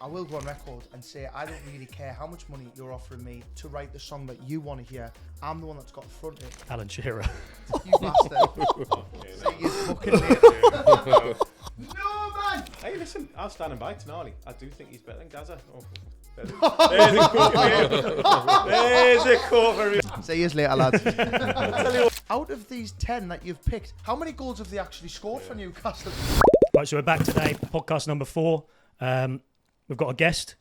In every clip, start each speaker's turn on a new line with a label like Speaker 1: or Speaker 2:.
Speaker 1: I will go on record and say I don't really care how much money you're offering me to write the song that you want to hear. I'm the one that's got to front it.
Speaker 2: Alan Shearer.
Speaker 1: You bastard. See you fucking later. No, man!
Speaker 3: Hey, listen, I'm standing by Tonali. I do think he's better than Gaza. Oh, there's a quote for you.
Speaker 1: See you later, lads. Out of these 10 that you've picked, how many goals have they actually scored for Newcastle?
Speaker 2: Right, so we're back today, podcast number 4. We've got a guest.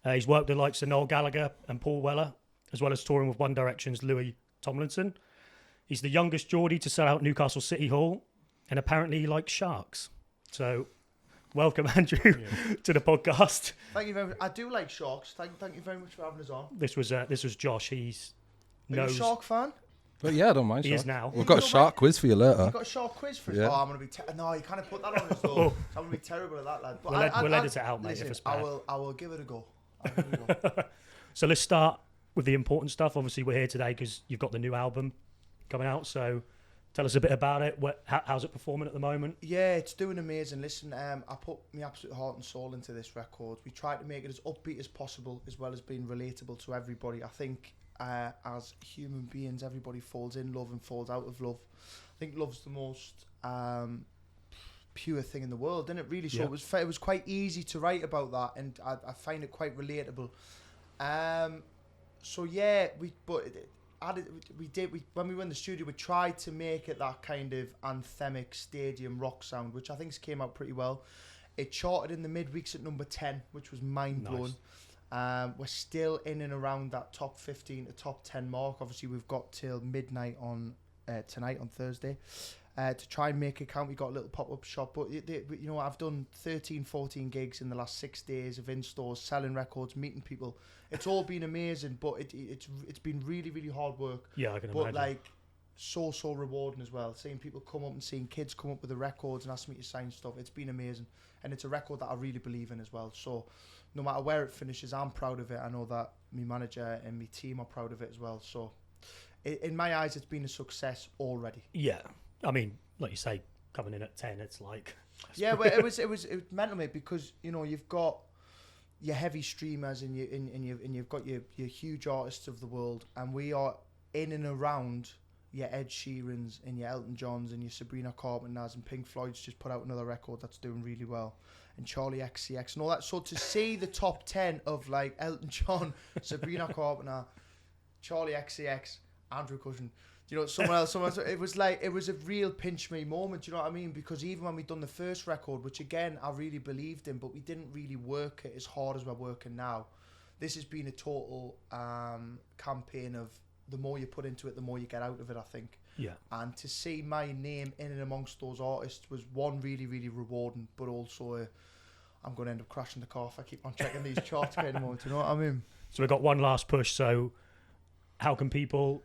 Speaker 2: He's worked with the likes of Noel Gallagher and Paul Weller, as well as touring with One Direction's Louis Tomlinson. He's the youngest Geordie to sell out Newcastle City Hall, and apparently he likes sharks. So, welcome, Andrew, to the podcast.
Speaker 1: Thank you very much. I do like sharks. Thank you very much for having us on.
Speaker 2: This was Josh. He's
Speaker 1: Are you a shark fan?
Speaker 4: But yeah, I don't mind.
Speaker 2: He is now.
Speaker 4: We've got a shark quiz for you later.
Speaker 1: You've got a shark quiz for us?
Speaker 4: Yeah.
Speaker 1: Oh, I'm going to be... No, you can't put that on us, though. I'm going to be terrible at that, lad. But
Speaker 2: We'll edit it out, mate,
Speaker 1: listen,
Speaker 2: if it's bad.
Speaker 1: I will give it a go. I'll give it a go.
Speaker 2: So let's start with the important stuff. Obviously, we're here today because you've got the new album coming out. So tell us a bit about it. How's it performing at the moment?
Speaker 1: Yeah, it's doing amazing. Listen, I put my absolute heart and soul into this record. We tried to make it as upbeat as possible, as well as being relatable to everybody. I think as human beings, everybody falls in love and falls out of love. I think love's the most pure thing in the world, isn't it? Really. So it was quite easy to write about that, and I find it quite relatable. So yeah, when we were in the studio, we tried to make it that kind of anthemic stadium rock sound, which I think came out pretty well. It charted in the midweeks at number 10, which was mind-blowing.
Speaker 2: Nice.
Speaker 1: We're still in and around that top 15 to top 10 mark. Obviously, we've got till midnight on tonight on Thursday to try and make it count. We got a little pop-up shop, but you know, I've done 13, 14 gigs in the last 6 days of in-stores, selling records, meeting people. It's all been amazing, but it's been really, really hard work.
Speaker 2: Yeah, I can
Speaker 1: but
Speaker 2: imagine.
Speaker 1: Like so rewarding as well. Seeing people come up and seeing kids come up with the records and ask me to sign stuff. It's been amazing, and it's a record that I really believe in as well. So no matter where it finishes, I'm proud of it. I know that my manager and my team are proud of it as well. So in my eyes, it's been a success already.
Speaker 2: Yeah, I mean, like you say, coming in at 10, it's like...
Speaker 1: Yeah, well, it was mental, mate, because, you know, you've got your heavy streamers and you've got your huge artists of the world, and we are in and around your Ed Sheerans and your Elton Johns and your Sabrina Carpenter's, and Pink Floyd's just put out another record that's doing really well, and Charlie XCX and all that. So to see the top 10 of like Elton John, Sabrina Carpenter, Charlie XCX, Andrew Cushin, you know, someone else, it was a real pinch me moment, you know what I mean? Because even when we'd done the first record, which again I really believed in, but we didn't really work it as hard as we're working now, this has been a total campaign of the more you put into it, the more you get out of it, I think.
Speaker 2: Yeah. And
Speaker 1: to see my name in and amongst those artists was one, really, really rewarding, but also I'm going to end up crashing the car if I keep on checking these charts at the moment, you know what I mean?
Speaker 2: So we've got one last push. So how can people...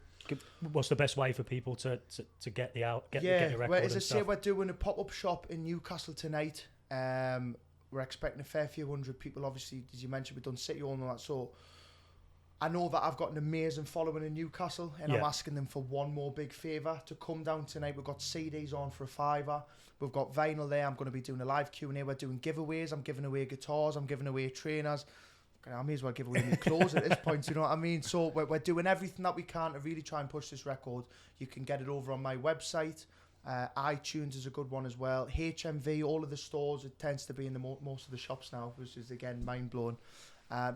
Speaker 2: What's the best way for people to get the record?
Speaker 1: Well, as I say, we're doing a pop-up shop in Newcastle tonight. We're expecting a fair few hundred people. Obviously, as you mentioned, we've done City Hall and all that. So I know that I've got an amazing following in Newcastle, and I'm asking them for one more big favour to come down tonight. We've got CDs on for $5. We've got vinyl there. I'm going to be doing a live Q&A. We're doing giveaways. I'm giving away guitars. I'm giving away trainers. I may as well give away my clothes at this point, you know what I mean? So we're doing everything that we can to really try and push this record. You can get it over on my website. iTunes is a good one as well. HMV, all of the stores, it tends to be in the most of the shops now, which is, again, mind-blowing.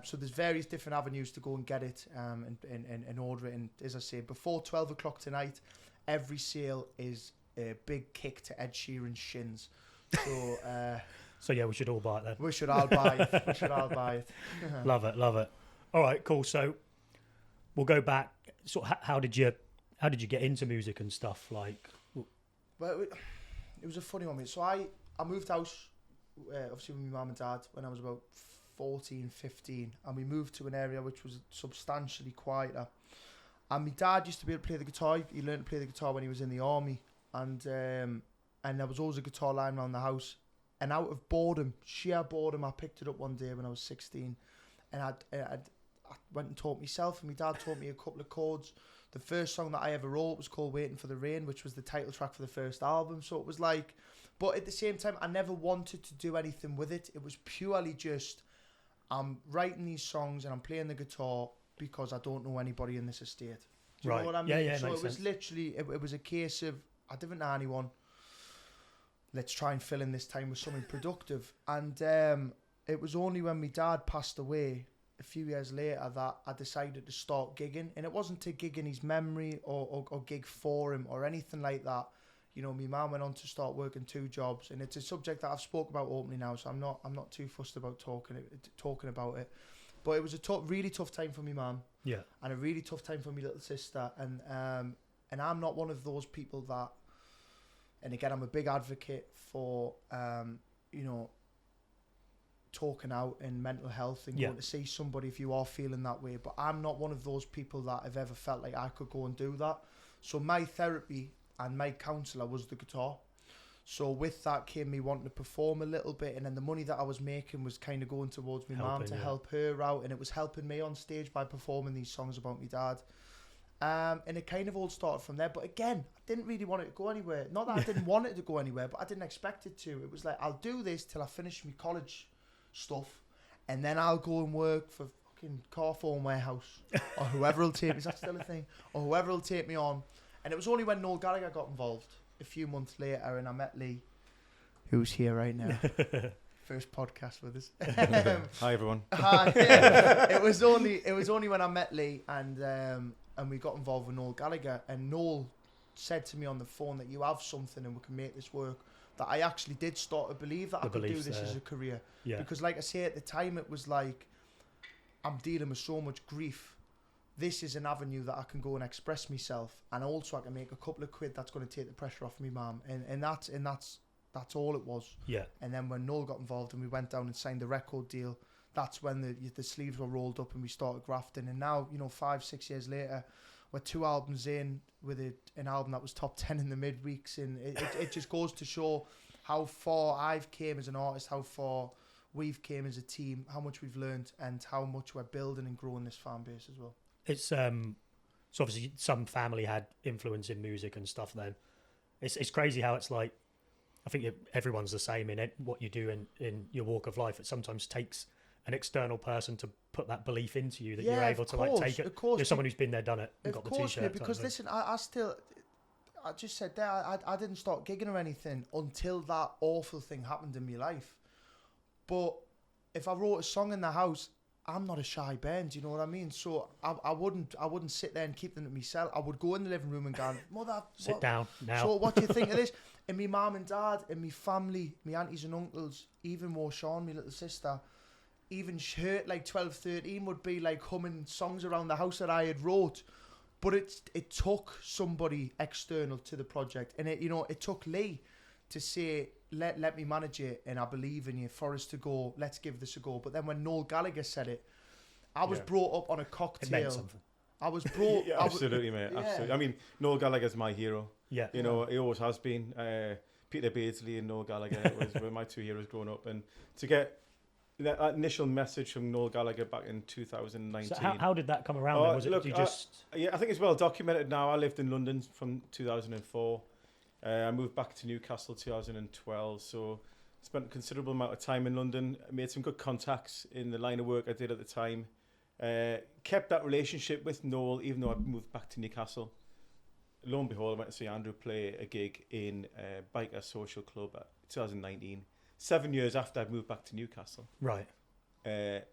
Speaker 1: So there's various different avenues to go and get it and order it. And as I say, before 12 o'clock tonight, every sale is a big kick to Ed Sheeran's shins. So...
Speaker 2: So yeah, we should all buy it then.
Speaker 1: We should all buy it.
Speaker 2: Love it. All right, cool. So we'll go back. So how did you get into music and stuff? Like,
Speaker 1: well, it was a funny one, mate. So I moved house, obviously with my mum and dad when I was about 14, 15, and we moved to an area which was substantially quieter. And my dad used to be able to play the guitar. He learned to play the guitar when he was in the army, and there was always a guitar lying around the house. And out of boredom, sheer boredom, I picked it up one day when I was 16, and I went and taught myself, and my dad taught me a couple of chords. The first song that I ever wrote was called Waiting for the Rain, which was the title track for the first album. So it was like, but at the same time, I never wanted to do anything with it. It was purely just, I'm writing these songs and I'm playing the guitar because I don't know anybody in this estate. Do you know what I mean?
Speaker 2: Yeah,
Speaker 1: so
Speaker 2: makes
Speaker 1: it was
Speaker 2: sense.
Speaker 1: literally, it was a case of, I didn't know anyone. Let's try and fill in this time with something productive. And it was only when my dad passed away a few years later that I decided to start gigging. And it wasn't to gig in his memory or gig for him or anything like that. You know, my mum went on to start working 2 jobs, and it's a subject that I've spoke about openly now, so I'm not too fussed about talking about it. But it was a really tough time for my mum.
Speaker 2: Yeah.
Speaker 1: And a really tough time for my little sister, and I'm not one of those people that, and again, I'm a big advocate for you know, talking out in mental health and going to see somebody if you are feeling that way, but I'm not one of those people that have ever felt like I could go and do that. So my therapy and my counsellor was the guitar. So with that came me wanting to perform a little bit, and then the money that I was making was kind of going towards my mum to help her out, and it was helping me on stage by performing these songs about my dad. And it kind of all started from there. But again, I didn't really want it to go anywhere. Not that I didn't want it to go anywhere, but I didn't expect it to. It was like, I'll do this till I finish my college stuff, and then I'll go and work for fucking Carphone Warehouse or whoever will take me. Is that still a thing? Or whoever will take me on. And it was only when Noel Gallagher got involved a few months later, and I met Leigh, who's here right now. First podcast with us.
Speaker 3: Hi everyone.
Speaker 1: Hi. It was only when I met Leigh and we got involved with Noel Gallagher, and Noel said to me on the phone that you have something and we can make this work, that I actually did start to believe that I could do this as a career.
Speaker 2: Yeah.
Speaker 1: Because like I say, at the time it was like, I'm dealing with so much grief. This is an avenue that I can go and express myself, and also I can make a couple of quid that's going to take the pressure off me mum, and that's all it was.
Speaker 2: Yeah.
Speaker 1: And then when Noel got involved and we went down and signed the record deal, that's when the sleeves were rolled up and we started grafting. And now, you know, 5-6 years later, we're 2 albums in with an album that was top 10 in the midweeks, and it just goes to show how far I've came as an artist, how far we've came as a team, how much we've learned, and how much we're building and growing this fan base as well.
Speaker 2: It's so obviously some family had influence in music and stuff. Then it's crazy how it's like, I think everyone's the same in it, what you do in your walk of life. It sometimes takes an external person to put that belief into you that you're able to like take it.
Speaker 1: Of course,
Speaker 2: you're someone who's been there, done it, and got the t-shirt.
Speaker 1: Mate, because listen, I just said there, I didn't start gigging or anything until that awful thing happened in my life. But if I wrote a song in the house, I'm not a shy band, you know what I mean? So I wouldn't sit there and keep them to myself. I would go in the living room and go, Mother,
Speaker 2: sit down now.
Speaker 1: So what do you think of this? And my mum and dad and my family, my aunties and uncles, even more Sean, my little sister, even her, like 12, 13, would be like humming songs around the house that I had wrote. But it took somebody external to the project, and it took Leigh to say, let me manage it, and I believe in you, for us to go, let's give this a go. But then when Noel Gallagher said it, I was brought up on a cocktail.
Speaker 2: It meant something.
Speaker 1: I was brought...
Speaker 3: Yeah, absolutely, mate. Yeah. Absolutely. I mean, Noel Gallagher's my hero.
Speaker 2: Yeah.
Speaker 3: You know, he always has been. Peter Beardsley and Noel Gallagher were my 2 heroes growing up. And to get that initial message from Noel Gallagher back in 2019.
Speaker 2: So how did that come around? Was it just...
Speaker 3: Yeah, I think it's well documented now. I lived in London from 2004. I moved back to Newcastle 2012, so spent a considerable amount of time in London. I made some good contacts in the line of work I did at the time. Kept that relationship with Noel, even though I moved back to Newcastle. Lo and behold, I went to see Andrew play a gig in Biker Social Club at 2019, 7 years after I'd moved back to Newcastle.
Speaker 2: Right.
Speaker 3: After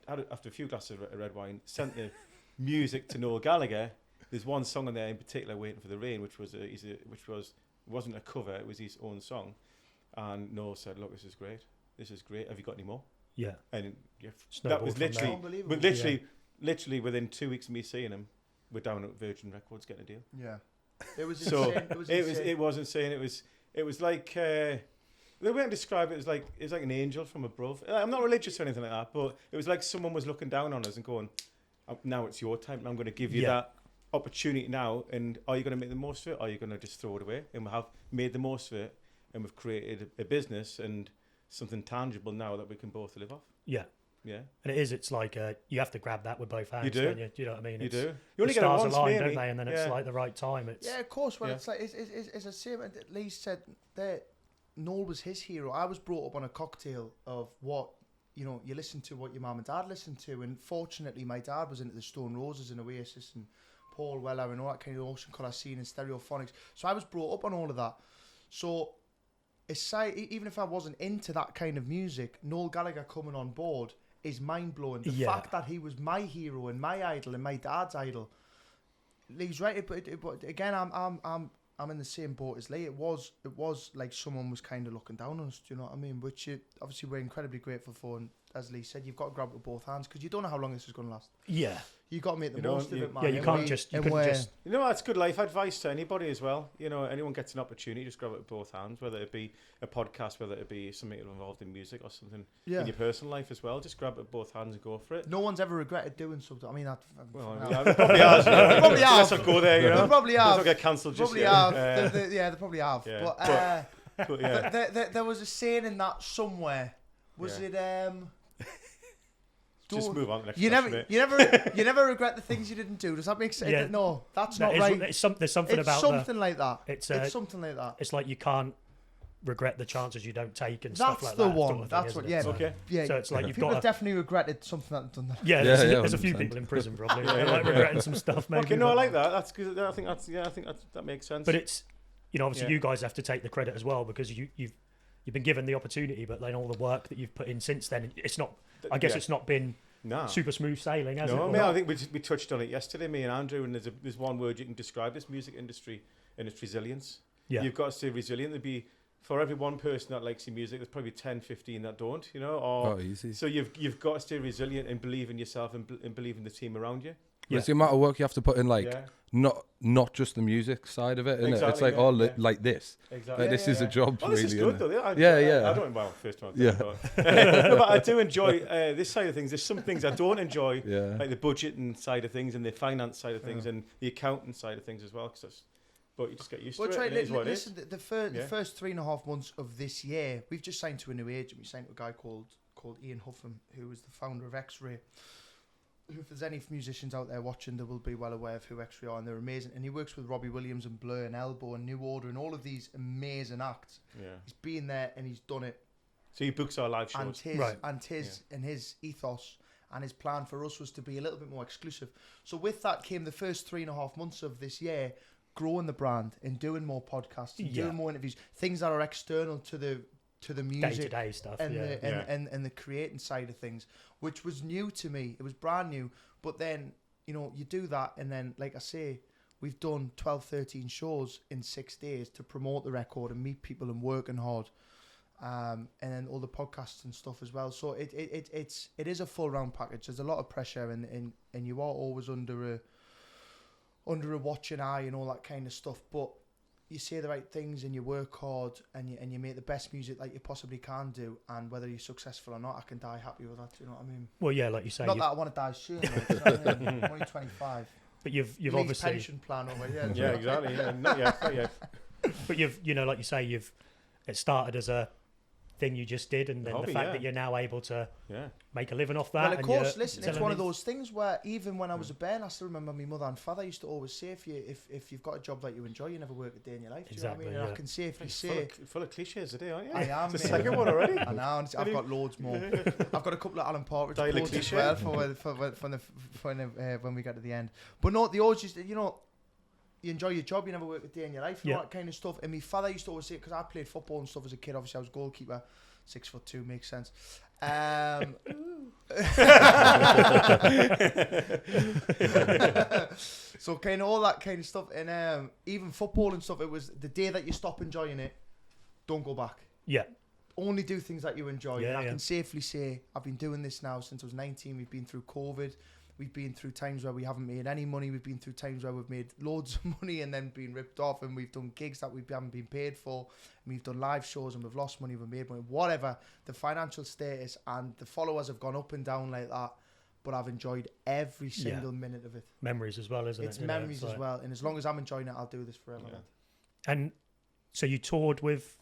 Speaker 3: a few glasses of red wine, sent the music to Noel Gallagher. There's one song on there in particular, "Waiting for the Rain," which wasn't a cover; it was his own song. And Noel said, "Look, this is great. This is great. Have you got any more?"
Speaker 2: Yeah.
Speaker 3: And that was literally within 2 weeks of me seeing him, we're down at Virgin Records getting a deal.
Speaker 1: Yeah, it was insane.
Speaker 3: It was insane. It was like the way I describe it is like it's like an angel from above. I'm not religious or anything like that, but it was like someone was looking down on us and going, "Now it's your time. I'm going to give you that opportunity now, and are you going to make the most of it, or are you going to just throw it away?" And we have made the most of it, and we've created a business and something tangible now that we can both live off.
Speaker 2: Yeah. And it's like you have to grab that with both hands.
Speaker 3: You do.
Speaker 2: Don't you? Do you know what I mean?
Speaker 3: You do. You
Speaker 2: the
Speaker 3: only get it
Speaker 2: stars
Speaker 3: once,
Speaker 2: align,
Speaker 3: maybe.
Speaker 2: don't they? And then it's like the right time.
Speaker 1: Yeah, of course. Well, it's like it's the same. Leigh said that Noel was his hero. I was brought up on a cocktail of what you know, you listen to what your mum and dad listened to, and fortunately my dad was into the Stone Roses and Oasis and Paul Weller and all that kind of Ocean Colour Scene and Stereophonics. So I was brought up on all of that. So even if I wasn't into that kind of music, Noel Gallagher coming on board is mind-blowing. The fact that he was my hero and my idol and my dad's idol. Lee's right, but again, I'm in the same boat as Leigh. It was like someone was kind of looking down on us. Do you know what I mean? Which obviously we're incredibly grateful for. And as Leigh said, you've got to grab it with both hands because you don't know how long this is going to last.
Speaker 2: Yeah.
Speaker 1: You got to make the most of it, man.
Speaker 2: Yeah, you couldn't just.
Speaker 3: You know, that's good life advice to anybody as well. You know, anyone gets an opportunity, just grab it with both hands. Whether it be a podcast, whether it be something involved in music or something in your personal life as well. Just grab it with both hands and go for it.
Speaker 1: No one's ever regretted doing something. I mean,
Speaker 3: probably has.
Speaker 1: Probably have.
Speaker 3: Let's not go there. You know,
Speaker 1: they probably have.
Speaker 3: Let's not get cancelled.
Speaker 1: Probably have. They probably have.
Speaker 3: Yeah.
Speaker 1: But there was a saying in that somewhere. Was it?
Speaker 3: Just move on.
Speaker 1: You never regret the things you didn't do. Does that make sense?
Speaker 2: Yeah.
Speaker 1: No, that's not right.
Speaker 2: There's something about
Speaker 1: something like that.
Speaker 2: It's
Speaker 1: something like that.
Speaker 2: It's like you can't regret the chances you don't take and
Speaker 1: that's
Speaker 2: stuff like
Speaker 1: the
Speaker 2: that.
Speaker 1: one.
Speaker 2: Sort of
Speaker 1: That's
Speaker 2: thing,
Speaker 1: what. Yeah.
Speaker 3: Okay.
Speaker 1: Yeah.
Speaker 2: So it's like you've
Speaker 1: people
Speaker 2: got
Speaker 1: have definitely regretted something that they've done. That.
Speaker 2: Yeah. There's a few
Speaker 4: 100%.
Speaker 2: people in prison probably like regretting some stuff. Maybe.
Speaker 3: Okay. No, I like that. That's good. I think that makes sense.
Speaker 2: But it's obviously you guys have to take the credit as well because you've been given the opportunity, but then all the work that you've put in since then, it's not. I guess it's not been.
Speaker 3: No.
Speaker 2: Super smooth sailing, has it?
Speaker 3: No, I think we touched on it yesterday, me and Andrew, and there's one word you can describe this music industry, and it's resilience.
Speaker 2: Yeah.
Speaker 3: You've got to stay resilient. There'd be, for every one person that likes your music, there's probably 10, 15 that don't, you know?
Speaker 4: Easy.
Speaker 3: So you've got to stay resilient and believe in yourself and believe in the team around you.
Speaker 4: Yeah. It's the amount of work you have to put in, not just the music side of it, innit?
Speaker 3: Exactly,
Speaker 4: it's like like this.
Speaker 3: Exactly.
Speaker 4: Like, this is a job,
Speaker 3: well,
Speaker 4: really.
Speaker 3: This is good, though.
Speaker 4: I
Speaker 3: don't. Well, first time. No, but I do enjoy this side of things. There's some things I don't enjoy, like the budgeting side of things and the finance side of things and the accounting side of things as well. But you just get used to it. And it is what it is.
Speaker 1: The first 3.5 months of this year, we've just signed to a new agent. We signed to a guy called Ian Huffam, who is the founder of X-Ray. If there's any musicians out there watching, they will be well aware of who X-Ray are, and they're amazing. And he works with Robbie Williams and Blur and Elbow and New Order and all of these amazing acts.
Speaker 3: Yeah.
Speaker 1: He's been there and he's done it.
Speaker 3: So he books our live shows.
Speaker 1: And his ethos and his plan for us was to be a little bit more exclusive. So with that came the first 3.5 months of this year, growing the brand and doing more podcasts and doing more interviews, things that are external to the music,
Speaker 2: day-to-day stuff,
Speaker 1: and the creating side of things, which was new to me. It was brand new. But then, you do that, and then, like I say, we've done 12, 13 shows in 6 days to promote the record and meet people and working hard, and then all the podcasts and stuff as well. So it is a full round package. There's a lot of pressure, and you are always under a watching eye and all that kind of stuff. But you say the right things and you work hard and you make the best music like you possibly can do, and whether you're successful or not, I can die happy with that. You know what I mean?
Speaker 2: Well, yeah, like you say.
Speaker 1: Not that I want to die soon. I'm only 25.
Speaker 2: But you've
Speaker 1: Lee's
Speaker 2: obviously
Speaker 1: pension plan over here.
Speaker 3: Yeah, exactly. Yeah, not yet.
Speaker 2: But you've like you say, it started as a thing you just did, and then the fact that you're now able to make a living off that.
Speaker 1: Well, of course, listen, it's one of those things where even when I was a bairn, I still remember my mother and father used to always say, if you've got a job that you enjoy, you never work a day in your life.
Speaker 2: Exactly.
Speaker 1: Do you know what I mean? And I can safely say,
Speaker 3: full of cliches today, aren't you?
Speaker 1: I am.
Speaker 3: It's the second one already.
Speaker 1: I know. I've got loads more. I've got a couple of Alan Partridge quotes as well for when we get to the end. But no, the always just you enjoy your job, you never work a day in your life, all that kind of stuff. And my father used to always say, because I played football and stuff as a kid, obviously I was a goalkeeper, 6'2", makes sense. So kind of all that kind of stuff. And even football and stuff, it was the day that you stop enjoying it, don't go back.
Speaker 2: Yeah.
Speaker 1: Only do things that you enjoy.
Speaker 2: Yeah,
Speaker 1: and I can safely say I've been doing this now since I was 19. We've been through COVID. We've been through times where we haven't made any money. We've been through times where we've made loads of money and then been ripped off. And we've done gigs that we haven't been paid for. And we've done live shows and we've lost money, we've made money. Whatever. The financial status and the followers have gone up and down like that. But I've enjoyed every single minute of it.
Speaker 2: Memories as well, isn't it?
Speaker 1: It's memories as well. And as long as I'm enjoying it, I'll do this forever.
Speaker 3: Yeah.
Speaker 2: And so you toured with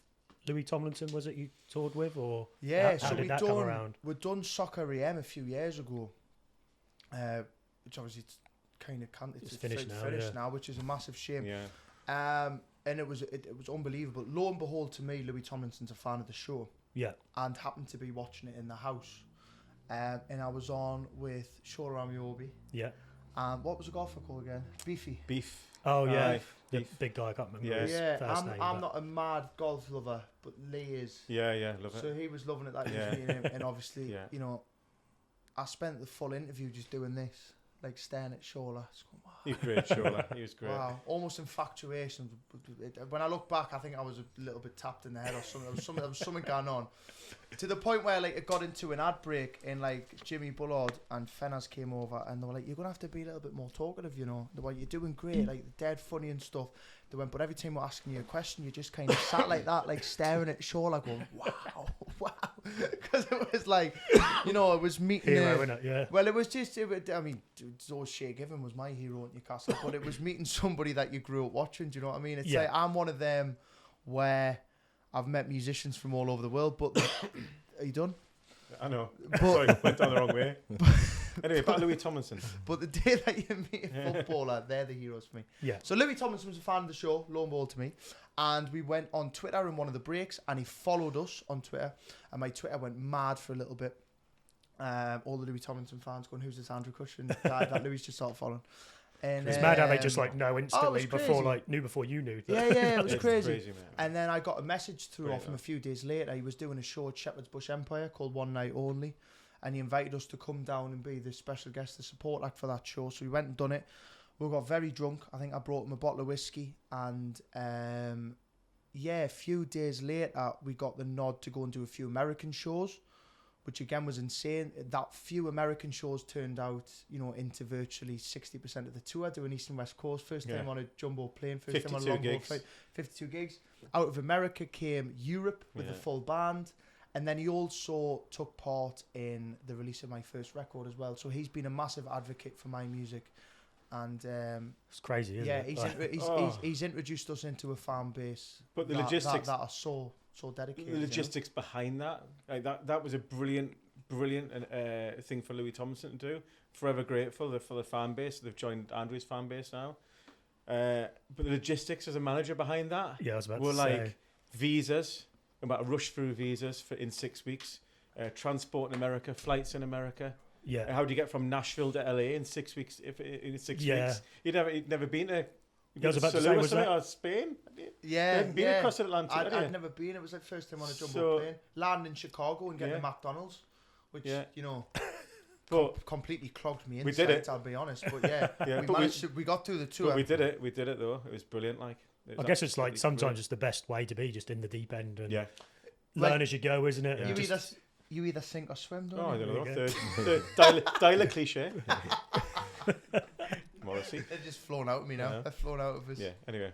Speaker 2: Louis Tomlinson, was it you toured with? Or
Speaker 1: yeah,
Speaker 2: how did that come around?
Speaker 1: We'd done Soccer EM a few years ago. Which obviously it's finished now, which is a massive shame.
Speaker 3: Yeah.
Speaker 1: And it was unbelievable. Lo and behold, to me, Louis Tomlinson's a fan of the show.
Speaker 2: Yeah.
Speaker 1: And happened to be watching it in the house. and I was on with Shola Amiobi.
Speaker 2: Yeah.
Speaker 1: And what was the golfer called again? Beefy.
Speaker 3: Beef.
Speaker 2: Oh yeah,
Speaker 3: Aye.
Speaker 2: the
Speaker 3: Beef.
Speaker 2: big guy. I can't remember
Speaker 3: Yeah.
Speaker 2: his
Speaker 1: Yeah,
Speaker 2: first name.
Speaker 1: I'm
Speaker 2: but-
Speaker 1: not a mad golf lover, but Lee is.
Speaker 3: Yeah, love it.
Speaker 1: So he was loving it that he
Speaker 3: Yeah.
Speaker 1: was meeting him, and obviously,
Speaker 3: Yeah.
Speaker 1: you know, I spent the full interview just doing this, like staring at Shola. Just going, wow.
Speaker 3: He was great, Shola. He was great.
Speaker 1: Wow, almost infatuation. When I look back, I think I was a little bit tapped in the head or something. There was something going on, to the point where like it got into an ad break, and like Jimmy Bullard and Fenners came over, and they were like, "You're gonna have to be a little bit more talkative, you know. They were, you're doing great, like dead funny and stuff." They went, but every time we're asking you a question, you just kind of sat like that, like staring at Shola, going, "Wow, wow," because it was like, you know, it was meeting.
Speaker 2: Hero, innit? Yeah.
Speaker 1: Well, it was just, I mean, Zoe Shea Given was my hero at Newcastle, but it was meeting somebody that you grew up watching, do you know what I mean? It's
Speaker 2: Yeah.
Speaker 1: like, I'm one of them where I've met musicians from all over the world, but, are you done?
Speaker 3: I know.
Speaker 1: But,
Speaker 3: Sorry, went down the wrong way. Anyway, back to Louis Tomlinson.
Speaker 1: but the day that you meet a footballer, they're the heroes for me.
Speaker 2: Yeah.
Speaker 1: So Louis Tomlinson was a fan of the show, lo and behold to me, and we went on Twitter in one of the breaks, and he followed us on Twitter, and my Twitter went mad for a little bit. All the Louis Tomlinson fans going, "Who's this Andrew Cushin guy that Louis just started following?" And
Speaker 2: It's mad how they just like know instantly
Speaker 1: crazy.
Speaker 2: before you knew.
Speaker 1: Yeah, it was
Speaker 3: It's
Speaker 1: crazy.
Speaker 3: man.
Speaker 1: And then I got a message through
Speaker 3: Great,
Speaker 1: off him a few days later. He was doing a show at Shepherd's Bush Empire called One Night Only, and he invited us to come down and be the special guest, the support act for that show. So we went and done it. We got very drunk. I think I brought him a bottle of whiskey, and a few days later we got the nod to go and do a few American shows, which again was insane. That few American shows turned out, you know, into virtually 60% of the tour, doing East and West Coast. First time on a jumbo plane, first time on a
Speaker 3: 52
Speaker 1: long haul
Speaker 3: gigs.
Speaker 1: flight. 52 gigs. Out of America came Europe with the full band. And then he also took part in the release of my first record as well. So he's been a massive advocate for my music. And
Speaker 2: It's crazy, isn't
Speaker 1: yeah,
Speaker 2: it?
Speaker 1: he's introduced us into a fan base.
Speaker 3: But the
Speaker 1: that,
Speaker 3: logistics-
Speaker 1: that are so dedicated.
Speaker 3: The logistics behind that, like that was a brilliant thing for Louis Tomlinson to do. Forever grateful for the fan base. They've joined Andrew's fan base now. But the logistics as a manager behind that
Speaker 2: Yeah, I was about
Speaker 3: were
Speaker 2: to
Speaker 3: like
Speaker 2: say.
Speaker 3: visas, about a rush through visas in 6 weeks, transport in America, flights in America.
Speaker 2: Yeah.
Speaker 3: How do you get from Nashville to LA in 6 weeks? If in 6
Speaker 2: Yeah.
Speaker 3: weeks, you'd never been to.
Speaker 2: I was about to say,
Speaker 3: Salou or
Speaker 2: was
Speaker 3: something,
Speaker 2: that-
Speaker 3: or Spain? You
Speaker 1: Yeah,
Speaker 3: hadn't been across the Atlantic, had you?
Speaker 1: I'd never been. It was like first time on a jumbo
Speaker 3: So-
Speaker 1: plane. Landing in Chicago and getting
Speaker 3: Yeah.
Speaker 1: to McDonald's, which
Speaker 3: Yeah.
Speaker 1: you know
Speaker 3: But
Speaker 1: completely clogged me
Speaker 3: We
Speaker 1: inside.
Speaker 3: did it.
Speaker 1: I'll be honest, but yeah,
Speaker 3: Yeah,
Speaker 1: we
Speaker 3: but
Speaker 1: managed. We got through the tour.
Speaker 3: But we did it. We did it though. It was brilliant. Like
Speaker 2: I guess it's like sometimes it's the best way to be, just in the deep end and
Speaker 3: Yeah.
Speaker 2: learn
Speaker 1: Like,
Speaker 2: as you go, isn't it?
Speaker 3: Yeah.
Speaker 2: And
Speaker 1: You
Speaker 2: just-
Speaker 1: either sink or swim, don't
Speaker 3: Oh, I
Speaker 1: you?
Speaker 3: don't know.
Speaker 2: There you
Speaker 3: Dial a cliche. Morrissey.
Speaker 1: They're just flown out of me now.
Speaker 3: Yeah.
Speaker 1: They're flown out of us.
Speaker 3: Yeah. Anyway.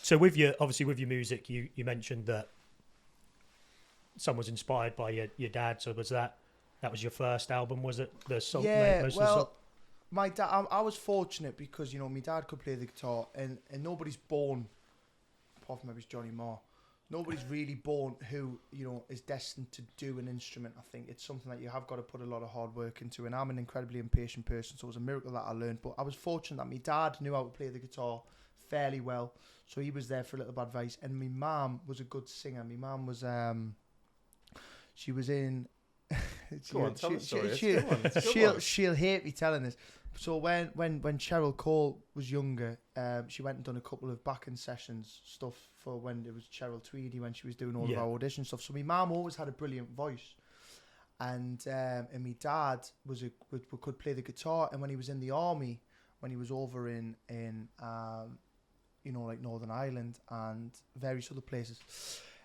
Speaker 2: So with your music, you mentioned that some was inspired by your dad. So was that was your first album? Was it the song?
Speaker 1: Yeah,
Speaker 2: most of the
Speaker 1: well,
Speaker 2: song-
Speaker 1: my dad. I was fortunate because, you know, my dad could play the guitar, and nobody's born, apart from maybe Johnny Marr, nobody's really born who, you know, is destined to do an instrument. I think it's something that you have got to put a lot of hard work into, and I'm an incredibly impatient person, so it was a miracle that I learned. But I was fortunate that my dad knew how to play the guitar fairly well, so he was there for a little bit of advice. And my mum was a good singer. My mum was she was in.
Speaker 3: Go on, tell the story.
Speaker 1: She'll hate me telling this. So when Cheryl Cole was younger, she went and done a couple of backing sessions stuff for when it was Cheryl Tweedy, when she was doing all of our audition stuff. So my mum always had a brilliant voice, and my dad could play the guitar. And when he was in the army, when he was over in you know, like Northern Ireland and various other places,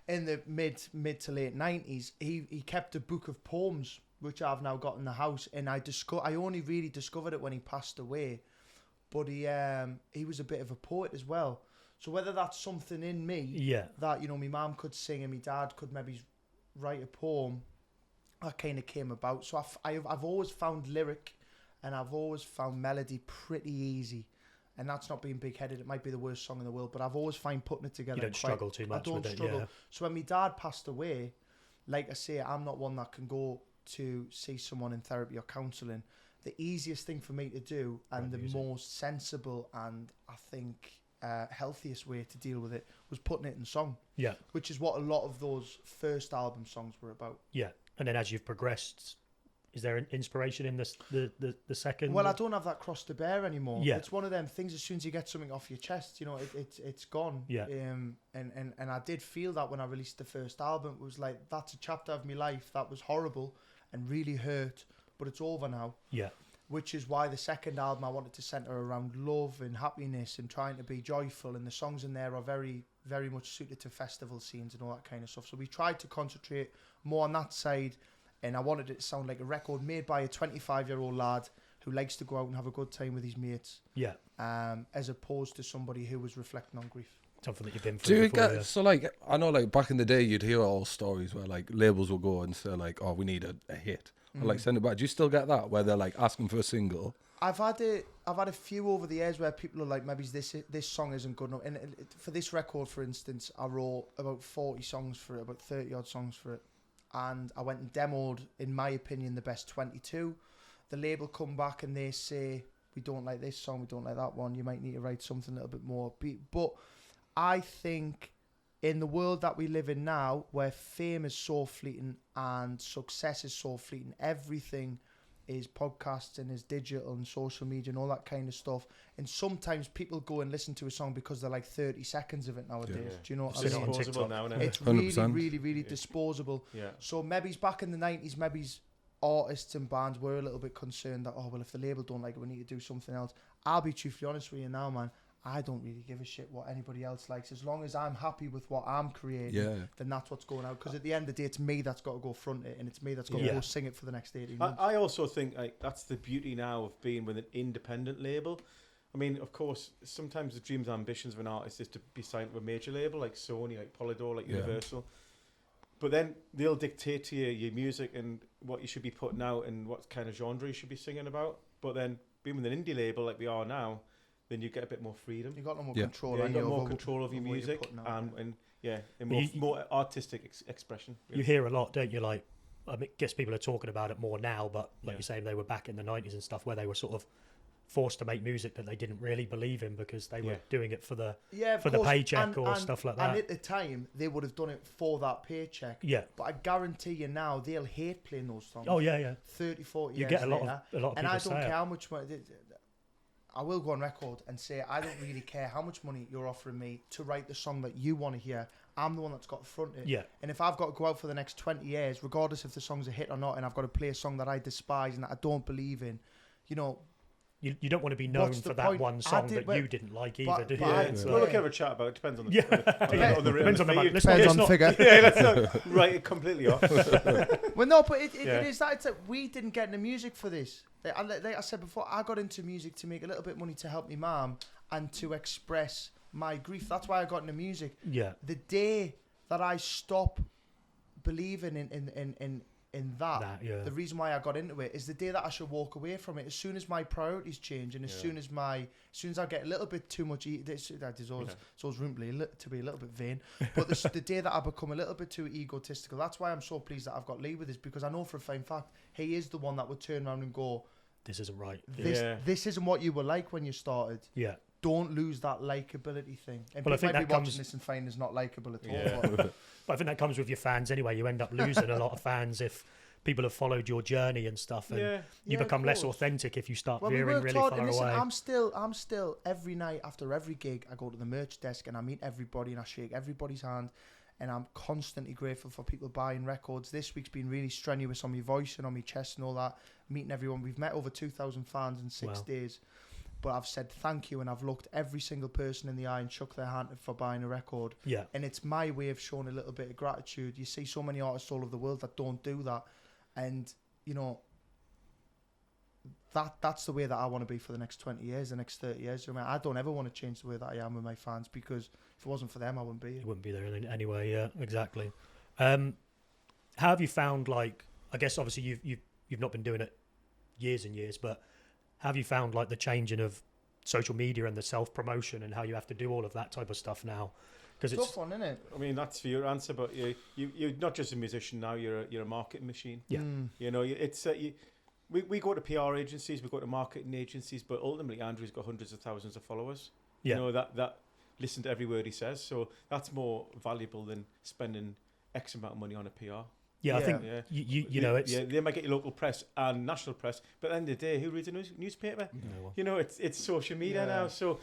Speaker 1: in the mid to late 90s, he kept a book of poems, which I've now got in the house, and I only really discovered it when he passed away. But he was a bit of a poet as well. So whether that's something in me that, you know, my mum could sing and my dad could maybe write a poem, that kind of came about. So I've always found lyric and I've always found melody pretty easy. And that's not being big-headed. It might be the worst song in the world, but I've always found putting it together.
Speaker 2: You don't struggle too much with it, yeah.
Speaker 1: So when my dad passed away, like I say, I'm not one that can go to see someone in therapy or counselling. The easiest thing for me to do and the most sensible and I think healthiest way to deal with it was putting it in song.
Speaker 2: Yeah.
Speaker 1: Which is what a lot of those first album songs were about.
Speaker 2: Yeah. And then as you've progressed Is there an inspiration in the second?
Speaker 1: Well, I don't have that cross to bear anymore.
Speaker 2: Yeah.
Speaker 1: It's one of them things. As soon as you get something off your chest, it's gone.
Speaker 2: Yeah.
Speaker 1: And I did feel that when I released the first album. It was like, that's a chapter of my life that was horrible and really hurt, but it's over now.
Speaker 2: Yeah.
Speaker 1: Which is why the second album I wanted to centre around love and happiness and trying to be joyful, and the songs in there are very, very much suited to festival scenes and all that kind of stuff. So we tried to concentrate more on that side, and I wanted it to sound like a record made by a 25-year-old lad who likes to go out and have a good time with his mates.
Speaker 2: Yeah.
Speaker 1: As opposed to somebody who was reflecting on grief.
Speaker 2: Something that you've been
Speaker 4: Do
Speaker 2: through
Speaker 4: you
Speaker 2: before.
Speaker 4: get so like I know like back in the day you'd hear all stories where like labels will go and say like, oh, we need a hit, or like send it back. Do you still get that where they're like asking for a single?
Speaker 1: I've had a few over the years where people are like, maybe this song isn't good enough. And for this record, for instance, I wrote about 40 songs for it, about 30 odd songs for it, and I went and demoed, in my opinion, the best 22. The label come back and they say, we don't like this song, we don't like that one, you might need to write something a little bit more upbeat. But I think in the world that we live in now, where fame is so fleeting and success is so fleeting, everything is podcasts and is digital and social media and all that kind of stuff. And sometimes people go and listen to a song because they're like 30 seconds of it nowadays.
Speaker 4: Yeah.
Speaker 1: Do you know what I
Speaker 2: It's
Speaker 1: mean?
Speaker 3: Disposable now, isn't it?
Speaker 1: It's really,
Speaker 4: 100%.
Speaker 1: really, really disposable.
Speaker 3: Yeah.
Speaker 1: So maybe back in the 90s, maybe artists and bands were a little bit concerned that, oh, well, if the label don't like it, we need to do something else. I'll be truthfully honest with you now, man. I don't really give a shit what anybody else likes. As long as I'm happy with what I'm creating, then that's what's going out. Because at the end of the day, it's me that's got to go front it, and it's me that's got to go sing it for the next 18 months.
Speaker 3: I also think like that's the beauty now of being with an independent label. I mean, of course, sometimes the dreams and ambitions of an artist is to be signed to a major label like Sony, like Polydor, like Universal. But then they'll dictate to you your music and what you should be putting out and what kind of genre you should be singing about. But then being with an indie label like we are now, then you get a bit more freedom.
Speaker 1: You got no more control.
Speaker 3: You got more control of your music and more artistic expression. Really.
Speaker 2: You hear a lot, don't you? Like, I guess people are talking about it more now, but like you're saying, they were back in the 90s and stuff where they were sort of forced to make music that they didn't really believe in because they were doing it for the paycheck or stuff like that.
Speaker 1: And at the time, they would have done it for that paycheck.
Speaker 2: Yeah.
Speaker 1: But I guarantee you now, they'll hate playing those songs.
Speaker 2: Oh, yeah, yeah.
Speaker 1: 30, 40
Speaker 2: You
Speaker 1: years
Speaker 2: get a lot
Speaker 1: later.
Speaker 2: of people
Speaker 1: and I don't
Speaker 2: say
Speaker 1: care
Speaker 2: it.
Speaker 1: how much money... I will go on record and say I don't really care how much money you're offering me to write the song that you want to hear. I'm the one that's got to front it.
Speaker 2: Yeah.
Speaker 1: And if I've got to go out for the next 20 years, regardless if the song's a hit or not, and I've got to play a song that I despise and that I don't believe in, you know...
Speaker 2: You don't want to be known for that one song that you didn't like either, do you?
Speaker 3: We'll look have a chat about it. Depends on the
Speaker 2: Depends on the money.
Speaker 1: Depends on the figure.
Speaker 3: Yeah, let's not write it completely off.
Speaker 1: Well, no, but it is that. It's like we didn't get into music for this. Like I said before, I got into music to make a little bit of money to help my mum and to express my grief. That's why I got into music.
Speaker 2: Yeah.
Speaker 1: The day that I stop believing in that the reason why I got into it is the day that I should walk away from it. As soon as my priorities change and as soon as I get a little bit too much, there's always room to be a little bit vain. But the day that I become a little bit too egotistical, that's why I'm so pleased that I've got Leigh with this, because I know for a fine fact he is the one that would turn around and go,
Speaker 2: this isn't right.
Speaker 1: This isn't what you were like when you started.
Speaker 2: Yeah.
Speaker 1: Don't lose that likability thing. And
Speaker 2: well, I think
Speaker 1: might
Speaker 2: that
Speaker 1: be watching this and find it's not likable at all.
Speaker 2: But I think that comes with your fans anyway. You end up losing a lot of fans if people have followed your journey and stuff, and you become less authentic if you start veering really far away.
Speaker 1: I'm still every night after every gig, I go to the merch desk and I meet everybody and I shake everybody's hand, and I'm constantly grateful for people buying records. This week's been really strenuous on my voice and on my chest and all that, meeting everyone. We've met over 2,000 fans in 6 days. But I've said thank you, and I've looked every single person in the eye and shook their hand for buying a record. Yeah. And it's my way of showing a little bit of gratitude. You see so many artists all over the world that don't do that. And, you know, that's the way that I want to be for the next 20 years, the next 30 years. I mean, I don't ever want to change the way that I am with my fans, because if it wasn't for them, I wouldn't be here.
Speaker 2: You wouldn't be there anyway, yeah, exactly. How have you found, like, I guess obviously you've not been doing it years and years, but have you found like the changing of social media and the self-promotion and how you have to do all of that type of stuff now? Because it's
Speaker 1: tough one, isn't it?
Speaker 3: I mean, that's for your answer, but you're not just a musician now. You're a marketing machine.
Speaker 2: Yeah.
Speaker 3: You know, it's we go to PR agencies, we go to marketing agencies, but ultimately Andrew's got hundreds of thousands of followers. Yeah. You know that listen to every word he says. So that's more valuable than spending X amount of money on a PR.
Speaker 2: Yeah, I think
Speaker 3: Yeah.
Speaker 2: you know it's
Speaker 3: they might get your local press and national press, but at the end of the day, who reads a newspaper?
Speaker 2: no one.
Speaker 3: You know, it's social media
Speaker 1: Yeah.
Speaker 3: now. So,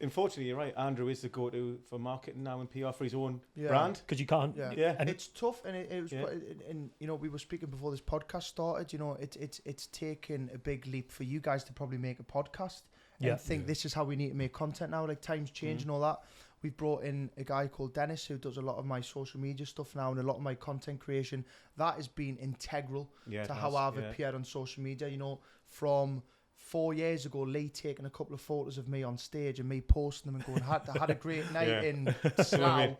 Speaker 3: unfortunately, you're right. Andrew is the go-to for marketing now and PR for his own
Speaker 1: Yeah.
Speaker 3: brand.
Speaker 2: Because you can't.
Speaker 1: Yeah.
Speaker 3: Yeah.
Speaker 2: And
Speaker 1: It's tough, and it was,
Speaker 3: Yeah.
Speaker 1: and you know, we were speaking before this podcast started. You know, it's taken a big leap for you guys to probably make a podcast and
Speaker 2: Yeah.
Speaker 1: think this is how we need to make content now. Like times change and all that. We've brought in a guy called Dennis who does a lot of my social media stuff now and a lot of my content creation. That has been integral
Speaker 3: Yeah,
Speaker 1: to
Speaker 3: it
Speaker 1: how
Speaker 3: has,
Speaker 1: I've
Speaker 3: yeah.
Speaker 1: appeared on social media. You know, from 4 years ago, Leigh taking a couple of photos of me on stage and me posting them and going, I had a great night
Speaker 3: Yeah.
Speaker 1: in Slough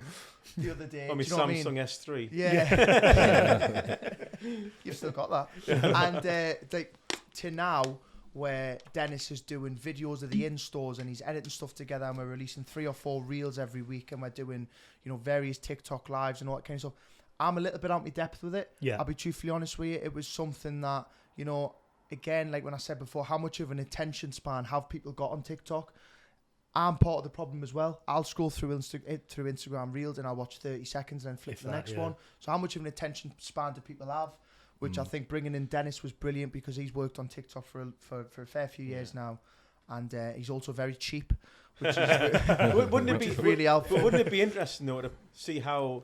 Speaker 1: the other day.
Speaker 3: On my
Speaker 1: Do you know what I mean?
Speaker 3: Samsung S3.
Speaker 1: Yeah. You've still got that. And like to now where Dennis is doing videos of the in-stores and he's editing stuff together and we're releasing 3 or 4 reels every week and we're doing, you know, various TikTok lives and all that kind of stuff. I'm a little bit out my depth with it.
Speaker 2: Yeah.
Speaker 1: I'll be truthfully honest with you. It was something that, you know, again, like when I said before, how much of an attention span have people got on TikTok? I'm part of the problem as well. I'll scroll through through Instagram Reels and I'll watch 30 seconds and then flip
Speaker 2: If
Speaker 1: to the
Speaker 2: that,
Speaker 1: next
Speaker 2: yeah.
Speaker 1: one. So how much of an attention span do people have? Which I think bringing in Dennis was brilliant because he's worked on TikTok for a fair few years now. And he's also very cheap, which is
Speaker 3: Wouldn't it be
Speaker 1: really helpful.
Speaker 3: But wouldn't it be interesting though to see how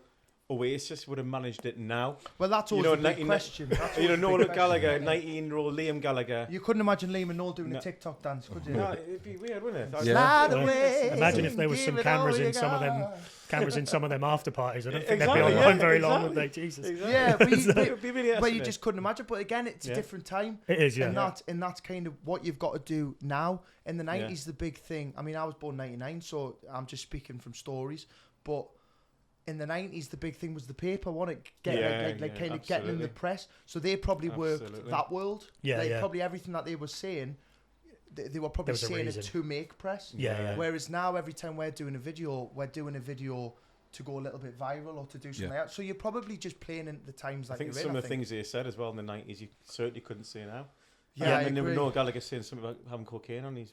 Speaker 3: Oasis would have managed it now?
Speaker 1: Well, that's always
Speaker 3: know,
Speaker 1: the big
Speaker 3: 19
Speaker 1: question. That's
Speaker 3: You know,
Speaker 1: always the big
Speaker 3: Noel
Speaker 1: question.
Speaker 3: Gallagher, 19-year-old Liam Gallagher.
Speaker 1: You couldn't imagine Leigh Macfarlane doing
Speaker 3: No.
Speaker 1: a TikTok dance, could you?
Speaker 3: No, it'd be weird, wouldn't it?
Speaker 4: Yeah.
Speaker 1: Slide
Speaker 2: Well,
Speaker 1: away,
Speaker 2: imagine if there was some
Speaker 1: give it all
Speaker 2: cameras
Speaker 1: you
Speaker 2: in some of them
Speaker 1: got.
Speaker 2: cameras in some of them after parties. I don't think
Speaker 3: Exactly,
Speaker 2: they'd be online
Speaker 3: yeah,
Speaker 2: very long, would
Speaker 3: exactly.
Speaker 2: they? Jesus.
Speaker 3: Exactly.
Speaker 1: Yeah, but
Speaker 3: It would be really
Speaker 1: but you
Speaker 3: interesting.
Speaker 1: just couldn't imagine. But again, it's a
Speaker 3: Yeah.
Speaker 1: different time.
Speaker 2: It is, yeah.
Speaker 1: And that's kind of what you've got to do now. In the 90s, the big thing, I mean, I was born 99, so I'm just speaking from stories. But in the 90s, the big thing was the paper, wasn't it? Getting, kind of getting in the
Speaker 3: absolutely.
Speaker 1: press. So they probably worked
Speaker 3: Absolutely.
Speaker 1: that world.
Speaker 2: Yeah,
Speaker 1: Like,
Speaker 2: yeah.
Speaker 1: probably everything that they were saying, they were probably
Speaker 2: There was a
Speaker 1: saying it
Speaker 2: reason.
Speaker 1: to make press.
Speaker 2: Yeah, yeah.
Speaker 1: Whereas now, every time we're doing a video to go a little bit viral or to do something like that. So you're probably just playing into the times
Speaker 3: I
Speaker 1: that
Speaker 3: think
Speaker 1: you're in.
Speaker 3: some of the things they said as well in the 90s you certainly couldn't say now.
Speaker 1: Yeah, I
Speaker 3: and
Speaker 1: agree.
Speaker 3: Noel Gallagher saying something about having cocaine on his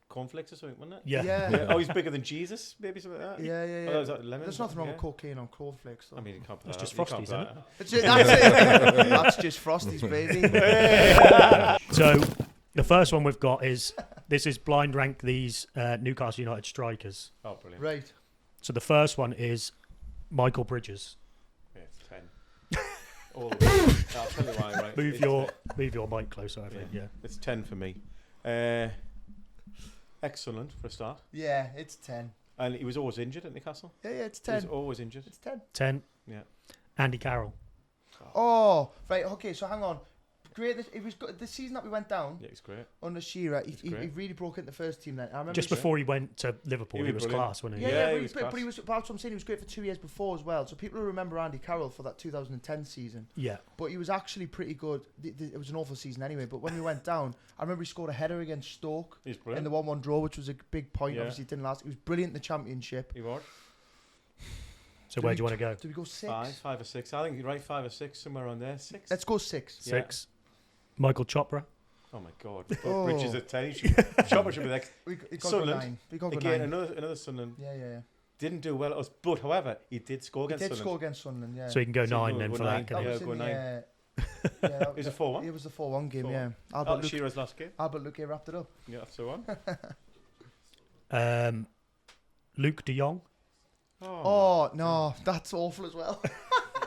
Speaker 3: cornflakes or something, wasn't it?
Speaker 2: Yeah.
Speaker 1: Yeah.
Speaker 3: Oh, he's bigger than Jesus, maybe something like that.
Speaker 1: Yeah, yeah,
Speaker 3: Oh,
Speaker 1: yeah.
Speaker 3: is that lemon?
Speaker 1: There's nothing wrong
Speaker 3: Yeah.
Speaker 1: with cocaine on cornflakes, though.
Speaker 3: I mean, you can't put
Speaker 2: It's
Speaker 3: that
Speaker 2: just
Speaker 3: out. You can't
Speaker 2: Frosties,
Speaker 3: put
Speaker 2: isn't
Speaker 3: that
Speaker 1: That's it. That's just Frosties, baby.
Speaker 2: So the first one we've got is blind rank these Newcastle United strikers.
Speaker 3: out. Oh, brilliant.
Speaker 1: Right.
Speaker 2: So the first one is Michael Bridges.
Speaker 3: Yeah, it's 10. All the way. I'll tell you why, right?
Speaker 2: Move
Speaker 3: It's
Speaker 2: your mic closer, I think. Yeah.
Speaker 3: It's 10 for me. Ex-Sunderland for a start.
Speaker 1: Yeah, it's 10.
Speaker 3: And he was always injured at Newcastle.
Speaker 1: Yeah, it's
Speaker 3: He was
Speaker 1: 10.
Speaker 3: always injured.
Speaker 1: It's 10.
Speaker 2: 10.
Speaker 3: Yeah.
Speaker 2: Andy Carroll.
Speaker 1: Oh, right. Okay, so hang on. Great. It was good. The season that we went down
Speaker 3: Yeah, it's great.
Speaker 1: under Shearer,
Speaker 3: It's
Speaker 1: he
Speaker 3: great.
Speaker 1: really broke into the first team then. I remember
Speaker 2: Just before he went to Liverpool,
Speaker 3: He
Speaker 2: he
Speaker 3: was
Speaker 2: was
Speaker 3: brilliant.
Speaker 2: class, wasn't he?
Speaker 1: Yeah,
Speaker 3: Yeah,
Speaker 1: but
Speaker 3: he
Speaker 1: he
Speaker 3: was
Speaker 1: but
Speaker 3: class.
Speaker 1: he was. That's what I'm saying. He was great for 2 years before as well. So people will remember Andy Carroll for that 2010 season.
Speaker 2: Yeah.
Speaker 1: But he was actually pretty good. It was an awful season anyway. But when we went down, I remember he scored a header against Stoke
Speaker 3: He's
Speaker 1: in
Speaker 3: brilliant.
Speaker 1: the 1-1 draw, which was a big point.
Speaker 3: Yeah.
Speaker 1: Obviously, it didn't last. He was brilliant in the Championship.
Speaker 3: He was.
Speaker 2: So where do you want to go?
Speaker 1: Do we go 6?
Speaker 3: 5 or 6. I think you're right, 5 or 6, somewhere around there. 6.
Speaker 1: Let's go 6.
Speaker 2: 6. Michael Chopra.
Speaker 3: Oh my God.
Speaker 1: Oh.
Speaker 3: Bridges at 10. Chopper should be like,
Speaker 1: We got to go
Speaker 3: Sunderland.
Speaker 1: 9. We got to go
Speaker 3: again,
Speaker 1: 9.
Speaker 3: another Sunderland.
Speaker 1: Yeah.
Speaker 3: Didn't do well at us, but however, he did score
Speaker 1: He
Speaker 3: against
Speaker 1: did
Speaker 3: Sunderland.
Speaker 1: score against Sunderland, yeah.
Speaker 2: So he can go
Speaker 3: So
Speaker 2: 9
Speaker 3: go-
Speaker 2: then
Speaker 3: go
Speaker 2: for
Speaker 3: 9.
Speaker 2: that. Can
Speaker 1: That
Speaker 2: he?
Speaker 3: Yeah,
Speaker 1: was
Speaker 3: go
Speaker 1: in
Speaker 3: 9.
Speaker 1: it
Speaker 3: It was a 4-1.
Speaker 1: It was the 4-1 game,
Speaker 3: 4-1.
Speaker 1: yeah.
Speaker 3: Albert Shearer's last game.
Speaker 1: Albert Luque wrapped it up.
Speaker 3: Yeah, that's the one.
Speaker 2: Luke de Jong.
Speaker 1: Oh, no, that's awful as well.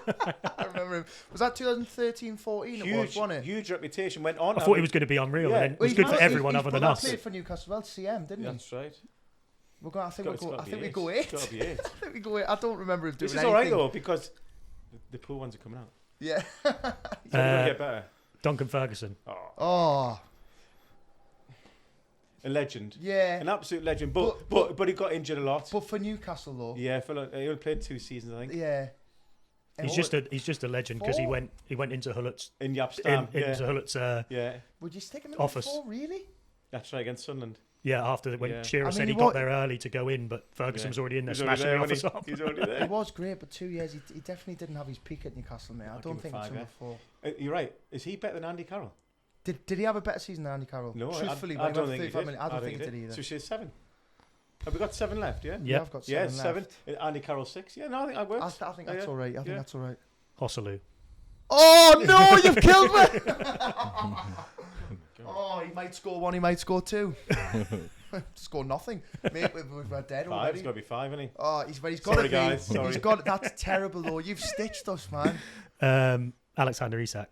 Speaker 1: I remember him. Was that 2013-14 it was, wasn't it?
Speaker 3: Huge reputation. Went on.
Speaker 2: I thought he was going to be unreal.
Speaker 3: Yeah.
Speaker 2: And then it was good for everyone other than us.
Speaker 1: He played for Newcastle well, CM, didn't he?
Speaker 3: That's right.
Speaker 1: We're going, I think
Speaker 3: It's gotta
Speaker 1: we
Speaker 3: be
Speaker 1: go 8.
Speaker 3: It's got to be 8.
Speaker 1: I think we go 8. I don't remember him doing
Speaker 3: This is
Speaker 1: anything.
Speaker 3: all right though because the poor ones are coming out.
Speaker 1: Yeah.
Speaker 3: So we're gonna get better.
Speaker 2: Duncan Ferguson.
Speaker 1: Oh,
Speaker 3: A legend.
Speaker 1: yeah.
Speaker 3: An absolute legend. But he got injured a lot.
Speaker 1: But for Newcastle, though.
Speaker 3: Yeah, he only played 2 seasons, I think.
Speaker 1: Yeah. And
Speaker 2: He's just a legend because he
Speaker 1: 4?
Speaker 2: went into Hullet's
Speaker 3: In Yapstam.
Speaker 2: into Hullet's
Speaker 3: Yeah.
Speaker 1: Would you stick him in
Speaker 2: Office.
Speaker 1: the 4, really?
Speaker 3: That's right, against Sunderland.
Speaker 2: after when
Speaker 3: Yeah.
Speaker 2: Shearer
Speaker 1: I
Speaker 2: said
Speaker 1: mean,
Speaker 2: he
Speaker 1: he
Speaker 2: got
Speaker 1: wa-
Speaker 2: there early to go in, but Ferguson was already in there
Speaker 3: He's already
Speaker 2: smashing the
Speaker 3: there,
Speaker 2: office
Speaker 3: wasn't
Speaker 2: up.
Speaker 3: he? He's already
Speaker 1: He
Speaker 3: there.
Speaker 1: was great, but 2 years, he definitely didn't have his peak at Newcastle, mate. I
Speaker 3: I'll
Speaker 1: don't
Speaker 3: give
Speaker 1: think
Speaker 3: him
Speaker 1: it's
Speaker 3: 5,
Speaker 1: number 4.
Speaker 3: You're right. Is he better than Andy Carroll?
Speaker 1: Did he have a better season than Andy Carroll?
Speaker 3: No,
Speaker 1: Truthfully,
Speaker 3: I
Speaker 1: when he
Speaker 3: don't
Speaker 1: went
Speaker 3: think he
Speaker 1: 35
Speaker 3: did.
Speaker 1: minutes, I don't think he did either.
Speaker 3: So she's 7. Have we got 7 left? Yeah.
Speaker 2: Yeah.
Speaker 1: I've got 7
Speaker 3: Yeah,
Speaker 1: left.
Speaker 3: 7. Andy Carroll 6. Yeah, no, I think that works.
Speaker 1: I think that's
Speaker 3: Yeah.
Speaker 1: all right. I think
Speaker 3: Yeah.
Speaker 1: that's all right.
Speaker 2: Hosselu.
Speaker 1: Oh no, you've killed me! Oh, he might score one, he might score two. Score nothing. Mate, we're dead already.
Speaker 3: It's got to be 5, isn't he?
Speaker 1: Oh, he's got to
Speaker 3: Sorry,
Speaker 1: be.
Speaker 3: guys. Sorry.
Speaker 1: He's got. That's terrible though. You've stitched us, man.
Speaker 2: Alexander Isak.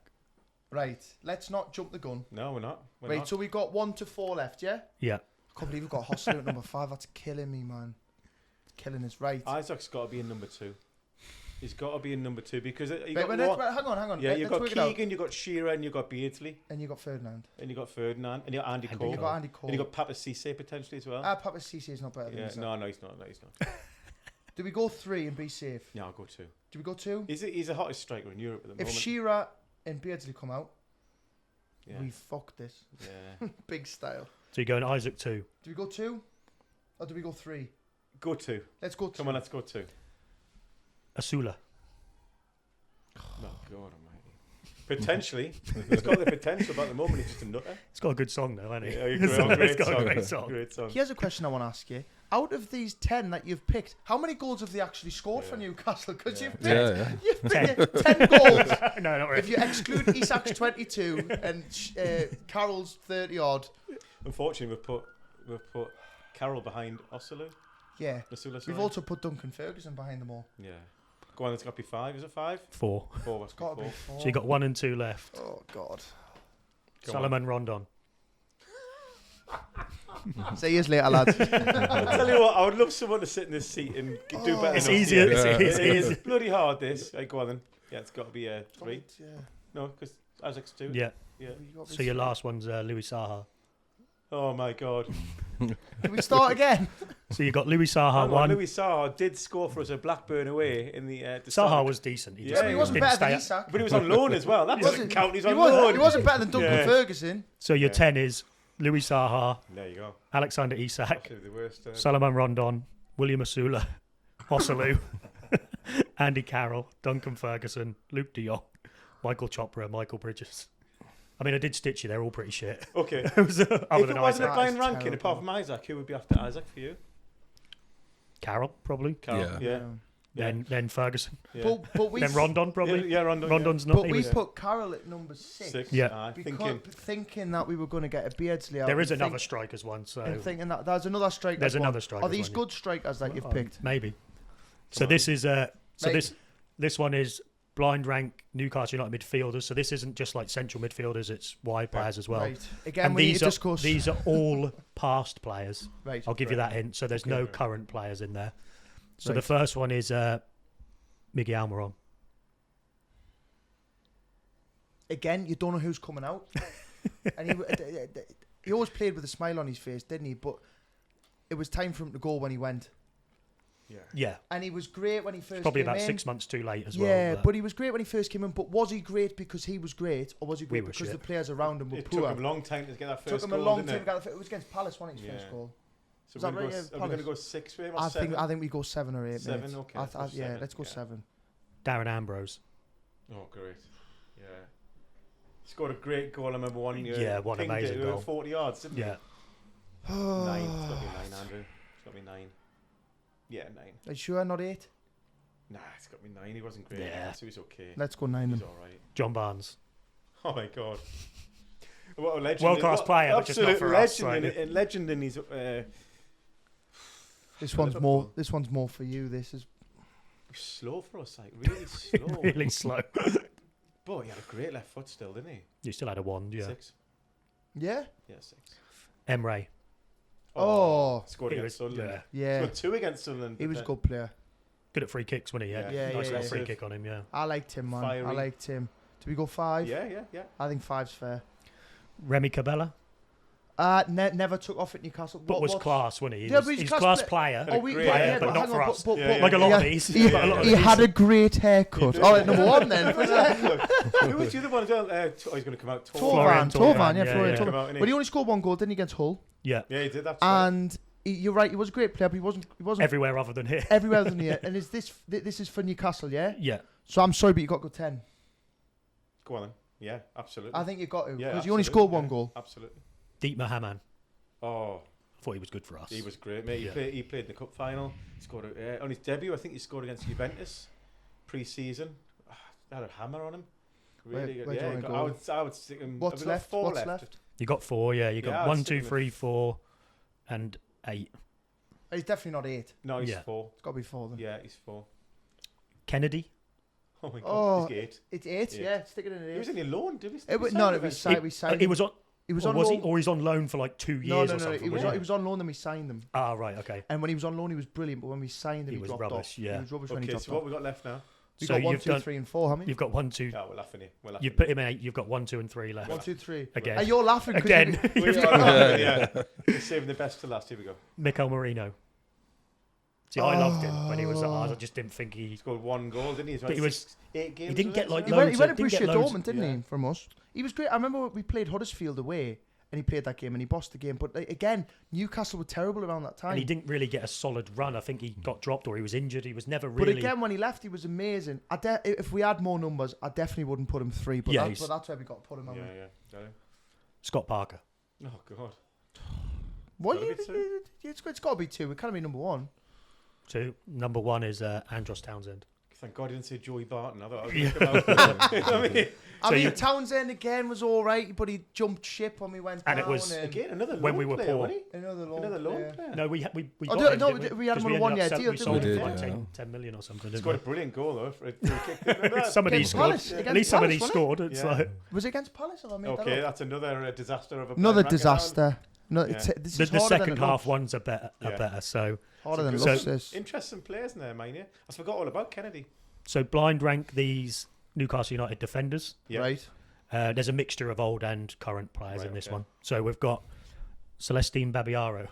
Speaker 1: Right, let's not jump the gun.
Speaker 3: No, we're not.
Speaker 1: Right,
Speaker 3: Not.
Speaker 1: so we've got 1 to 4 left, yeah?
Speaker 2: Yeah.
Speaker 1: I can't believe we've got Hostler at number 5. That's killing me, man. It's killing us. Right.
Speaker 3: Isaac's got to be in number 2. He's got to be in number 2 because you
Speaker 1: Wait,
Speaker 3: got
Speaker 1: wait,
Speaker 3: one.
Speaker 1: hang on.
Speaker 3: Yeah, you've got
Speaker 1: work it out.
Speaker 3: Keegan, you've got Shearer, and you've got Beardsley,
Speaker 1: And you got Ferdinand.
Speaker 3: and you've got Ferdinand, and you've got Andy
Speaker 2: And
Speaker 3: Cole,
Speaker 1: You got Andy Cole.
Speaker 3: and you've got Papa Cisse potentially as well.
Speaker 1: Papa Cisse is not better than
Speaker 3: Yeah,
Speaker 1: Isak.
Speaker 3: no, he's not. No, he's not.
Speaker 1: Do we go 3 and be safe?
Speaker 3: Yeah, I'll go 2.
Speaker 1: Do we go 2?
Speaker 3: He's the hottest striker in Europe at the
Speaker 1: If
Speaker 3: moment.
Speaker 1: Shearer and Beardsley come out,
Speaker 3: Yeah.
Speaker 1: we fucked this.
Speaker 3: Yeah.
Speaker 1: Big style.
Speaker 2: So you're going Isaac 2.
Speaker 1: Do we go 2? Or do we go 3?
Speaker 3: Go 2.
Speaker 1: Let's go 2.
Speaker 3: Come on, let's go 2.
Speaker 2: Asula.
Speaker 3: Oh, God almighty. Potentially. He's got the potential, but at the moment he's just a nutter.
Speaker 2: It's got a good song though, hasn't it?
Speaker 3: Yeah,
Speaker 2: It's got a great song.
Speaker 3: Great song.
Speaker 1: Here's a question I want to ask you. Out of these 10 that you've picked, how many goals have they actually scored for
Speaker 3: Yeah.
Speaker 1: Newcastle? Because
Speaker 3: Yeah.
Speaker 1: you've picked
Speaker 4: Yeah.
Speaker 1: 10 goals.
Speaker 2: No, not
Speaker 1: If
Speaker 2: really.
Speaker 1: you exclude Isak's 22 and Carroll's 30 odd,
Speaker 3: Unfortunately, we've put Carroll behind Osulu.
Speaker 1: yeah.
Speaker 3: Osula,
Speaker 1: We've
Speaker 3: sorry.
Speaker 1: also put Duncan Ferguson behind them all.
Speaker 3: Yeah. Go on, it's got to be 5. Is it 5?
Speaker 2: 4.
Speaker 3: 4. What's
Speaker 1: It's got to be
Speaker 3: 4?
Speaker 1: 4.
Speaker 2: So you got 1 and 2 left.
Speaker 1: Oh, God.
Speaker 3: Come
Speaker 2: Salomon Rondon.
Speaker 1: See you later, lads.
Speaker 3: I'll tell you what, I would love someone to sit in this seat and do better.
Speaker 2: It's
Speaker 3: than us
Speaker 2: easier.
Speaker 3: here.
Speaker 2: It's
Speaker 3: It is
Speaker 2: easier.
Speaker 3: bloody hard, this. Right, go on then. Yeah, it's got to be 3.
Speaker 1: Yeah.
Speaker 3: No, because Isaac's 2.
Speaker 2: Yeah.
Speaker 3: Yeah.
Speaker 1: You got
Speaker 2: So your last one's Louis Saha.
Speaker 3: Oh, my God.
Speaker 1: Can we start again?
Speaker 2: So you got Louis Saha
Speaker 3: Hang on,
Speaker 2: 1.
Speaker 3: Louis Saha did score for us at Blackburn away in the
Speaker 2: Saha was decent. He
Speaker 3: Yeah,
Speaker 2: just
Speaker 3: he
Speaker 1: He wasn't
Speaker 2: didn't
Speaker 1: better
Speaker 2: stay
Speaker 1: than
Speaker 2: up.
Speaker 1: Isak.
Speaker 3: But he was on loan as well. That doesn't
Speaker 1: wasn't-
Speaker 3: count. He's
Speaker 1: He
Speaker 3: on
Speaker 1: wasn't,
Speaker 3: loan.
Speaker 1: he wasn't better than Duncan
Speaker 3: Yeah.
Speaker 1: Ferguson.
Speaker 2: So your
Speaker 3: Yeah.
Speaker 2: 10 is Louis Saha,
Speaker 3: There you go.
Speaker 2: Alexander Isak,
Speaker 3: Absolutely the worst.
Speaker 2: Salomon Rondon, William Asula, Hosselu, Andy Carroll, Duncan Ferguson, Luke de Jong, Michael Chopra, Michael Bridges. I mean, I did stitch you. They're all pretty shit.
Speaker 3: Okay.
Speaker 2: It was, other
Speaker 3: If
Speaker 2: than
Speaker 3: it wasn't
Speaker 2: Isaac.
Speaker 3: a blind
Speaker 1: That is
Speaker 3: ranking,
Speaker 1: terrible.
Speaker 3: apart from Isaac, who would be after Isaac for you?
Speaker 2: Carroll, probably.
Speaker 3: Carroll.
Speaker 4: Yeah.
Speaker 3: Yeah.
Speaker 2: Then Ferguson.
Speaker 3: Yeah.
Speaker 1: But we
Speaker 2: Then Rondon, probably.
Speaker 3: Yeah, Rondon.
Speaker 2: Rondon's not.
Speaker 1: But
Speaker 2: he
Speaker 1: we
Speaker 2: was-
Speaker 1: put Carroll at number 6.
Speaker 3: 6.
Speaker 2: Yeah.
Speaker 1: Because thinking that we were going to get a Beardsley out.
Speaker 2: there is
Speaker 1: and
Speaker 2: another strikers one, so
Speaker 1: And thinking that there's another striker.
Speaker 2: there's another striker.
Speaker 1: Are these good strikers that you've picked?
Speaker 2: Maybe. So
Speaker 3: Come on.
Speaker 2: this is so
Speaker 1: Mate.
Speaker 2: this one is blind rank Newcastle United midfielders. So this isn't just like central midfielders; it's wide players as well.
Speaker 1: Right. Again,
Speaker 2: And
Speaker 1: we need
Speaker 2: these
Speaker 1: to
Speaker 2: are
Speaker 1: discuss.
Speaker 2: these are all past players.
Speaker 1: Right.
Speaker 2: I'll give you
Speaker 3: Right.
Speaker 2: that hint. So there's
Speaker 3: Okay,
Speaker 2: no
Speaker 3: right.
Speaker 2: current players in there. So the
Speaker 1: Right.
Speaker 2: first one is Miguel Almiron.
Speaker 1: Again, you don't know who's coming out. And he always played with a smile on his face, didn't he? But it was time for him to go when he went.
Speaker 3: Yeah.
Speaker 2: Yeah,
Speaker 1: And he was great when he first
Speaker 2: probably
Speaker 1: came
Speaker 2: about
Speaker 1: in.
Speaker 2: 6 months too late as
Speaker 1: Yeah,
Speaker 2: well.
Speaker 1: but he was great when he first came in. But was he great because he was great, or was he
Speaker 2: We
Speaker 1: great
Speaker 2: were
Speaker 1: because
Speaker 2: shit.
Speaker 1: the players around him were
Speaker 3: It
Speaker 1: poor?
Speaker 3: took him a long time to get that first
Speaker 1: Took him
Speaker 3: goal,
Speaker 1: a long
Speaker 3: didn't
Speaker 1: time to
Speaker 3: it?
Speaker 1: get it was against Palace, wasn't it, his first
Speaker 3: Yeah.
Speaker 1: goal?
Speaker 3: So
Speaker 1: Is
Speaker 3: we're
Speaker 1: that
Speaker 3: going
Speaker 1: right,
Speaker 3: to go, are we going to go 6 for him or
Speaker 1: I
Speaker 3: 7?
Speaker 1: think we go 7 or 8.
Speaker 3: 7,
Speaker 1: mate.
Speaker 3: okay,
Speaker 1: I
Speaker 3: let's go
Speaker 1: yeah,
Speaker 3: 7,
Speaker 1: let's go
Speaker 3: yeah.
Speaker 1: 7.
Speaker 2: Darren Ambrose.
Speaker 3: Oh, great. Yeah. Scored a great goal, I remember one.
Speaker 2: Yeah, what an
Speaker 3: pinged
Speaker 2: amazing
Speaker 3: it,
Speaker 2: goal.
Speaker 3: 40 yards, didn't
Speaker 2: Yeah,
Speaker 3: he? 9. It's got to be 9, Andrew. It's got to be 9. Yeah, 9.
Speaker 1: Are you sure not 8?
Speaker 3: Nah, it's got to be 9. He wasn't great.
Speaker 2: Yeah.
Speaker 3: So he's okay.
Speaker 1: Let's go 9
Speaker 3: He's
Speaker 1: then.
Speaker 3: all right.
Speaker 2: John Barnes.
Speaker 3: Oh, my God. What a legend.
Speaker 2: World-class
Speaker 3: What
Speaker 2: player, but just not
Speaker 3: absolute
Speaker 2: for us,
Speaker 3: legend
Speaker 2: right?
Speaker 3: legend in his...
Speaker 1: This one's more. This one's more for you. This is.
Speaker 3: slow for us, like, really slow.
Speaker 2: Really slow.
Speaker 3: But he had a great left foot still, didn't he?
Speaker 2: You still had a wand, yeah.
Speaker 3: 6.
Speaker 1: Yeah.
Speaker 3: Yeah, 6.
Speaker 2: Emre.
Speaker 1: Oh.
Speaker 3: Scored
Speaker 2: He
Speaker 3: against
Speaker 2: was-
Speaker 3: Sunderland.
Speaker 2: yeah.
Speaker 1: Yeah.
Speaker 3: Scored 2 against Sunderland.
Speaker 1: He was a
Speaker 3: didn't
Speaker 1: good player.
Speaker 2: Good at free kicks, wasn't he?
Speaker 3: Yeah.
Speaker 1: Yeah,
Speaker 2: nice
Speaker 1: yeah,
Speaker 2: little
Speaker 1: yeah.
Speaker 2: free kick on him, yeah.
Speaker 1: I liked him, man. I
Speaker 3: Fiery.
Speaker 1: liked him. Do we go 5?
Speaker 3: Yeah.
Speaker 1: I think 5's fair.
Speaker 2: Remy Cabella.
Speaker 1: Never took off at Newcastle.
Speaker 2: But was class, wasn't he?
Speaker 1: Yeah,
Speaker 2: Was,
Speaker 1: but he's
Speaker 2: he's
Speaker 1: class
Speaker 2: class
Speaker 1: player.
Speaker 2: player,
Speaker 3: Oh, we-
Speaker 2: player,
Speaker 3: yeah, yeah,
Speaker 2: but
Speaker 3: but
Speaker 2: not
Speaker 1: hang
Speaker 2: for
Speaker 1: on,
Speaker 2: us.
Speaker 1: but-
Speaker 3: Yeah,
Speaker 2: Like a lot
Speaker 1: yeah.
Speaker 2: of these.
Speaker 1: He,
Speaker 2: Like a lot of
Speaker 1: he
Speaker 2: these.
Speaker 1: had a great haircut.
Speaker 3: did.
Speaker 1: Oh, at number 1 then.
Speaker 3: Who was the other one as well? Oh, he's going to come out.
Speaker 2: Florian
Speaker 1: Torvan,
Speaker 2: yeah,
Speaker 1: yeah, Florian
Speaker 2: yeah.
Speaker 3: Come
Speaker 1: Torvan.
Speaker 3: out, innit?
Speaker 1: But he only scored 1 goal, didn't he, against Hull?
Speaker 2: Yeah,
Speaker 3: Yeah, he did. That's right.
Speaker 1: And you're right, he was a great player, but he wasn't
Speaker 2: everywhere other than here.
Speaker 1: everywhere else in the year. And is this is for Newcastle, yeah?
Speaker 2: Yeah.
Speaker 1: So I'm sorry, but you got to go 10.
Speaker 3: Go on then. Yeah, absolutely.
Speaker 1: I think you got to,
Speaker 3: Yeah,
Speaker 1: because you only
Speaker 3: absolutely,
Speaker 1: scored 1
Speaker 3: yeah,
Speaker 1: goal.
Speaker 3: Absolutely.
Speaker 2: Deep Mahaman.
Speaker 3: Oh,
Speaker 2: I thought he was good for us.
Speaker 3: he was great, mate.
Speaker 2: Yeah.
Speaker 3: He played in the cup final. He scored on his debut. I think he scored against Juventus pre-season. They had a hammer on him. Really good.
Speaker 1: where do you
Speaker 3: Yeah,
Speaker 1: wanna
Speaker 3: I would stick him.
Speaker 1: What's
Speaker 3: have we got
Speaker 1: left?
Speaker 3: 4
Speaker 1: What's left?
Speaker 2: You got 4, yeah. You
Speaker 3: Yeah,
Speaker 2: got
Speaker 3: I'd
Speaker 2: 1,
Speaker 3: stick
Speaker 2: 2,
Speaker 3: him in
Speaker 2: 3, 4, and 8.
Speaker 1: He's definitely not 8.
Speaker 3: No, he's
Speaker 2: Yeah.
Speaker 3: 4.
Speaker 1: It's got to be 4 then.
Speaker 3: Yeah, he's 4.
Speaker 2: Kennedy.
Speaker 3: Oh my god,
Speaker 1: Oh,
Speaker 3: he's 8.
Speaker 1: It's 8.
Speaker 3: Yeah.
Speaker 1: Yeah, stick it in an 8.
Speaker 3: He was in a loan, did we?
Speaker 1: It was, no, it was we signed.
Speaker 2: He was on.
Speaker 1: He was
Speaker 2: Or
Speaker 1: on
Speaker 2: was
Speaker 1: loan.
Speaker 2: he? Or he's on loan for like 2 years
Speaker 1: No,
Speaker 2: or
Speaker 1: no,
Speaker 2: something.
Speaker 1: he was
Speaker 3: yeah.
Speaker 1: on, he was on loan, then we signed him.
Speaker 2: Ah, right, okay.
Speaker 1: And when he was on loan, he was brilliant. But when we signed him,
Speaker 2: He
Speaker 1: he
Speaker 2: was
Speaker 1: dropped
Speaker 2: rubbish,
Speaker 1: off.
Speaker 2: yeah.
Speaker 1: He was rubbish when he
Speaker 3: Okay,
Speaker 1: dropped
Speaker 3: so what
Speaker 1: off.
Speaker 3: we got left now?
Speaker 1: We
Speaker 2: So
Speaker 1: got 1,
Speaker 2: you've
Speaker 1: 2,
Speaker 2: done-
Speaker 1: 3, and 4. How many?
Speaker 2: You've got 1, 2.
Speaker 3: Yeah, we're laughing here. We're laughing.
Speaker 2: You've put him in 8. You've got 1, 2, and 3 left.
Speaker 1: 1, 2, 3.
Speaker 2: Again.
Speaker 1: And you're laughing 'cause
Speaker 2: Again.
Speaker 1: you-
Speaker 2: You've
Speaker 3: We
Speaker 2: got
Speaker 3: are, yeah. We're saving the best to last. Here we go.
Speaker 2: Mikel Marino. See, I loved him when he was at ours. I just didn't think he.
Speaker 3: He scored 1 goal, didn't he?
Speaker 2: But he was.
Speaker 3: 8 games.
Speaker 2: didn't get, like,
Speaker 1: He
Speaker 2: loads
Speaker 1: went
Speaker 2: of-
Speaker 1: to
Speaker 2: didn't get
Speaker 1: Borussia
Speaker 2: loads-
Speaker 1: Dortmund, didn't
Speaker 3: yeah.
Speaker 1: he? From us, he was great. I remember we played Huddersfield away, and he played that game, and he bossed the game. But again, Newcastle were terrible around that time.
Speaker 2: And he didn't really get a solid run. I think he got dropped or he was injured. He was never
Speaker 1: But
Speaker 2: really.
Speaker 1: again, when he left, he was amazing. If we had more numbers, I definitely wouldn't put him 3. But,
Speaker 2: Yeah,
Speaker 1: but that's where we got to put him.
Speaker 3: Yeah,
Speaker 1: haven't we?
Speaker 3: yeah. Got him.
Speaker 2: Scott Parker.
Speaker 3: Oh god.
Speaker 1: What?
Speaker 3: Gotta be 2.
Speaker 1: It's got to be 2. It can't be number 1.
Speaker 2: 2. Number 1 is Andros Townsend.
Speaker 3: Thank God he didn't say Joey Barton. I thought I was
Speaker 2: Yeah.
Speaker 3: I mean,
Speaker 2: So
Speaker 1: Townsend again was all right, but he jumped ship when we went
Speaker 2: And
Speaker 1: down.
Speaker 2: it was-
Speaker 3: again another
Speaker 2: When
Speaker 3: loan
Speaker 2: we were
Speaker 3: player,
Speaker 2: poor.
Speaker 3: wasn't he?
Speaker 1: Another
Speaker 3: Another loan player.
Speaker 2: No, we
Speaker 1: Oh,
Speaker 2: got him,
Speaker 1: no,
Speaker 2: didn't
Speaker 1: we had him
Speaker 2: 'Cause
Speaker 1: on a
Speaker 2: ended
Speaker 1: one-year
Speaker 2: up
Speaker 1: deal,
Speaker 2: We
Speaker 1: didn't
Speaker 2: sold
Speaker 1: we?
Speaker 2: him
Speaker 4: We
Speaker 2: for
Speaker 4: did,
Speaker 2: like
Speaker 4: yeah.
Speaker 2: 10 million or something,
Speaker 3: He
Speaker 2: didn't
Speaker 3: scored a
Speaker 2: we?
Speaker 3: brilliant goal though. For a free kick. Remember that?
Speaker 2: Somebody
Speaker 1: Against
Speaker 2: scored.
Speaker 1: Palace,
Speaker 2: At
Speaker 1: against
Speaker 2: least somebody
Speaker 1: Palace,
Speaker 2: scored. It's
Speaker 3: Yeah.
Speaker 2: like
Speaker 1: Was it against Palace? Or I made
Speaker 3: Okay,
Speaker 1: that up?
Speaker 3: that's another disaster of a
Speaker 1: Another
Speaker 3: player
Speaker 1: disaster. No,
Speaker 3: Yeah.
Speaker 1: this
Speaker 2: the
Speaker 1: is harder
Speaker 2: second
Speaker 1: than it
Speaker 2: half
Speaker 1: looks.
Speaker 2: ones are better.
Speaker 3: Yeah.
Speaker 2: So
Speaker 1: Harder than it
Speaker 3: So-
Speaker 1: looks. This.
Speaker 3: Interesting players in there, mate. Yeah, I forgot all about Kennedy.
Speaker 2: blind rank these Newcastle United defenders.
Speaker 3: Yeah.
Speaker 1: Right.
Speaker 2: There's a mixture of old and current players
Speaker 3: Right,
Speaker 2: in this
Speaker 3: okay.
Speaker 2: one. So we've got Celestine Babiaro.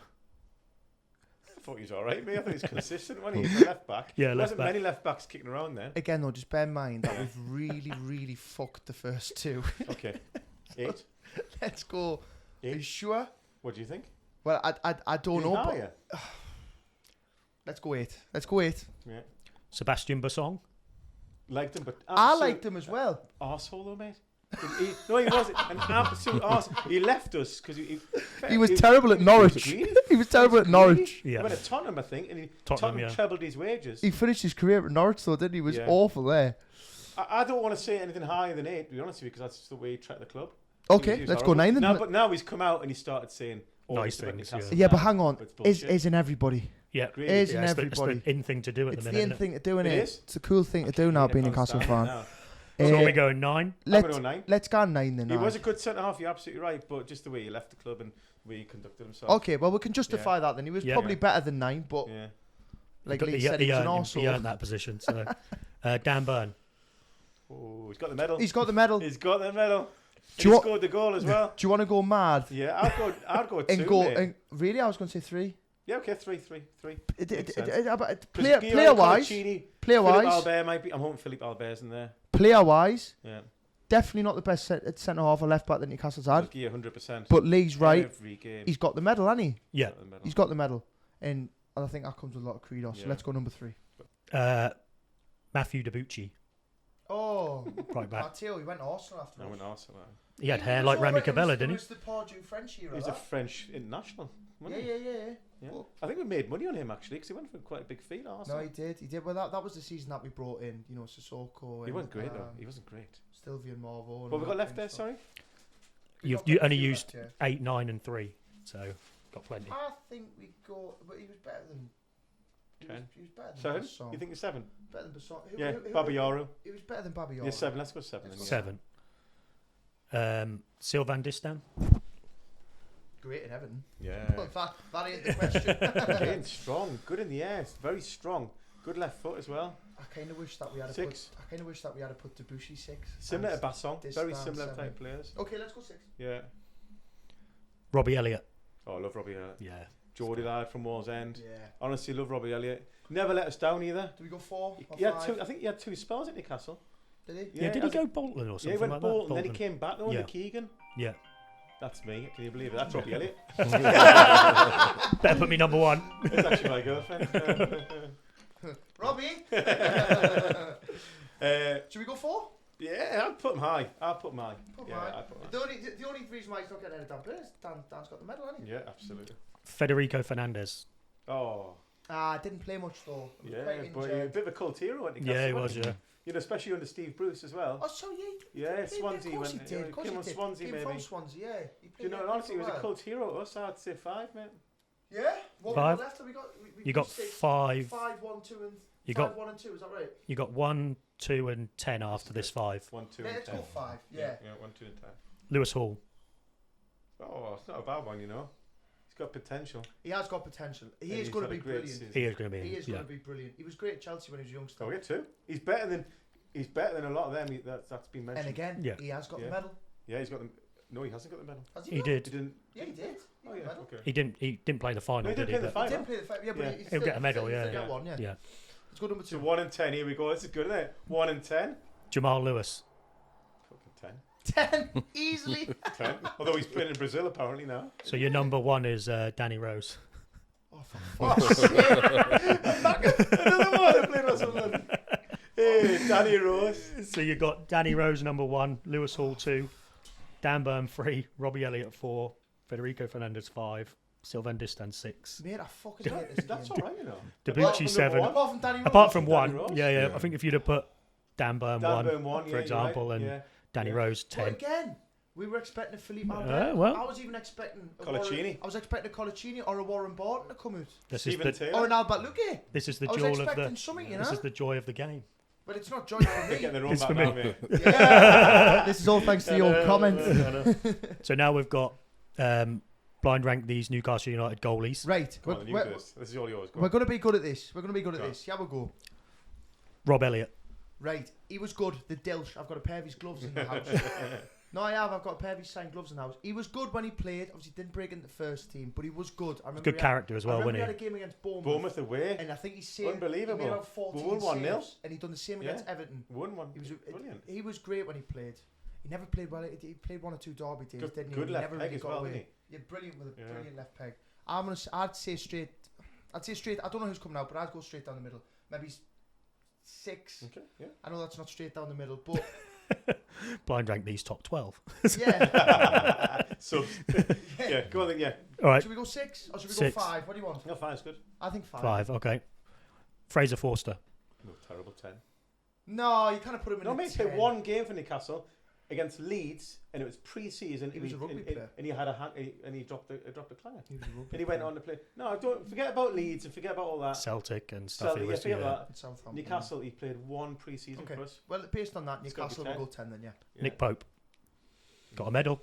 Speaker 3: I thought he was all right, mate. I thought he was consistent, wasn't he? For left back.
Speaker 2: Yeah,
Speaker 3: There
Speaker 2: left
Speaker 3: wasn't
Speaker 2: back.
Speaker 3: many left backs kicking around then.
Speaker 1: Again, though, just bear in mind that we've really, really fucked the first 2.
Speaker 3: Okay. 8.
Speaker 1: Let's go. Are you
Speaker 3: 8.
Speaker 1: sure?
Speaker 3: What do you think?
Speaker 1: Well, I don't know, but
Speaker 3: Higher?
Speaker 1: let's go 8. Let's go 8.
Speaker 3: Yeah.
Speaker 2: Sebastian Bassong.
Speaker 3: Liked him, but
Speaker 1: I liked him as well.
Speaker 3: arsehole though, mate. No, he wasn't an absolute arse. He left us because
Speaker 1: He was terrible at Norwich.
Speaker 3: greedy.
Speaker 1: He was terrible at Norwich.
Speaker 2: Yeah.
Speaker 3: He went to Tottenham, I think, and
Speaker 2: Tottenham,
Speaker 3: Tottenham
Speaker 2: yeah.
Speaker 3: trebled his wages.
Speaker 1: He finished his career at Norwich, though, didn't he? He was
Speaker 3: Yeah.
Speaker 1: awful there.
Speaker 3: I don't want to say anything higher than 8, to be honest with you, because that's just the way he tracked the club.
Speaker 1: Okay,
Speaker 3: He was
Speaker 1: let's go
Speaker 3: horrible.
Speaker 1: 9 then.
Speaker 3: Now, but now he's come out and he started saying all
Speaker 2: Nice
Speaker 3: this about
Speaker 2: things,
Speaker 3: Newcastle.
Speaker 1: Yeah, but
Speaker 3: now.
Speaker 1: hang on.
Speaker 3: It's
Speaker 1: Is
Speaker 3: bullshit.
Speaker 1: isn't everybody?
Speaker 2: Yeah.
Speaker 3: Really?
Speaker 1: Isn't
Speaker 2: Yeah, it's the
Speaker 1: everybody?
Speaker 2: in thing to do at
Speaker 1: It's
Speaker 2: the
Speaker 1: the in
Speaker 2: minute.
Speaker 1: thing to do,
Speaker 3: It
Speaker 1: innit?
Speaker 3: is.
Speaker 1: It's a cool thing to do now, being a Newcastle fan.
Speaker 3: Now.
Speaker 2: So
Speaker 1: Uh,
Speaker 2: we go 9.
Speaker 3: I'm
Speaker 1: let's,
Speaker 3: going to go 9.
Speaker 1: let's go 9 then.
Speaker 3: He
Speaker 1: now.
Speaker 3: was a good centre half, you're absolutely right, but just the way he left the club and the way he conducted himself.
Speaker 1: Okay, well, we can justify that then. He was
Speaker 2: Yeah.
Speaker 1: probably
Speaker 3: Yeah.
Speaker 1: better than 9, but
Speaker 3: Yeah.
Speaker 1: like
Speaker 2: He,
Speaker 1: Lee said, he was an
Speaker 2: he earned
Speaker 1: arsehole.
Speaker 2: that position. So Dan Burn.
Speaker 3: Oh, he's got the medal.
Speaker 1: He's got the medal.
Speaker 3: He's got the medal.
Speaker 1: Do
Speaker 3: He
Speaker 1: you want-
Speaker 3: scored the goal as well.
Speaker 1: Do you want to go mad
Speaker 3: Yeah, I'd go 2.
Speaker 1: and go?
Speaker 3: mate.
Speaker 1: And really, I was going to say 3.
Speaker 3: Yeah, okay, 3. Makes sense.
Speaker 1: Player wise, player
Speaker 3: Philippe
Speaker 1: wise,
Speaker 3: Albert might be. I'm hoping Philippe Albert's in there.
Speaker 1: player wise,
Speaker 3: Yeah.
Speaker 1: definitely not the best centre half or left back that Newcastle's had.
Speaker 3: Yeah, 100%.
Speaker 1: But Lee's right.
Speaker 3: Every game.
Speaker 1: He's got the medal, hasn't he?
Speaker 2: Yeah.
Speaker 3: got the medal.
Speaker 1: He's got the medal, and I think that comes with a lot of credo. So
Speaker 3: Yeah.
Speaker 1: let's go number 3.
Speaker 2: Matthew Debucci.
Speaker 1: Oh,
Speaker 2: Right back.
Speaker 1: Matteo, he went to Arsenal after.
Speaker 3: I went Arsenal.
Speaker 2: He had hair like Rami Cabella, didn't he?
Speaker 1: It was the Pardew French era.
Speaker 3: He was a
Speaker 1: that.
Speaker 3: French international.
Speaker 1: Yeah,
Speaker 3: Wasn't
Speaker 1: yeah,
Speaker 3: he?
Speaker 1: yeah.
Speaker 3: Yeah.
Speaker 1: Well,
Speaker 3: I think we made money on him actually because he went for quite a big fee at
Speaker 1: no,
Speaker 3: Arsenal.
Speaker 1: he did. He did. Well, that was the season that we brought in. You know, Sissoko.
Speaker 3: He
Speaker 1: and,
Speaker 3: wasn't great though. He wasn't great.
Speaker 1: Sylvia and Marvo.
Speaker 3: What we got left there? Sorry.
Speaker 2: You only used 8, 9, and 3. So got plenty.
Speaker 1: I think we go, but he was better than. He was,
Speaker 3: 10.
Speaker 1: he was better than
Speaker 3: 7?
Speaker 1: Basson.
Speaker 3: You think it's 7?
Speaker 1: Better than Basson.
Speaker 3: Yeah, Babayaro.
Speaker 1: He was better than Babayaro.
Speaker 3: Yeah, 7. Let's go 7. Then, yeah.
Speaker 2: 7. Sylvan Distan.
Speaker 1: Great in Everton.
Speaker 3: Yeah.
Speaker 1: that ain't the question.
Speaker 3: Again, strong, good in the air, very strong, good left foot as well.
Speaker 1: I kind of wish that we had
Speaker 3: 6.
Speaker 1: I kind of wish that we had put Debussy 6.
Speaker 3: Similar to Bassong,
Speaker 1: this
Speaker 3: very
Speaker 1: down
Speaker 3: similar
Speaker 1: 7.
Speaker 3: type players.
Speaker 1: Okay, let's go 6.
Speaker 3: Yeah.
Speaker 2: Robbie Elliott.
Speaker 3: Oh, I love Robbie Elliott.
Speaker 2: Yeah.
Speaker 3: Geordie lad from Wallsend.
Speaker 1: Yeah.
Speaker 3: Honestly, love Robbie Elliott. Never let us down either.
Speaker 1: Do we go 4?
Speaker 3: He had 2. I think he had 2 spells at Newcastle.
Speaker 1: Did he?
Speaker 2: Yeah, did he
Speaker 3: as
Speaker 2: go Bolton or
Speaker 3: Yeah,
Speaker 2: something
Speaker 3: he went
Speaker 2: like
Speaker 3: Bolton,
Speaker 2: that?
Speaker 3: then he came back though under
Speaker 2: Yeah.
Speaker 3: Keegan.
Speaker 2: Yeah.
Speaker 3: That's me. Can you believe it? That's Robbie Elliott.
Speaker 2: Better put me number 1.
Speaker 3: It's actually my girlfriend.
Speaker 1: Robbie. Should we go 4?
Speaker 3: Yeah, I'd put him high. I'd put him high.
Speaker 1: Put him
Speaker 3: Yeah,
Speaker 1: high.
Speaker 3: I'd put him high.
Speaker 1: The only reason why he's not getting any damn players, Dan's got the medal, hasn't he?
Speaker 3: Yeah, absolutely.
Speaker 2: Federico Fernandez.
Speaker 3: Oh,
Speaker 1: Didn't play much though. He was
Speaker 3: yeah,
Speaker 1: quite
Speaker 3: but
Speaker 1: injured.
Speaker 3: a bit of a cult hero at Newcastle.
Speaker 2: Yeah, he was,
Speaker 3: wasn't
Speaker 2: yeah.
Speaker 3: You know, especially under Steve Bruce as well.
Speaker 1: Oh, so yeah.
Speaker 3: Yeah, Swansea
Speaker 1: Of course
Speaker 3: went.
Speaker 1: he did. Of course
Speaker 3: Came
Speaker 1: he
Speaker 3: on
Speaker 1: did.
Speaker 3: Swansea
Speaker 1: Came
Speaker 3: maybe.
Speaker 1: from Swansea, yeah. He
Speaker 3: Do you know,
Speaker 1: played
Speaker 3: honestly, he was a
Speaker 1: well.
Speaker 3: cult hero to us. I'd say 5, mate.
Speaker 1: Yeah. What
Speaker 2: Five.
Speaker 1: we got left? Have we got?
Speaker 2: You got 5.
Speaker 1: 5, 1, 2, and
Speaker 2: You
Speaker 1: 5,
Speaker 2: got
Speaker 1: 1, and 2. Is that right?
Speaker 2: you got 1, 2, and 10 after this 5.
Speaker 3: 1, 2,
Speaker 1: Yeah,
Speaker 3: and
Speaker 1: let's
Speaker 3: 10.
Speaker 1: go 5. Yeah.
Speaker 3: Yeah, 1, 2, and 10.
Speaker 2: Lewis Hall.
Speaker 3: Oh, it's not a bad one, you know. He's got potential.
Speaker 1: He has got potential. He
Speaker 3: And
Speaker 1: is
Speaker 3: he's
Speaker 1: going to
Speaker 3: had a
Speaker 1: be
Speaker 3: great
Speaker 1: brilliant.
Speaker 3: season.
Speaker 2: He is going to be.
Speaker 1: He is
Speaker 2: yeah.
Speaker 1: going to be brilliant. He was great at Chelsea when he was a youngster.
Speaker 3: Oh, yeah, too. He's better than a lot of them. That's been mentioned.
Speaker 1: And again,
Speaker 2: Yeah.
Speaker 1: he has got
Speaker 3: Yeah.
Speaker 1: the medal.
Speaker 3: Yeah, he's got them. No, he hasn't got the medal.
Speaker 1: Has
Speaker 2: He
Speaker 1: not?
Speaker 2: did.
Speaker 3: He didn't.
Speaker 1: Yeah, he did. He
Speaker 3: Oh
Speaker 1: got the
Speaker 3: yeah.
Speaker 1: medal.
Speaker 3: Okay.
Speaker 2: He didn't play the final,
Speaker 3: No, he
Speaker 2: did
Speaker 3: didn't
Speaker 2: he?
Speaker 3: play the
Speaker 2: But
Speaker 1: He
Speaker 3: final.
Speaker 1: didn't play the fight. Yeah, but
Speaker 3: Yeah.
Speaker 1: he's
Speaker 2: He'll get a medal,
Speaker 1: He'll
Speaker 2: yeah.
Speaker 1: get one. Yeah.
Speaker 2: yeah.
Speaker 1: Let's go number 2.
Speaker 3: So 1 and 10. Here we go. This is good, isn't it? 1 and 10.
Speaker 2: Jamal Lewis.
Speaker 3: Fucking
Speaker 1: 10 easily.
Speaker 3: 10. 10. Although he's playing in Brazil apparently now.
Speaker 2: So your number 1 is Danny Rose.
Speaker 1: Oh, for fuck's sake.
Speaker 3: Another one who played Russell. Hey, Danny Rose.
Speaker 2: So you got Danny Rose number 1, Lewis Hall 2, Dan Burn 3, Robbie Elliott 4, Federico Fernandez 5, Sylvain Distan 6,
Speaker 1: Mate, I fucking hate this
Speaker 3: That's
Speaker 1: game.
Speaker 3: all right, you know.
Speaker 2: Debucci 7.
Speaker 1: Apart from Danny Rose.
Speaker 2: Apart from
Speaker 3: Danny
Speaker 2: 1,
Speaker 3: Rose?
Speaker 2: yeah.
Speaker 4: Yeah.
Speaker 2: I think if you'd have put Dan Burn 1,
Speaker 3: Dan Burn 1,
Speaker 2: for example, and Danny
Speaker 3: Yeah.
Speaker 2: Rose
Speaker 1: But
Speaker 2: 10.
Speaker 1: again, we were expecting a Philippe
Speaker 2: Well.
Speaker 1: Albert. I was even expecting a
Speaker 3: Colaccini.
Speaker 1: I was expecting a Colaccini or a Warren Barton to come out.
Speaker 2: This is
Speaker 3: Stephen
Speaker 2: the
Speaker 3: Taylor.
Speaker 1: Or an Albert Luque.
Speaker 2: this is the
Speaker 1: I was
Speaker 2: joy of
Speaker 1: expecting
Speaker 2: the
Speaker 1: something, you
Speaker 2: this
Speaker 1: know.
Speaker 2: is the joy of the game.
Speaker 1: But it's not joy for
Speaker 3: They're
Speaker 1: me.
Speaker 3: getting their own
Speaker 2: It's
Speaker 3: back
Speaker 2: for
Speaker 3: now,
Speaker 2: me.
Speaker 3: mate.
Speaker 1: Yeah. This is all thanks to your comments.
Speaker 2: So now we've got blind rank these Newcastle United goalies.
Speaker 1: Right.
Speaker 3: Come on, you do this. This is all yours. Go
Speaker 1: We're
Speaker 3: on.
Speaker 1: going to be good at this. We're going to be good at
Speaker 3: Go on.
Speaker 1: this. Yeah, we'll go.
Speaker 2: Rob Elliott.
Speaker 1: Right. He was good. The Dilsh. I've got a pair of his gloves in the house. No, I have. I've got a pair of his signed gloves in the house. He was good when he played. Obviously, didn't break into the first team, but he was good. I remember
Speaker 2: Good
Speaker 1: he had-
Speaker 2: character as well,
Speaker 1: I remember
Speaker 2: wasn't
Speaker 1: he
Speaker 2: he?
Speaker 1: had a game against Bournemouth.
Speaker 3: Bournemouth away.
Speaker 1: And I think he saved.
Speaker 3: Unbelievable.
Speaker 1: He made about 14
Speaker 3: We won 1-0.
Speaker 1: saves, and he done the same
Speaker 3: Yeah.
Speaker 1: against Everton.
Speaker 3: Won one.
Speaker 1: He was
Speaker 3: Brilliant.
Speaker 1: He was great when he played. He never played well. He played 1 or 2 derby days,
Speaker 3: Good-
Speaker 1: didn't he?
Speaker 3: good
Speaker 1: He
Speaker 3: left
Speaker 1: never
Speaker 3: peg
Speaker 1: really
Speaker 3: as
Speaker 1: got
Speaker 3: well,
Speaker 1: away.
Speaker 3: didn't
Speaker 1: Yeah, brilliant with a
Speaker 3: Yeah.
Speaker 1: brilliant left peg. I'd say straight. I don't know who's coming out, but I'd go straight down the middle. Maybe 6.
Speaker 3: Okay. Yeah.
Speaker 1: I know that's not straight down the middle, but
Speaker 2: Blind rank these top 12.
Speaker 1: yeah.
Speaker 3: So yeah, go on then. Yeah.
Speaker 2: All right,
Speaker 1: Should we go 6 or should we
Speaker 2: 6.
Speaker 1: go 5? What do you want?
Speaker 3: No, 5's good.
Speaker 1: I think 5.
Speaker 2: 5. Okay. Fraser Forster.
Speaker 3: No, terrible 10.
Speaker 1: No, you kind of put him in.
Speaker 3: No,
Speaker 1: a
Speaker 3: mate, he
Speaker 1: 10.
Speaker 3: played one game for Newcastle against Leeds, and it was pre-season.
Speaker 1: He was a rugby player.
Speaker 3: and he had and he dropped a clanger.
Speaker 1: He was a rugby
Speaker 3: And he went
Speaker 1: player.
Speaker 3: on to play. No, don't forget about Leeds and forget about all that.
Speaker 2: Celtic and stuff.
Speaker 3: Celtic,
Speaker 2: he was,
Speaker 3: forget
Speaker 2: yeah.
Speaker 3: about
Speaker 1: At Southampton.
Speaker 3: that. Newcastle, he played one pre-season
Speaker 1: Okay.
Speaker 3: for us.
Speaker 1: Well, based on that,
Speaker 3: It's gotta be
Speaker 1: Newcastle will
Speaker 3: 10.
Speaker 1: go 10 then, yeah.
Speaker 3: Yeah.
Speaker 2: Nick Pope. Got a medal.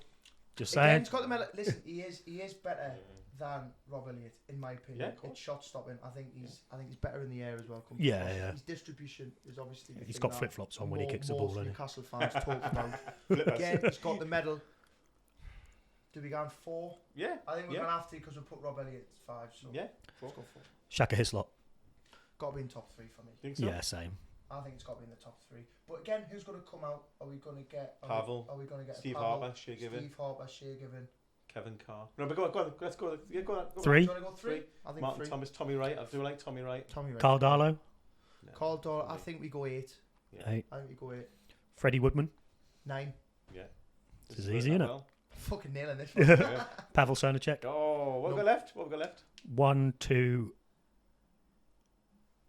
Speaker 2: Just
Speaker 1: Again,
Speaker 2: saying.
Speaker 1: he's got the medal. Listen, he is better than Rob Elliott in my opinion.
Speaker 3: Yeah, of course.
Speaker 1: It's shot stopping. I think he's better in the air as well.
Speaker 2: Yeah, yeah.
Speaker 1: His distribution is obviously. The
Speaker 2: He's
Speaker 1: thing
Speaker 2: got
Speaker 1: that
Speaker 2: flip flops on when he
Speaker 1: more-
Speaker 2: kicks the
Speaker 1: most
Speaker 2: ball. Doesn't he?
Speaker 1: Newcastle fans talk about.
Speaker 3: Flippers.
Speaker 1: Again, he's got the medal. Do we go on 4?
Speaker 3: Yeah.
Speaker 1: I think we're
Speaker 3: Yeah.
Speaker 1: going to have to because we put Rob Elliott at 5. So
Speaker 3: Yeah.
Speaker 1: let's go 4.
Speaker 2: Shaka Hislop.
Speaker 1: Got to be in top 3 for me.
Speaker 3: Think so?
Speaker 2: Yeah, same.
Speaker 1: I think it's got to be in the top 3. But again, who's going to come out? Are we going to get
Speaker 3: Pavel,
Speaker 1: Are we going to get
Speaker 3: Steve
Speaker 1: Pavel,
Speaker 3: Harper, Shea Given,
Speaker 1: Steve Harper, Shea Given.
Speaker 3: Kevin Carr. No, but go on. Let's go. Yeah, go on. Go on.
Speaker 2: 3.
Speaker 1: Do you want to go 3?
Speaker 3: Three.
Speaker 1: I think
Speaker 3: Martin
Speaker 1: 3.
Speaker 3: Thomas, Tommy Wright. I do like Tommy Wright.
Speaker 1: Tommy Wright.
Speaker 2: Carl Darlow.
Speaker 3: No.
Speaker 1: Carl Doyle, I think we go 8.
Speaker 3: Yeah.
Speaker 2: 8.
Speaker 1: I think we go 8.
Speaker 2: Freddie Woodman.
Speaker 1: 9.
Speaker 3: Yeah.
Speaker 2: This is
Speaker 3: worked
Speaker 2: easy,
Speaker 3: out
Speaker 2: innit?
Speaker 3: well.
Speaker 1: Fucking nailing this one.
Speaker 3: Yeah.
Speaker 2: Pavel Sernacek.
Speaker 3: Oh, what have we
Speaker 1: No.
Speaker 3: got left? What have we got left?
Speaker 2: 1, 2,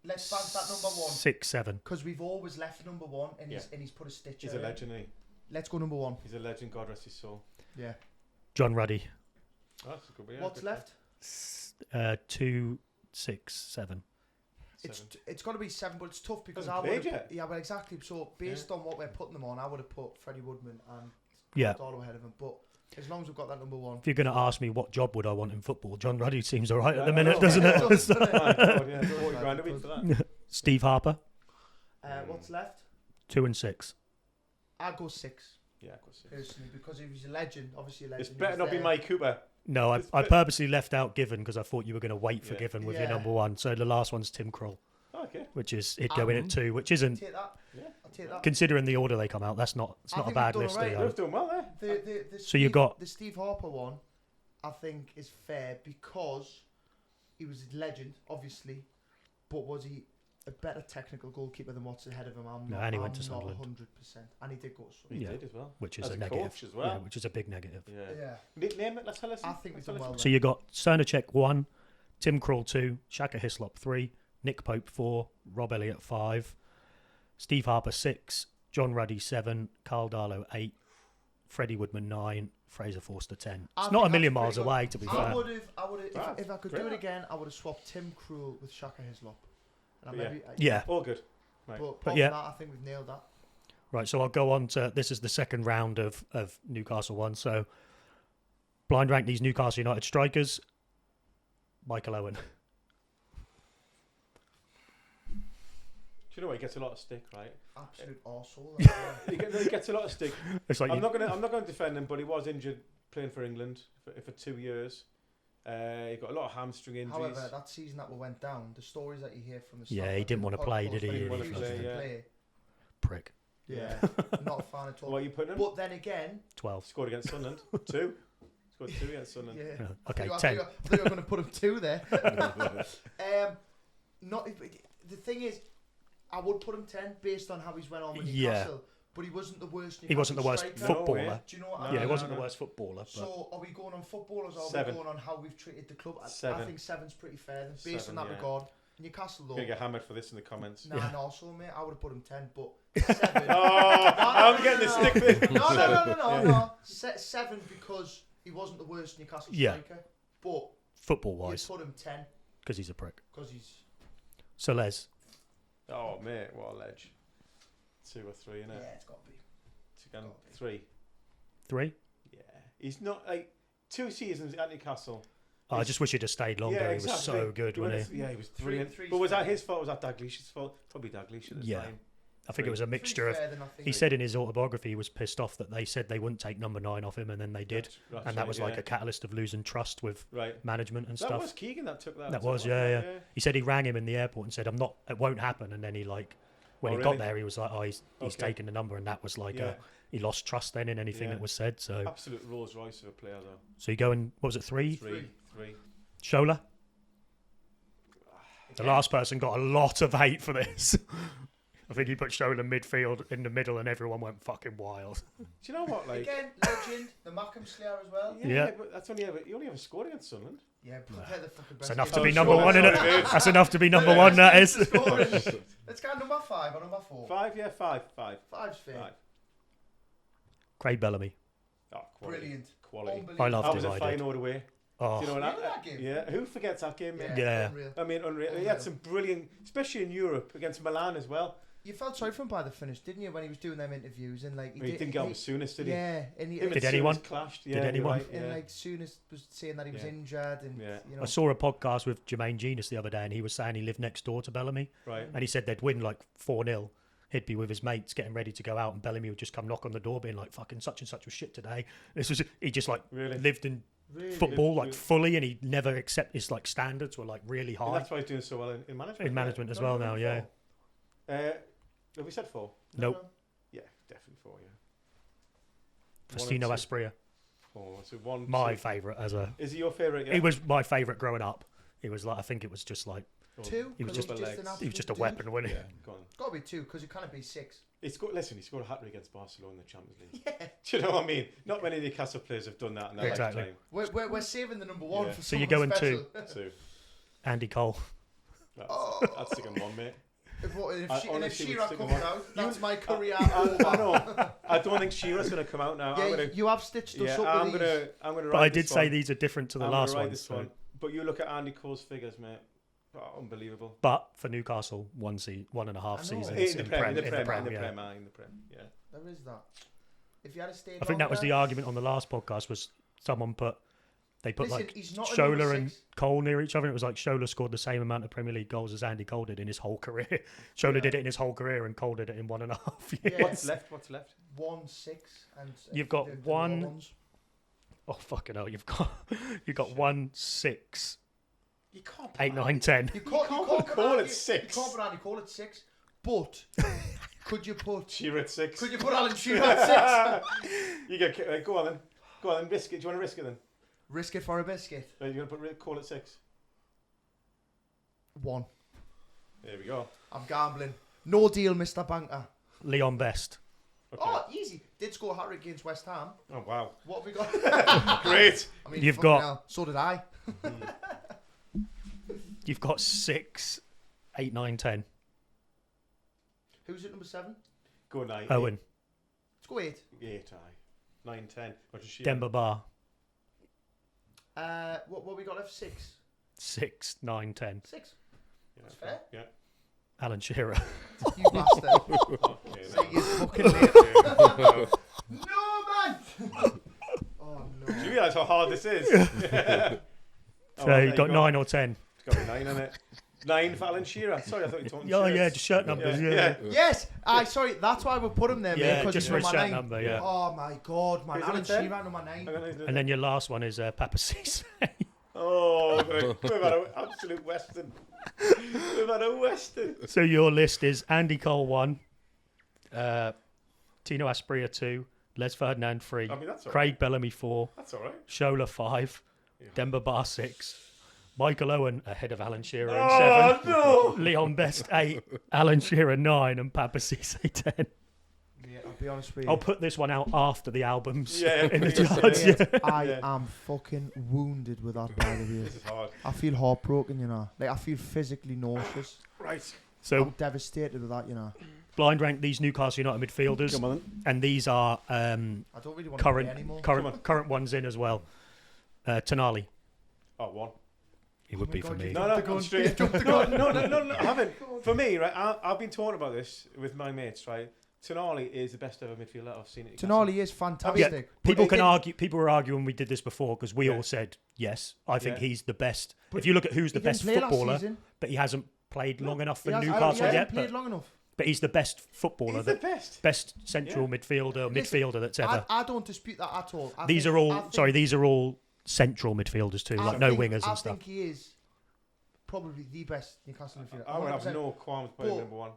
Speaker 1: Let's bounce that number 1.
Speaker 2: 6, 7.
Speaker 1: Because we've always left number 1 and
Speaker 3: Yeah.
Speaker 1: he's put a stitch
Speaker 3: He's
Speaker 1: in
Speaker 3: a
Speaker 1: it.
Speaker 3: legend, isn't he?
Speaker 1: Let's go number 1.
Speaker 3: He's a legend. God rest his soul.
Speaker 1: Yeah.
Speaker 2: John Ruddy.
Speaker 3: Oh, that's a good one. Yeah,
Speaker 1: What's
Speaker 3: good
Speaker 1: left?
Speaker 2: 2, 6, 7.
Speaker 3: Seven.
Speaker 1: It's got to be 7, but it's tough because
Speaker 3: Hasn't
Speaker 1: I would
Speaker 3: played
Speaker 1: have.
Speaker 3: yet.
Speaker 1: Yeah, well, exactly. So based on what we're putting them on, I would have put Freddie Woodman and
Speaker 2: Yeah.
Speaker 1: Darlow ahead of him. But as long as we've got that number 1.
Speaker 2: If you're going to ask me what job would I want in football, John Ruddy seems all right at the
Speaker 3: Yeah,
Speaker 2: minute,
Speaker 3: I know.
Speaker 2: doesn't
Speaker 1: It
Speaker 2: it?
Speaker 1: does, doesn't it?
Speaker 3: My God, yeah,
Speaker 1: It does,
Speaker 3: 40
Speaker 1: lad,
Speaker 3: grand a
Speaker 1: it
Speaker 3: week
Speaker 1: does.
Speaker 3: for that.
Speaker 2: Steve Harper.
Speaker 1: What's left?
Speaker 2: 2 and 6.
Speaker 1: I'd go 6
Speaker 3: Yeah, of course.
Speaker 1: personally because he was a legend. Obviously a legend.
Speaker 3: It's
Speaker 1: He
Speaker 3: better
Speaker 1: was
Speaker 3: not be
Speaker 1: there.
Speaker 3: Mike Cooper.
Speaker 2: No,
Speaker 3: It's
Speaker 2: I
Speaker 3: bit-
Speaker 2: purposely left out Given because I thought you were going to wait for
Speaker 3: Yeah.
Speaker 2: Given with your
Speaker 1: Yeah.
Speaker 2: number 1. So the last one's Tim Krul,
Speaker 3: Oh, okay.
Speaker 2: which is it going at 2, which isn't,
Speaker 1: Take that.
Speaker 3: Yeah.
Speaker 1: I'll take that.
Speaker 2: considering the order they come out, it's
Speaker 1: I
Speaker 2: not a
Speaker 1: think
Speaker 2: bad
Speaker 1: we've done
Speaker 2: list.
Speaker 1: alright.
Speaker 2: you
Speaker 3: You're
Speaker 2: know.
Speaker 3: doing well there.
Speaker 2: So you got-
Speaker 1: the Steve Harper one. I think is fair because he was a legend, obviously, but was he a better technical goalkeeper than what's ahead of him? I'm
Speaker 2: No,
Speaker 1: not,
Speaker 2: and he
Speaker 1: I'm
Speaker 2: went to
Speaker 1: not
Speaker 2: Sunderland.
Speaker 1: 100%, and he did go to
Speaker 3: He
Speaker 1: Sunderland.
Speaker 2: Yeah.
Speaker 3: did as well.
Speaker 2: Which is
Speaker 3: As
Speaker 2: a
Speaker 3: a
Speaker 2: negative.
Speaker 3: coach as well.
Speaker 2: Yeah, which is a big negative.
Speaker 3: Yeah.
Speaker 1: Yeah,
Speaker 3: Name it. Let's tell us.
Speaker 1: I think we've done well.
Speaker 2: So you got Sernacek 1, Tim Krul 2, Shaka Hislop 3, Nick Pope 4, Rob Elliott 5, Steve Harper 6, John Ruddy 7, Carl Darlow 8, Freddie Woodman 9, Fraser Forster 10. It's not a million miles away, to be fair.
Speaker 1: I would have, if I could do it again, I would have swapped Tim Krul with Shaka Hislop. And
Speaker 3: all good. Right.
Speaker 1: But apart from that, I think we've nailed that.
Speaker 2: Right, so I'll go on to, this is the second round of Newcastle one. So blind rank these Newcastle United strikers. Michael Owen.
Speaker 3: Do you know what? He gets a lot of stick, right?
Speaker 1: Absolute arsehole.
Speaker 3: He gets a lot of stick.
Speaker 2: It's like
Speaker 3: I'm not going to defend him, but he was injured playing for England for 2 years. He got a lot of hamstring injuries.
Speaker 1: However, that season that we went down, the stories that you hear from the
Speaker 2: yeah, he didn't want to play, did he?
Speaker 3: He didn't want to play.
Speaker 2: Prick.
Speaker 1: Yeah, not a fan at all.
Speaker 3: What are you putting him?
Speaker 1: But then again,
Speaker 2: 12.
Speaker 3: Scored against Sunderland. 2. Scored 2 against Sunderland.
Speaker 1: Yeah.
Speaker 2: Okay,
Speaker 1: I
Speaker 2: 10.
Speaker 1: thought you were going to put him 2 there. The thing is, I would put him 10 based on how he's went on with Newcastle. But he wasn't the worst.
Speaker 2: He wasn't the worst footballer.
Speaker 3: No,
Speaker 1: do you know what I mean?
Speaker 2: He wasn't the worst footballer.
Speaker 1: So are we going on footballers or are
Speaker 3: 7.
Speaker 1: we going on how we've treated the club? I
Speaker 3: 7.
Speaker 1: think 7's pretty fair then, based
Speaker 3: 7,
Speaker 1: on that regard. Newcastle though.
Speaker 3: Gonna get hammered for this in the comments.
Speaker 1: Nah, also mate, I would have put him 10, but 7.
Speaker 3: I'm getting the stick bit.
Speaker 1: No. 7 because he wasn't the worst Newcastle striker. But
Speaker 2: football wise,
Speaker 1: put him 10
Speaker 2: because he's a prick.
Speaker 1: Because he's.
Speaker 2: So Les.
Speaker 3: Oh mate, what a ledge. 2 or 3, innit?
Speaker 1: Yeah, it's got to be.
Speaker 3: 3.
Speaker 2: 3?
Speaker 3: Yeah, he's not like 2 seasons at Newcastle.
Speaker 2: Oh, I just wish he'd have stayed longer.
Speaker 3: Yeah,
Speaker 2: exactly. He was so good, wasn't he?
Speaker 3: Yeah, he was brilliant.
Speaker 1: Three
Speaker 3: but was that his fault? Or was that Dalglish's fault? Probably Dalglish at the time.
Speaker 2: I think it was a mixture of. He said in his autobiography he was pissed off that they said they wouldn't take number 9 off him, and then they did, and that was like a catalyst of losing trust with management and stuff.
Speaker 3: That was Keegan that took that.
Speaker 2: That was yeah. He said he rang him in the airport and said, "I'm not. It won't happen." And then he when he got there, he was like, "Oh, he's taking the number," and that was like he lost trust then in anything that was said. So
Speaker 3: absolute Rolls Royce of a player though.
Speaker 2: So you going? What was it? 3?
Speaker 3: 3.
Speaker 2: Shola. The last person got a lot of hate for this. I think he put Shola midfield in the middle, and everyone went fucking wild.
Speaker 3: Do you know what? Like
Speaker 1: again, legend, the Mackham Slayer as well.
Speaker 3: Yeah, but that's you only ever scored against Sunderland.
Speaker 1: Yeah, but they're the fucking best.
Speaker 2: It's enough to be number 1 in it. That's enough to be number 1. That is.
Speaker 1: Let's go number 5 or number 4.
Speaker 3: 5, yeah, 5.
Speaker 1: 5's fair.
Speaker 3: 5.
Speaker 2: Craig Bellamy.
Speaker 3: Oh, quality.
Speaker 1: Brilliant.
Speaker 3: Quality.
Speaker 2: I loved him.
Speaker 3: I was a Feyenoord away.
Speaker 2: Oh.
Speaker 3: Do you know
Speaker 1: that game?
Speaker 3: Yeah. Who forgets that game?
Speaker 2: Yeah.
Speaker 1: Unreal.
Speaker 3: I mean, unreal. He had some brilliant, especially in Europe against Milan as well.
Speaker 1: You felt sorry for him by the finish, didn't you, when he was doing them interviews and like
Speaker 3: he didn't get on with Souness, did he?
Speaker 1: Yeah, and
Speaker 2: did anyone
Speaker 3: clashed?
Speaker 2: Yeah, did anyone?
Speaker 3: Right,
Speaker 1: and like Souness was saying that he was injured, and you know.
Speaker 2: I saw a podcast with Jermaine Genius the other day, and he was saying he lived next door to Bellamy,
Speaker 3: right?
Speaker 2: And he said they'd win like 4-0. He'd be with his mates getting ready to go out, and Bellamy would just come knock on the door, being like, "Fucking such and such was shit today." He just like lived in football like fully, and he never accept his like standards were like really high.
Speaker 3: And that's why he's doing so well in management.
Speaker 2: In management as well now, yeah.
Speaker 3: Have we said 4?
Speaker 2: Nope.
Speaker 3: Yeah, definitely 4. Yeah.
Speaker 2: Faustino Asprilla.
Speaker 3: 4. So 1.
Speaker 2: My favourite as a.
Speaker 3: Is he your favourite? Yeah.
Speaker 2: He was my favourite growing up. He was like, I think it was just like
Speaker 1: 2.
Speaker 2: He was just a weapon, wasn't he?
Speaker 3: Yeah, go on.
Speaker 1: Got to be 2 because it can't be 6.
Speaker 3: He scored a hat-trick against Barcelona in the Champions League. Yeah. Do you know what I mean? Not many Newcastle players have done that in their lifetime.
Speaker 1: We're saving the number 1 for
Speaker 2: so you're going
Speaker 1: special.
Speaker 2: 2. Andy Cole.
Speaker 3: That's second 1, mate.
Speaker 1: If Shearer comes out, that's my career
Speaker 3: over. I know. I don't think Shearer's going to come out now.
Speaker 1: Yeah, you have stitched us up
Speaker 3: I'm
Speaker 1: with
Speaker 3: these. I'm going to write
Speaker 2: But I did
Speaker 3: this
Speaker 2: say
Speaker 3: one.
Speaker 2: these are different to the last one.
Speaker 3: But you look at Andy Cole's figures, mate. Oh, unbelievable.
Speaker 2: But for Newcastle, 1.5 seasons
Speaker 3: in the Prem,
Speaker 2: yeah.
Speaker 1: There is that. If you had stayed
Speaker 2: I think that was the argument on the last podcast. Was someone they put like Shola and Cole near each other. And it was like Shola scored the same amount of Premier League goals as Andy Cole did in his whole career. Shola did it in his whole carear, and Cole did it in 1.5 years.
Speaker 1: Yeah.
Speaker 3: What's left?
Speaker 1: 1, 6, and
Speaker 2: you've got 1. Oh fucking hell! You've got 1, 6.
Speaker 3: You can't
Speaker 2: 8, 9, 10.
Speaker 1: You can't
Speaker 3: call it 6.
Speaker 1: You can't put Andy Cole at 6. But could you put
Speaker 3: Shearer at 6?
Speaker 1: Could you put Alan Shearer at 6?
Speaker 3: You get go on then. Risk it. Do you want to risk it then?
Speaker 1: Risk it for a biscuit.
Speaker 3: You're going to put Cole at 6?
Speaker 1: 1.
Speaker 3: There we go.
Speaker 1: I'm gambling. No deal, Mr. Banker.
Speaker 2: Leon Best.
Speaker 3: Okay.
Speaker 1: Oh, easy. Did score a hat-trick against West Ham.
Speaker 3: Oh wow.
Speaker 1: What have we got?
Speaker 3: Great.
Speaker 1: I mean,
Speaker 2: You've got.
Speaker 1: Hell, so did I.
Speaker 2: You've got 6, 8, 9, 10.
Speaker 1: Who's at number 7?
Speaker 3: Go 9.
Speaker 2: Owen.
Speaker 1: Let's go 8.
Speaker 3: 8, aye. 9, 10. What does she
Speaker 2: Demba Ba.
Speaker 1: What we got left? 6.
Speaker 2: 6, 9, 10.
Speaker 1: 6.
Speaker 3: Yeah,
Speaker 1: That's fair.
Speaker 3: Yeah.
Speaker 2: Alan Shearer.
Speaker 1: You bastard.
Speaker 3: Okay,
Speaker 1: So
Speaker 3: then.
Speaker 1: you fucking late.
Speaker 3: Yeah.
Speaker 1: No, man! Oh,
Speaker 3: Do you
Speaker 1: no.
Speaker 3: realise how hard this is?
Speaker 2: So
Speaker 3: there
Speaker 2: you got
Speaker 3: go.
Speaker 2: 9 or 10.
Speaker 3: It's got a 9 on it. 9 for Alan Shearer. Sorry, I thought you were talking
Speaker 2: Oh,
Speaker 3: shirts.
Speaker 2: yeah, just shirt numbers. Yeah.
Speaker 1: Yes! Sorry, that's why we put him there, mate.
Speaker 2: Yeah,
Speaker 1: 'cause
Speaker 2: just
Speaker 1: he's
Speaker 2: for his
Speaker 1: number
Speaker 2: shirt
Speaker 1: 9.
Speaker 2: number, yeah.
Speaker 1: Oh, my God, man.
Speaker 3: Who's
Speaker 1: Alan
Speaker 3: number 10?
Speaker 1: Shearer, number 9.
Speaker 2: And then your last one is Papa Cisse.
Speaker 3: Oh, we've had an absolute western. We've had a western.
Speaker 2: So your list is Andy Cole 1, Tino Asprilla 2, Les Ferdinand 3,
Speaker 3: I mean, that's all
Speaker 2: Craig Bellamy 4,
Speaker 3: That's all right.
Speaker 2: Shola 5,
Speaker 3: Yeah.
Speaker 2: Demba Ba 6, Michael Owen ahead of Alan Shearer in
Speaker 3: Oh,
Speaker 2: 7,
Speaker 3: no!
Speaker 2: Leon Best 8, Alan Shearer 9, and Papa Cisse 10.
Speaker 1: Yeah, I'll be honest with you.
Speaker 2: I'll put this one out after the albums
Speaker 3: Yeah,
Speaker 2: in the
Speaker 3: please,
Speaker 2: charts.
Speaker 3: yeah.
Speaker 2: Yeah.
Speaker 1: I
Speaker 3: Yeah.
Speaker 1: am fucking wounded with that, by the way.
Speaker 3: This is hard.
Speaker 1: I feel heartbroken, you know. Like, I feel physically nauseous.
Speaker 3: Right.
Speaker 2: So
Speaker 1: I'm devastated with that, you know.
Speaker 2: blind rank these Newcastle United midfielders,
Speaker 3: Come on then.
Speaker 2: and these are
Speaker 1: I don't really want to play
Speaker 2: current
Speaker 1: anymore.
Speaker 2: current ones in as well. Tonali,
Speaker 3: Oh, 1.
Speaker 2: he would
Speaker 1: my
Speaker 2: be
Speaker 1: God,
Speaker 2: for me.
Speaker 1: you
Speaker 3: No,
Speaker 1: jumped the
Speaker 3: I'm
Speaker 1: gun.
Speaker 3: straight.
Speaker 1: You jumped the
Speaker 3: No,
Speaker 1: gun.
Speaker 3: no, I haven't. For me, right, I've been talking about this with my mates, right? Tonali is the best ever midfielder I've seen at Newcastle.
Speaker 1: Tonali is fantastic.
Speaker 2: People
Speaker 1: But
Speaker 2: can
Speaker 1: again-
Speaker 2: argue. People were arguing we did this before because we
Speaker 3: Yeah.
Speaker 2: all said yes. I think
Speaker 3: Yeah.
Speaker 2: he's the best.
Speaker 1: But
Speaker 2: if you look at who's the
Speaker 1: he didn't
Speaker 2: best
Speaker 1: play last
Speaker 2: footballer,
Speaker 1: season.
Speaker 2: but he hasn't played long enough for
Speaker 1: He
Speaker 2: Newcastle
Speaker 1: hasn't
Speaker 2: yet.
Speaker 1: played long enough.
Speaker 2: But he's the best footballer,
Speaker 3: He's the best.
Speaker 2: best central
Speaker 3: Yeah.
Speaker 2: midfielder,
Speaker 1: Listen,
Speaker 2: midfielder that's ever.
Speaker 1: I don't dispute that at all.
Speaker 2: These are all these are all central midfielders too, like no wingers
Speaker 1: I
Speaker 2: and stuff.
Speaker 1: think he is probably the best Newcastle midfielder.
Speaker 3: I would have
Speaker 1: 100%.
Speaker 3: no qualms putting
Speaker 1: But-
Speaker 3: number 1.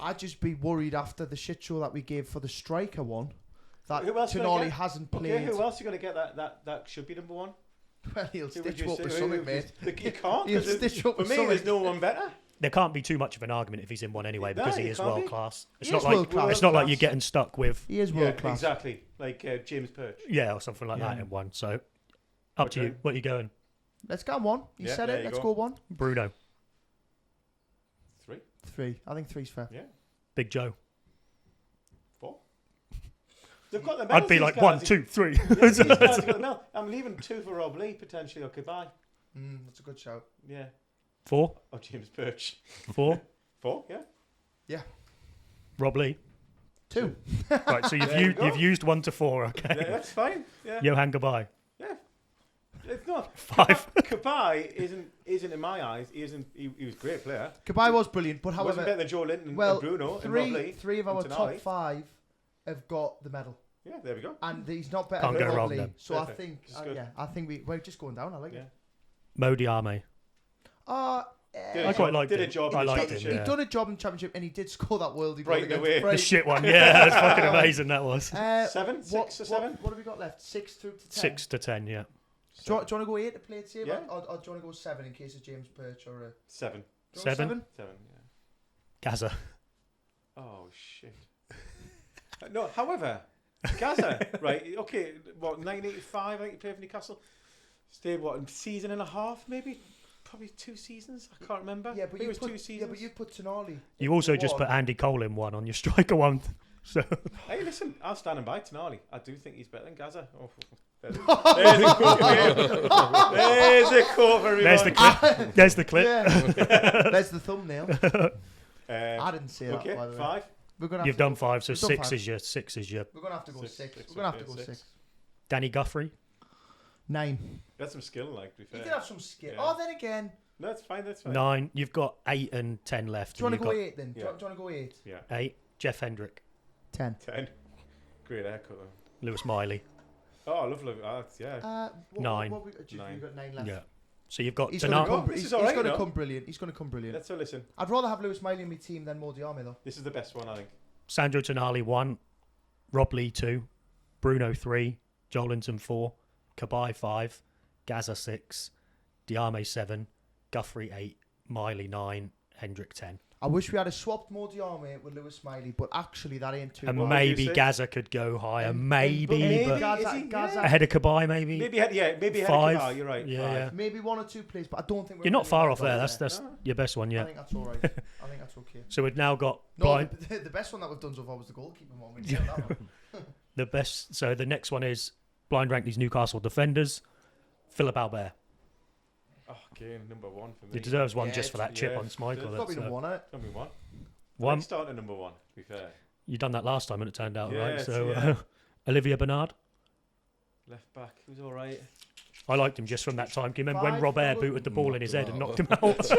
Speaker 1: I'd just be worried after the shit show that we gave for the striker one that
Speaker 3: Who else gonna
Speaker 1: Tonali
Speaker 3: get?
Speaker 1: hasn't
Speaker 3: Okay,
Speaker 1: played.
Speaker 3: who else are you going to get that should be number 1?
Speaker 1: Well, he'll
Speaker 3: Who would
Speaker 1: stitch
Speaker 3: you
Speaker 1: up
Speaker 3: say-
Speaker 1: with
Speaker 3: who-
Speaker 1: something,
Speaker 3: who-
Speaker 1: mate.
Speaker 3: You can't.
Speaker 1: He'll
Speaker 3: 'cause it-
Speaker 1: stitch up
Speaker 3: For
Speaker 1: with
Speaker 3: me,
Speaker 1: something.
Speaker 3: there's no one better.
Speaker 2: There can't be too much of an argument if he's in one anyway because
Speaker 3: No,
Speaker 2: he
Speaker 3: it
Speaker 2: is
Speaker 3: can't be.
Speaker 2: world class. It's
Speaker 1: He
Speaker 2: not
Speaker 1: is
Speaker 2: like
Speaker 1: world class.
Speaker 2: it's not like you're
Speaker 3: World-class.
Speaker 2: getting stuck with
Speaker 1: He is
Speaker 3: Yeah,
Speaker 1: world class.
Speaker 3: exactly. Like James Perch.
Speaker 2: or something like that
Speaker 1: Yeah.
Speaker 2: in one. So up to you.
Speaker 3: Okay.
Speaker 2: What are you going?
Speaker 1: Let's go on 1. You
Speaker 3: Yeah,
Speaker 1: said
Speaker 3: there
Speaker 1: it.
Speaker 3: you
Speaker 1: Let's
Speaker 3: go.
Speaker 1: go 1.
Speaker 2: Bruno,
Speaker 3: 3.
Speaker 1: 3. I think 3's fair.
Speaker 3: Yeah.
Speaker 2: Big Joe.
Speaker 3: 4. They've got the
Speaker 2: I'd
Speaker 3: medals,
Speaker 2: be
Speaker 3: these
Speaker 2: like
Speaker 3: guys.
Speaker 2: 1, 2, 3.
Speaker 3: Yeah, these guys have got the medal. I'm leaving 2 for Rob Lee potentially or Kabai.
Speaker 1: That's a good shout.
Speaker 3: Yeah.
Speaker 2: 4,
Speaker 3: Or James Perch.
Speaker 2: 4.
Speaker 3: 4. Yeah.
Speaker 2: Rob Lee.
Speaker 1: 2.
Speaker 2: Right, so
Speaker 3: There you go.
Speaker 2: you've used 1 to 4. Okay.
Speaker 3: Yeah, that's fine. Yeah.
Speaker 2: Johan Gabai.
Speaker 3: Yeah. It's not
Speaker 2: 5.
Speaker 3: Kabai isn't in my eyes. He isn't. He was a great player.
Speaker 1: Kabai was brilliant, but
Speaker 3: He wasn't
Speaker 1: however,
Speaker 3: better than Joe Linton and
Speaker 1: well,
Speaker 3: Bruno and Rob Lee.
Speaker 1: three of
Speaker 3: and
Speaker 1: our top
Speaker 3: Tonali.
Speaker 1: 5 have got the medal,
Speaker 3: Yeah, there we go.
Speaker 1: and he's not better
Speaker 2: Can't
Speaker 1: than
Speaker 2: go wrong
Speaker 1: Robley.
Speaker 2: then.
Speaker 1: So
Speaker 3: Perfect.
Speaker 1: I think,
Speaker 3: This is good.
Speaker 1: I think we're just going down. I like
Speaker 3: Yeah.
Speaker 1: it.
Speaker 2: Mo Diame.
Speaker 3: Did a
Speaker 2: I quite
Speaker 3: job-
Speaker 2: liked
Speaker 3: did a
Speaker 2: him.
Speaker 3: job.
Speaker 2: I
Speaker 3: in the
Speaker 2: liked him,
Speaker 3: championship.
Speaker 2: yeah.
Speaker 1: He'd done a job in championship, and he did score that worldie goal
Speaker 3: Right
Speaker 1: against
Speaker 3: away.
Speaker 2: The
Speaker 1: Brighton.
Speaker 2: shit one. Yeah, that's fucking amazing. That was
Speaker 3: 7, 6 or 7.
Speaker 1: What have we got left? 6 through to 10.
Speaker 2: 6 to 10. Yeah.
Speaker 1: Do you want to go 8 to play it safe,
Speaker 3: Yeah.
Speaker 1: or do you want to go 7 in case of James Perch or a
Speaker 3: 7.
Speaker 1: do you want
Speaker 2: 7?
Speaker 3: 7. Yeah.
Speaker 2: Gaza.
Speaker 3: Oh shit. No, however, Gaza, right? Okay, what 1985? I think he played for Newcastle. Stayed what a season and a half, maybe, probably 2 seasons. I can't remember.
Speaker 1: Yeah,
Speaker 3: I
Speaker 1: but
Speaker 3: think
Speaker 1: you
Speaker 3: it was
Speaker 1: put
Speaker 3: 2 seasons.
Speaker 1: yeah, but you put Tonali.
Speaker 2: You also just put Andy Cole in one on your striker one. So
Speaker 3: Hey, listen, I'm standing by Tonali. I do think he's better than Gaza. Oh, there's a quote for me. There's a quote for me.
Speaker 2: there's the clip. There's the clip.
Speaker 1: Yeah. There's the thumbnail. I
Speaker 3: Um,
Speaker 1: didn't say
Speaker 3: okay,
Speaker 1: that. By the way.
Speaker 3: 5.
Speaker 1: We're gonna have
Speaker 2: You've
Speaker 1: to
Speaker 2: done
Speaker 1: go,
Speaker 2: 5, so
Speaker 1: we've done
Speaker 2: 6
Speaker 1: 5.
Speaker 2: is your 6 is your
Speaker 1: We're gonna have to go
Speaker 3: Six,
Speaker 1: 6.
Speaker 3: six,
Speaker 1: We're gonna have to
Speaker 3: okay,
Speaker 1: go
Speaker 3: 6.
Speaker 1: 6.
Speaker 2: Danny Guthrie.
Speaker 1: 9.
Speaker 3: That's some skill, like, to be
Speaker 1: He
Speaker 3: fair.
Speaker 1: did have some skill.
Speaker 3: Yeah.
Speaker 1: Oh, then again.
Speaker 3: No, that's fine. That's fine.
Speaker 2: 9. You've got 8 and 10 left.
Speaker 1: Do you want to
Speaker 2: and
Speaker 1: go
Speaker 2: you've
Speaker 1: 8 then? Do
Speaker 3: Yeah.
Speaker 1: you want to go 8?
Speaker 3: Yeah,
Speaker 2: got 8. Jeff Hendrick.
Speaker 1: 10.
Speaker 3: 10. Great haircut. Though.
Speaker 2: Lewis Miley.
Speaker 3: Oh, lovely. Yeah.
Speaker 2: 9.
Speaker 1: You've
Speaker 3: 9.
Speaker 1: got 9 left.
Speaker 2: Yeah. So you've got
Speaker 1: He's
Speaker 2: Tonali.
Speaker 1: going to come.
Speaker 3: This
Speaker 1: He's,
Speaker 3: is all right,
Speaker 1: going to
Speaker 3: you know.
Speaker 1: come brilliant. He's going to come brilliant.
Speaker 3: Let's listen.
Speaker 1: I'd rather have Lewis Miley in my team than Mo Diame though.
Speaker 3: This is the best one, I think.
Speaker 2: Sandro Tonali 1. Rob Lee 2. Bruno 3. Jolinton 4. Kabai 5. Gaza 6. Diame 7. Guthrie 8. Miley 9. Hendrick 10.
Speaker 1: I wish we had a swapped Modiarme with Lewis Smiley, but actually that ain't too
Speaker 2: And
Speaker 1: bad.
Speaker 2: maybe Gaza could go higher, maybe, but
Speaker 1: Gaza,
Speaker 2: ahead of Kabay, maybe.
Speaker 3: Maybe ahead of
Speaker 2: 5.
Speaker 3: Kabay, you're right.
Speaker 2: Yeah,
Speaker 3: 5.
Speaker 2: yeah.
Speaker 1: maybe 1 or 2 plays, but I don't think we're
Speaker 2: You're not
Speaker 1: really
Speaker 2: far
Speaker 1: ahead
Speaker 2: off there.
Speaker 1: of
Speaker 2: That's
Speaker 1: there.
Speaker 2: your best one,
Speaker 1: I
Speaker 2: yeah.
Speaker 1: think that's all right. I think that's okay.
Speaker 2: So we've now got
Speaker 1: No,
Speaker 2: blind.
Speaker 1: the best one that we've done so far was the goalkeeper one. We said that one.
Speaker 2: The best. So the next one is blind rank these Newcastle defenders. Philip Albert.
Speaker 3: Oh, again, number 1 for me.
Speaker 2: He deserves one
Speaker 1: Yeah,
Speaker 2: just for that chip
Speaker 3: yeah.
Speaker 2: on Schmeichel.
Speaker 1: It's got to be
Speaker 2: That's,
Speaker 1: the one, innit?
Speaker 3: Number 1.
Speaker 2: one.
Speaker 3: Start at number 1, to be fair.
Speaker 2: You done that last time and it turned out right.
Speaker 3: Yes,
Speaker 2: So
Speaker 3: yeah.
Speaker 2: Olivier Bernard.
Speaker 3: Left back, he was all right.
Speaker 2: I liked him just from that time. Can you remember when
Speaker 1: 5,
Speaker 2: Robert
Speaker 1: four.
Speaker 2: booted the ball in his head and knocked him out?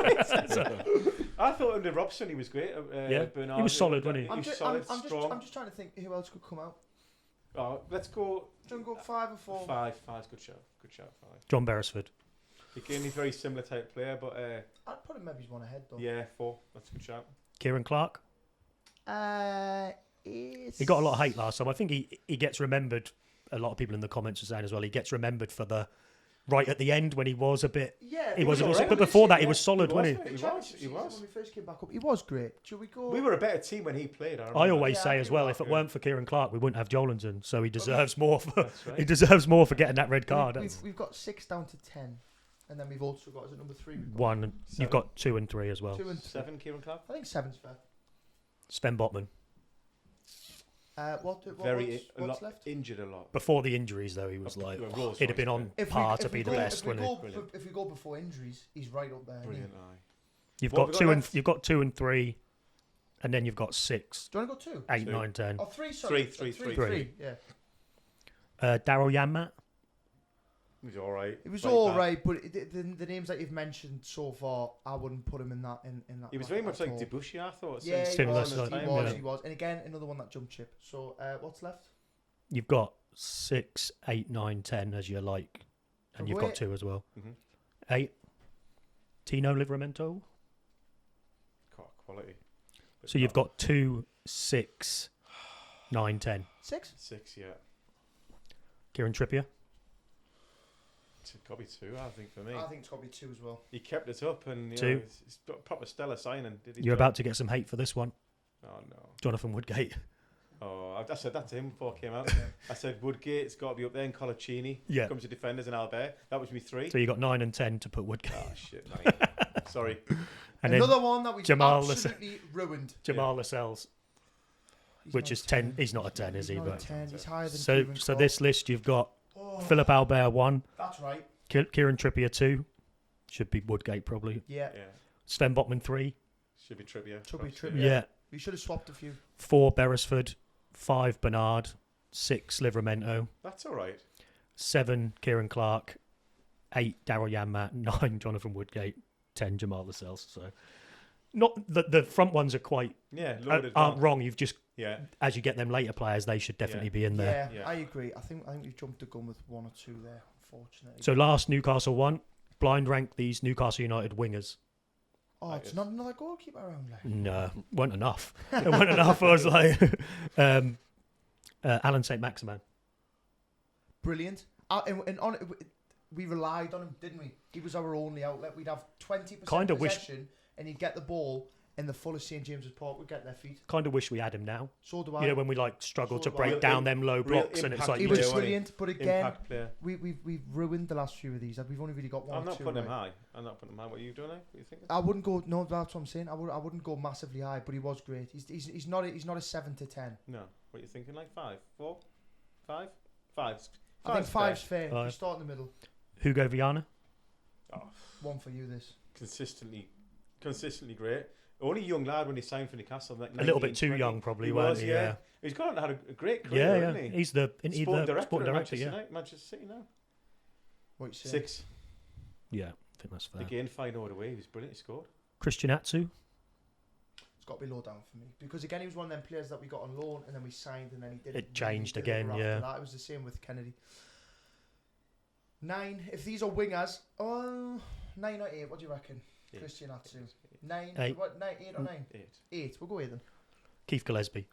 Speaker 3: I thought under Robson he was great.
Speaker 2: Yeah,
Speaker 3: Bernard,
Speaker 2: he was solid, wasn't he?
Speaker 3: He was
Speaker 1: I'm
Speaker 3: solid,
Speaker 1: just
Speaker 3: strong.
Speaker 1: trying to think who else could come out.
Speaker 3: Oh, let's go
Speaker 1: Do you want to go 5 or 4?
Speaker 3: 5. 5's good shout. Good shout, 5.
Speaker 2: John Beresford.
Speaker 3: Again, he's very similar type player, but
Speaker 1: I'd put him maybe 1 ahead though.
Speaker 3: yeah, 4. That's a good shout.
Speaker 2: Kieran Clark. He got a lot of hate last time. I think he gets remembered. A lot of people in the comments are saying as well. He gets remembered for the right at the end when he was a bit.
Speaker 1: Yeah,
Speaker 2: He was,
Speaker 3: all right.
Speaker 2: but before that he
Speaker 3: Yeah,
Speaker 2: was solid,
Speaker 3: he was,
Speaker 2: wasn't he?
Speaker 3: He
Speaker 1: The
Speaker 3: was.
Speaker 1: championship
Speaker 3: He was.
Speaker 1: season when we first came back up, he was great. Should we go?
Speaker 3: We were a better team when he played. I
Speaker 2: I
Speaker 3: remember.
Speaker 2: always
Speaker 1: Yeah,
Speaker 2: say
Speaker 1: I
Speaker 2: as
Speaker 1: agree
Speaker 2: well,
Speaker 1: with
Speaker 2: if it
Speaker 3: that,
Speaker 2: weren't for Kieran Clark, we wouldn't have Jolinson. So he deserves more. For,
Speaker 3: That's right.
Speaker 2: he deserves more for getting that red card.
Speaker 1: We've got 6 down to 10, and then we've also got, is it number 3? We've got
Speaker 2: One. You've got 2 and 3 as well.
Speaker 1: 2 and 3.
Speaker 3: 7, Kieran Clark.
Speaker 1: I think 7's fair.
Speaker 2: Sven Botman.
Speaker 1: What's left?
Speaker 3: Injured a lot.
Speaker 2: Before the injuries, though, he was like,
Speaker 3: Rose
Speaker 2: he'd have been on par to be the best,
Speaker 1: if we
Speaker 2: wouldn't he?
Speaker 1: go,
Speaker 3: Brilliant.
Speaker 1: if we go before injuries, he's right up there.
Speaker 3: Brilliant eye.
Speaker 2: You've
Speaker 3: What
Speaker 2: got
Speaker 3: have we
Speaker 2: 2
Speaker 3: got
Speaker 2: and
Speaker 3: left?
Speaker 2: you've got 2 and 3, and then you've got 6,
Speaker 1: Do you want to go 2?
Speaker 2: 8,
Speaker 3: Two.
Speaker 2: 9, 10.
Speaker 1: Oh, 3, sorry.
Speaker 3: Three.
Speaker 2: Three.
Speaker 1: Yeah.
Speaker 2: Daryl Yanmat.
Speaker 3: He was all right.
Speaker 1: It was
Speaker 3: Right
Speaker 1: all
Speaker 3: back.
Speaker 1: right, but the names that you've mentioned so far, I wouldn't put him in that. In that.
Speaker 3: He was
Speaker 1: bracket
Speaker 3: very much
Speaker 1: at
Speaker 3: like
Speaker 1: all.
Speaker 3: Debussy, I thought.
Speaker 1: Yeah,
Speaker 3: since
Speaker 1: he
Speaker 2: Similar
Speaker 1: was.
Speaker 2: sort of
Speaker 1: He
Speaker 2: time,
Speaker 1: was.
Speaker 2: yeah.
Speaker 1: He was. And again, another one that jumped ship. So what's left?
Speaker 2: You've got 6, 8, 9, 10 as you like, and you've got 2 as well.
Speaker 3: Mhm.
Speaker 2: 8. Tino Livramento.
Speaker 3: Quality.
Speaker 2: So you've got 2, 6, 9, 10.
Speaker 1: 6.
Speaker 3: 6, yeah.
Speaker 2: Kieran Trippier.
Speaker 3: It's got to be 2, I think, for me.
Speaker 1: I think it's got to be 2 as well.
Speaker 3: He kept it up, and you
Speaker 2: 2.
Speaker 3: know, it's a proper stellar signing. Did he?
Speaker 2: You're about to get some hate for this one.
Speaker 3: Oh no.
Speaker 2: Jonathan Woodgate.
Speaker 3: Oh, I said that to him before it came out. I said Woodgate's got to be up there, and Colaccini.
Speaker 2: Yeah.
Speaker 3: Comes to defenders and Albert. That was me 3.
Speaker 2: So you got 9 and 10 to put Woodgate.
Speaker 3: Oh shit! 9. Sorry.
Speaker 2: And
Speaker 1: Another
Speaker 2: then
Speaker 1: one that we
Speaker 2: Jamal
Speaker 1: absolutely ruined.
Speaker 2: Jamal Lascelles,
Speaker 1: He's
Speaker 2: which
Speaker 1: not
Speaker 2: is
Speaker 1: a
Speaker 2: 10. He's not a 10, is
Speaker 1: He's
Speaker 2: he?
Speaker 1: not a
Speaker 2: But
Speaker 1: 10. He's higher than
Speaker 2: so
Speaker 1: Kieran
Speaker 2: so
Speaker 1: Clark.
Speaker 2: this list you've got
Speaker 1: Oh,
Speaker 2: Philip Albert 1,
Speaker 1: That's right.
Speaker 2: Kieran Trippier 2, should be Woodgate probably.
Speaker 1: Yeah.
Speaker 3: Yeah.
Speaker 2: Sven Botman 3,
Speaker 3: Should be Trippier.
Speaker 1: Should be
Speaker 3: Obviously.
Speaker 1: Trippier.
Speaker 2: yeah.
Speaker 1: We should have swapped a few.
Speaker 2: 4 Beresford, 5 Bernard, 6 Livramento,
Speaker 3: That's all right.
Speaker 2: 7 Kieran Clark, 8 Daryl Yanmat, 9 Jonathan Woodgate, 10 Jamal Lascelles. So not the front ones are quite
Speaker 3: Yeah. Loaded.
Speaker 2: aren't wrong. You've just
Speaker 3: Yeah.
Speaker 2: as you get them later players, they should definitely be in there.
Speaker 1: Yeah,
Speaker 3: Yeah.
Speaker 1: I agree. I think we've jumped the gun with 1 or 2 there, unfortunately.
Speaker 2: So last Newcastle one, blind rank these Newcastle United wingers.
Speaker 1: Oh, it's not another goalkeeper around there.
Speaker 2: No, weren't enough. It weren't enough. I was like, Alan St. Maximin.
Speaker 1: Brilliant. We relied on him, didn't we? He was our only outlet. We'd have 20%
Speaker 2: Kinda wish-
Speaker 1: possession, and he'd get the ball in the full of St James's Park. We'd get their feet.
Speaker 2: Kind of wish we had him now.
Speaker 1: So do I.
Speaker 2: You know, when we like struggle
Speaker 1: So
Speaker 2: to
Speaker 1: do I.
Speaker 2: break
Speaker 3: Real
Speaker 2: down them low
Speaker 3: real
Speaker 2: blocks, and it's
Speaker 3: impact
Speaker 2: like
Speaker 1: he
Speaker 2: you
Speaker 1: was
Speaker 3: player,
Speaker 2: just
Speaker 3: wasn't he?
Speaker 1: brilliant, but again,
Speaker 3: Impact player.
Speaker 1: we've ruined the last few of these. We've only really got 1
Speaker 3: I'm
Speaker 1: or
Speaker 3: not
Speaker 1: 2.
Speaker 3: putting him
Speaker 1: right?
Speaker 3: high. I'm not putting him high. What are you doing? What are you thinking?
Speaker 1: I wouldn't go. No, that's what I'm saying. I wouldn't go massively high, but he was great. He's not a 7 to 10.
Speaker 3: No. What are you thinking? Like 5, 4, 5, 5.
Speaker 1: I think 5's fair. You
Speaker 2: 5.
Speaker 1: start in the middle.
Speaker 2: Hugo Viana.
Speaker 3: Oh,
Speaker 1: 1 for you. This.
Speaker 3: consistently great. Only young lad when he signed for Newcastle. Like
Speaker 2: A little bit
Speaker 3: 19,
Speaker 2: too
Speaker 3: 20.
Speaker 2: young, probably,
Speaker 3: He
Speaker 2: weren't
Speaker 3: was,
Speaker 2: he?
Speaker 3: yeah. He's gone and had a great
Speaker 2: Yeah,
Speaker 3: career,
Speaker 2: yeah.
Speaker 3: hasn't he?
Speaker 2: He's the
Speaker 3: Sporting director
Speaker 2: sporting
Speaker 3: at
Speaker 2: director,
Speaker 3: Manchester
Speaker 2: yeah.
Speaker 3: United, Manchester City now.
Speaker 1: What you say?
Speaker 3: 6.
Speaker 2: Yeah, I think that's fair.
Speaker 3: Again, 5-0 away. He was brilliant. He scored.
Speaker 2: Christian Atsu.
Speaker 1: It's got to be low down for me because again he was one of them players that we got on loan and then we signed and then he didn't.
Speaker 2: It changed
Speaker 1: really deliver
Speaker 2: again,
Speaker 1: after
Speaker 2: yeah.
Speaker 1: that. It was the same with Kennedy. 9. If these are wingers, 9 or 8. What do you reckon?
Speaker 3: 8.
Speaker 1: Christian Atsu. 9.
Speaker 2: 8.
Speaker 1: What? 9, 8 or 9?
Speaker 3: 8.
Speaker 1: 8. We'll go 8 then.
Speaker 2: Keith Gillespie.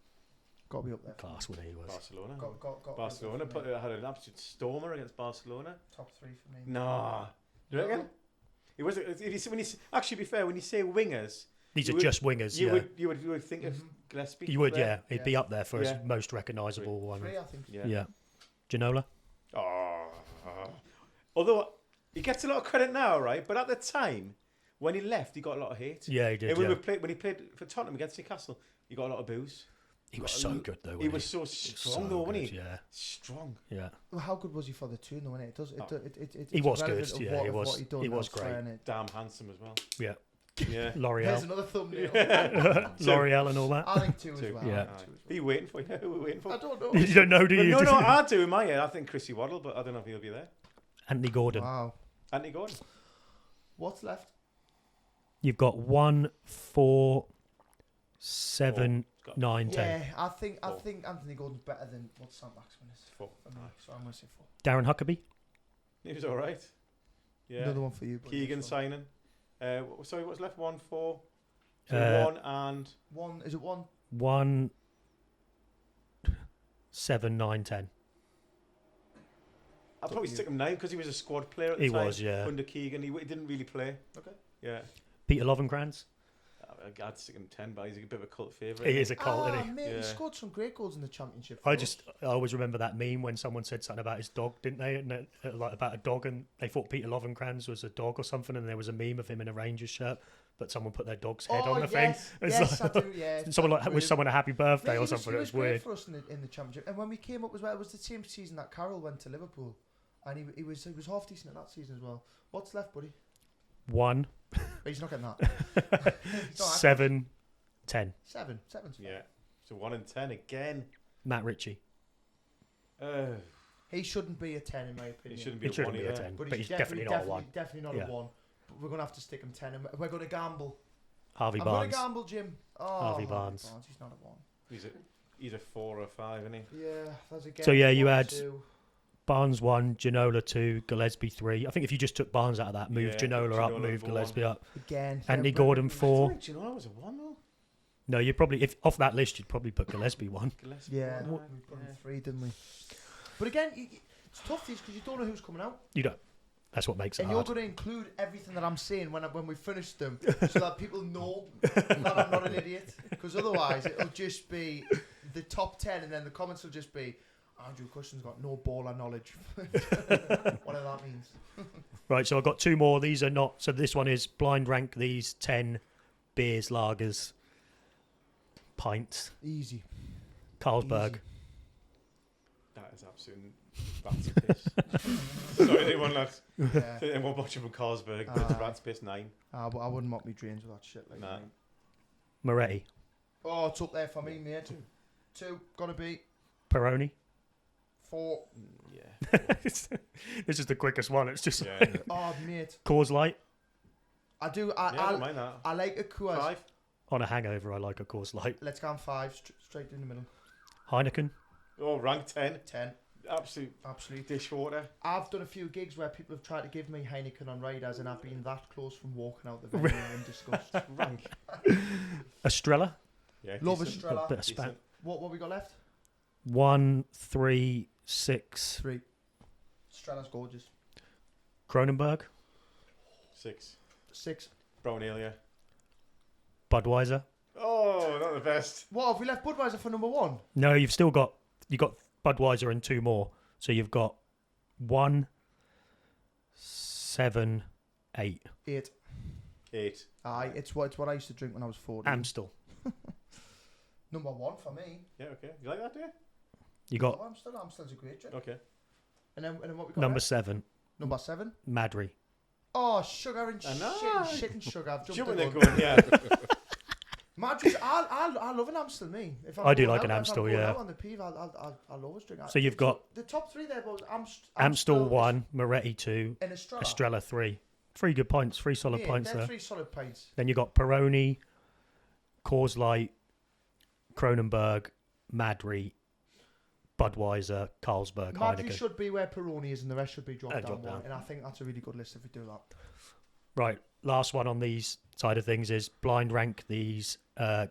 Speaker 1: Got to be up there.
Speaker 2: Class when he was.
Speaker 3: Barcelona.
Speaker 1: Got
Speaker 3: Barcelona had an absolute stormer against Barcelona.
Speaker 1: top 3 for me.
Speaker 3: Nah. Do you reckon? It was. Actually, be fair, when you say wingers,
Speaker 2: These are just wingers.
Speaker 3: You would think of Gillespie.
Speaker 2: You would,
Speaker 3: there.
Speaker 2: He'd be up there for his
Speaker 3: Yeah.
Speaker 2: most recognisable one.
Speaker 1: 3, I think.
Speaker 2: Yeah. Ginola?
Speaker 3: Oh. Although he gets a lot of credit now, right? But at the time, when he left, he got a lot of hate.
Speaker 2: Yeah, he did.
Speaker 3: And when he played for Tottenham against Newcastle, he got a lot of boos.
Speaker 2: He was so good, though.
Speaker 3: He was so strong, though, wasn't he?
Speaker 2: Yeah.
Speaker 3: Strong.
Speaker 2: Yeah.
Speaker 1: Well, how good was he for the tune, though? It does.
Speaker 2: He was good.
Speaker 1: relevant of
Speaker 2: Yeah,
Speaker 1: what-
Speaker 2: he
Speaker 1: of
Speaker 2: was.
Speaker 1: what he'd done
Speaker 2: He was
Speaker 1: elsewhere,
Speaker 2: great.
Speaker 1: innit?
Speaker 3: Damn handsome as well.
Speaker 2: Yeah.
Speaker 3: Yeah.
Speaker 1: There's
Speaker 2: L'Oreal.
Speaker 1: another thumbnail.
Speaker 2: L'Oreal and all that.
Speaker 1: I think 2 as
Speaker 3: Two.
Speaker 1: well.
Speaker 2: Yeah.
Speaker 1: I think 2 as well.
Speaker 3: Who are you waiting for? Who are we waiting for?
Speaker 1: I don't know.
Speaker 2: You don't know, do you?
Speaker 3: No, I do in my head. I think Chrissy Waddle, but I don't know if he'll be there.
Speaker 2: Anthony Gordon.
Speaker 1: Wow.
Speaker 3: Anthony Gordon.
Speaker 1: What's left?
Speaker 2: You've got 1, 4, 7, 9, 10.
Speaker 1: Yeah, I think
Speaker 3: Four.
Speaker 1: Anthony Gordon's better than what Sam Maxman is.
Speaker 3: 4.
Speaker 1: For me. So I'm going to say 4.
Speaker 2: Darren Huckabee.
Speaker 3: He was all right. Yeah.
Speaker 1: Another one for you. buddy,
Speaker 3: Keegan
Speaker 1: as well.
Speaker 3: signing. Sorry, what's left? 1, 4. So 1 and...
Speaker 1: 1, is it 1?
Speaker 2: 1, 7, 9, 10.
Speaker 3: I'll probably stick him 9 because he was a squad player at the
Speaker 2: He
Speaker 3: time.
Speaker 2: was, yeah.
Speaker 3: Under Keegan. He didn't really play.
Speaker 1: Okay.
Speaker 3: Yeah.
Speaker 2: Peter Lovenkrands.
Speaker 3: I'd stick him 10, but he's a bit of a cult favourite.
Speaker 2: He is a cult, isn't he?
Speaker 1: Mate,
Speaker 3: Yeah.
Speaker 1: he scored some great goals in the championship.
Speaker 2: I
Speaker 1: for us.
Speaker 2: always remember that meme when someone said something about his dog, didn't they? And like about a dog, and they thought Peter Lovenkrands was a dog or something, and there was a meme of him in a Rangers shirt, but someone put their dog's head on the
Speaker 1: yes,
Speaker 2: thing. It's
Speaker 1: yes,
Speaker 2: like-
Speaker 1: I do. Yeah,
Speaker 2: Someone like
Speaker 1: Brilliant.
Speaker 2: wish someone a happy birthday
Speaker 1: Mate,
Speaker 2: or something.
Speaker 1: He
Speaker 2: It
Speaker 1: was
Speaker 2: was weird.
Speaker 1: great for us in the championship, and when we came up as well, it was the same season that Carroll went to Liverpool, and he was half decent at that season as well. What's left, buddy?
Speaker 2: 1,
Speaker 1: But he's not getting that. He's not
Speaker 2: 7, 10.
Speaker 1: 7. 7's fine.
Speaker 3: Yeah. So 1 and 10 again.
Speaker 2: Matt Ritchie.
Speaker 1: He shouldn't be a 10 in my
Speaker 3: He
Speaker 1: opinion.
Speaker 3: shouldn't be
Speaker 2: It
Speaker 3: a
Speaker 2: shouldn't
Speaker 3: 1
Speaker 2: be a
Speaker 3: either.
Speaker 2: 10,
Speaker 1: But
Speaker 2: but he's definitely not a 1.
Speaker 1: Definitely not
Speaker 2: Yeah.
Speaker 1: a 1. But we're gonna have to stick him 10, and we're gonna gamble.
Speaker 2: Harvey
Speaker 1: I'm
Speaker 2: Barnes.
Speaker 1: gonna gamble, Jim. Oh,
Speaker 2: Harvey Barnes.
Speaker 1: He's not a 1.
Speaker 3: He's a 4 or 5, isn't he?
Speaker 1: Yeah, that's a
Speaker 2: So, yeah, you
Speaker 1: 1,
Speaker 2: had
Speaker 1: 2.
Speaker 2: Barnes 1, Ginola 2, Gillespie 3. I think if you just took Barnes out of that, move
Speaker 3: Yeah,
Speaker 2: Ginola up,
Speaker 3: Ginola
Speaker 2: move
Speaker 3: for
Speaker 2: Gillespie up.
Speaker 1: Again.
Speaker 2: Anthony
Speaker 1: yeah,
Speaker 2: Gordon
Speaker 3: I
Speaker 2: 4.
Speaker 3: think Ginola was a 1 though.
Speaker 2: No, you probably, if off that list, you'd probably put Gillespie 1.
Speaker 3: Gillespie
Speaker 1: Yeah,
Speaker 3: one,
Speaker 1: we put him 3, didn't we? But again, it's tough these because you don't know who's coming out,
Speaker 2: You don't. That's what makes it
Speaker 1: and
Speaker 2: hard.
Speaker 1: you're going to include everything that I'm saying when we finish them, so that people know that I'm not an idiot. Because otherwise, it'll just be the top 10, and then the comments will just be Andrew Cushin's got no baller knowledge. Whatever that means.
Speaker 2: Right, so I've got 2 more. These are not. So this one is blind rank these 10 beers, lagers, pints,
Speaker 1: Easy.
Speaker 2: Carlsberg.
Speaker 1: Easy.
Speaker 3: That is absolute. That's a piss. Sorry, anyone lads.
Speaker 1: Yeah.
Speaker 3: Anyone watching from Carlsberg, rat's piss 9.
Speaker 1: I wouldn't mock me drains with that shit. Like
Speaker 3: Nah.
Speaker 1: that.
Speaker 2: Moretti.
Speaker 1: Oh, it's up there for me, mate. 2, gotta be
Speaker 2: Peroni.
Speaker 1: 4.
Speaker 3: Yeah.
Speaker 2: This is the quickest one. It's just
Speaker 3: Yeah.
Speaker 1: Oh, mate.
Speaker 2: Coors Light.
Speaker 1: I do.
Speaker 3: Yeah, I don't mind that.
Speaker 1: I like a Coors.
Speaker 3: 5.
Speaker 2: On a hangover, I like a Coors Light.
Speaker 1: Let's go on 5, straight in the middle.
Speaker 2: Heineken.
Speaker 3: Oh, rank 10.
Speaker 1: 10.
Speaker 3: Absolute
Speaker 1: Absolute.
Speaker 3: dishwater.
Speaker 1: I've done a few gigs where people have tried to give me Heineken on riders, and I've been that close from walking out the venue in disgust.
Speaker 3: Rank.
Speaker 2: Estrella.
Speaker 3: Yeah.
Speaker 1: Love
Speaker 3: decent.
Speaker 1: Estrella.
Speaker 2: Bit of span.
Speaker 3: Decent.
Speaker 1: What we got left?
Speaker 2: 1, 3, 6.
Speaker 1: 3. Estrella's gorgeous.
Speaker 2: Kronenberg.
Speaker 3: 6.
Speaker 1: 6.
Speaker 3: Brown ale, yeah.
Speaker 2: Budweiser.
Speaker 3: Oh, not the best.
Speaker 1: What have we left Budweiser for number 1?
Speaker 2: No, you've still got Budweiser and 2 more. So you've got 1, 7, 8.
Speaker 1: 8.
Speaker 3: 8.
Speaker 1: Aye, it's what I used to drink when I was 14.
Speaker 2: Amstel.
Speaker 1: Number 1 for me.
Speaker 3: Yeah, okay. You like that, do you?
Speaker 2: You got
Speaker 1: Oh, Amstel's a great drink.
Speaker 3: Okay.
Speaker 1: And then what we got
Speaker 2: number
Speaker 1: left?
Speaker 2: 7,
Speaker 1: Number 7.
Speaker 2: Madry.
Speaker 1: Oh, sugar and
Speaker 3: I know.
Speaker 1: shit and sugar. I've jumped
Speaker 3: Jumping
Speaker 1: the
Speaker 3: there
Speaker 1: gun.
Speaker 3: going, yeah.
Speaker 1: Madrid's, I love an Amstel, me. If I'm
Speaker 2: I do
Speaker 1: going
Speaker 2: like an
Speaker 1: out,
Speaker 2: Amstel,
Speaker 1: if I'm going
Speaker 2: yeah.
Speaker 1: out on the peeve, I'll always drink.
Speaker 2: So you've got
Speaker 1: the top 3 there, was
Speaker 2: Amstel 1, Moretti 2,
Speaker 1: and Estrella.
Speaker 2: Estrella 3. 3 good pints, 3 solid
Speaker 1: Yeah,
Speaker 2: pints
Speaker 1: they're
Speaker 2: there.
Speaker 1: 3 solid pints.
Speaker 2: Then you got Peroni, Coors Light, Kronenberg, Madry, Budweiser, Carlsberg,
Speaker 1: Madrid
Speaker 2: Heineken.
Speaker 1: should be where Peroni is, and the rest should be dropped down
Speaker 2: drop
Speaker 1: one.
Speaker 2: down.
Speaker 1: And I think that's a really good list if we do that.
Speaker 2: Right, last one on these side of things is blind rank these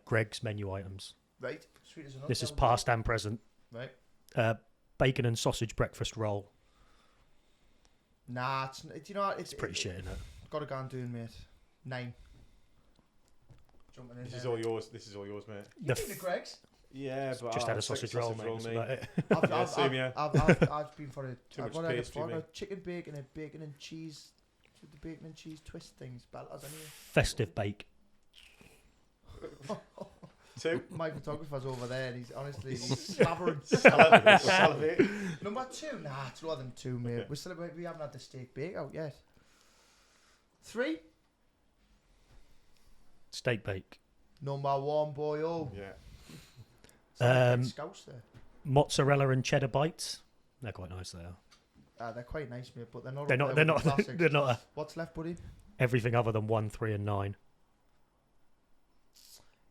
Speaker 2: Greg's menu items.
Speaker 1: Right, sweet as a nut.
Speaker 2: This is
Speaker 1: down
Speaker 2: past and present.
Speaker 1: Right.
Speaker 2: Bacon and sausage breakfast roll.
Speaker 1: Nah, it's, you know,
Speaker 2: It's pretty shit, isn't it?
Speaker 1: Got to go and do it, mate. 9. jumping in
Speaker 3: This
Speaker 1: there.
Speaker 3: is all yours. This is all yours, mate.
Speaker 1: You think the Greg's?
Speaker 3: Yeah, but
Speaker 2: Just
Speaker 3: I'll
Speaker 2: had a
Speaker 3: take
Speaker 2: sausage roll, mate. That's
Speaker 3: mate.
Speaker 2: about it.
Speaker 3: Yeah, same here.
Speaker 1: I've been for a
Speaker 3: Too much
Speaker 1: what did I get
Speaker 3: pastry,
Speaker 1: for? A
Speaker 3: mate.
Speaker 1: chicken bacon and bacon and cheese. The bacon and cheese twist things, belters anyway.
Speaker 2: Festive bake.
Speaker 3: 2.
Speaker 1: My photographer's over there, and he's honestly slavering.
Speaker 3: Salivate.
Speaker 1: Number 2, nah, it's lower than 2, mate.
Speaker 3: Okay.
Speaker 1: We haven't had the steak bake out yet. 3,
Speaker 2: Steak bake.
Speaker 1: number 1, boy. Oh,
Speaker 3: Yeah.
Speaker 1: Scouse there.
Speaker 2: Mozzarella and cheddar bites. They're quite nice. They are.
Speaker 1: They're quite nice, mate, but they're not.
Speaker 2: They're
Speaker 1: up
Speaker 2: not.
Speaker 1: there
Speaker 2: They're
Speaker 1: with
Speaker 2: not.
Speaker 1: the classics.
Speaker 2: They're not.
Speaker 1: What's left, buddy?
Speaker 2: Everything other than 1, 3, and 9.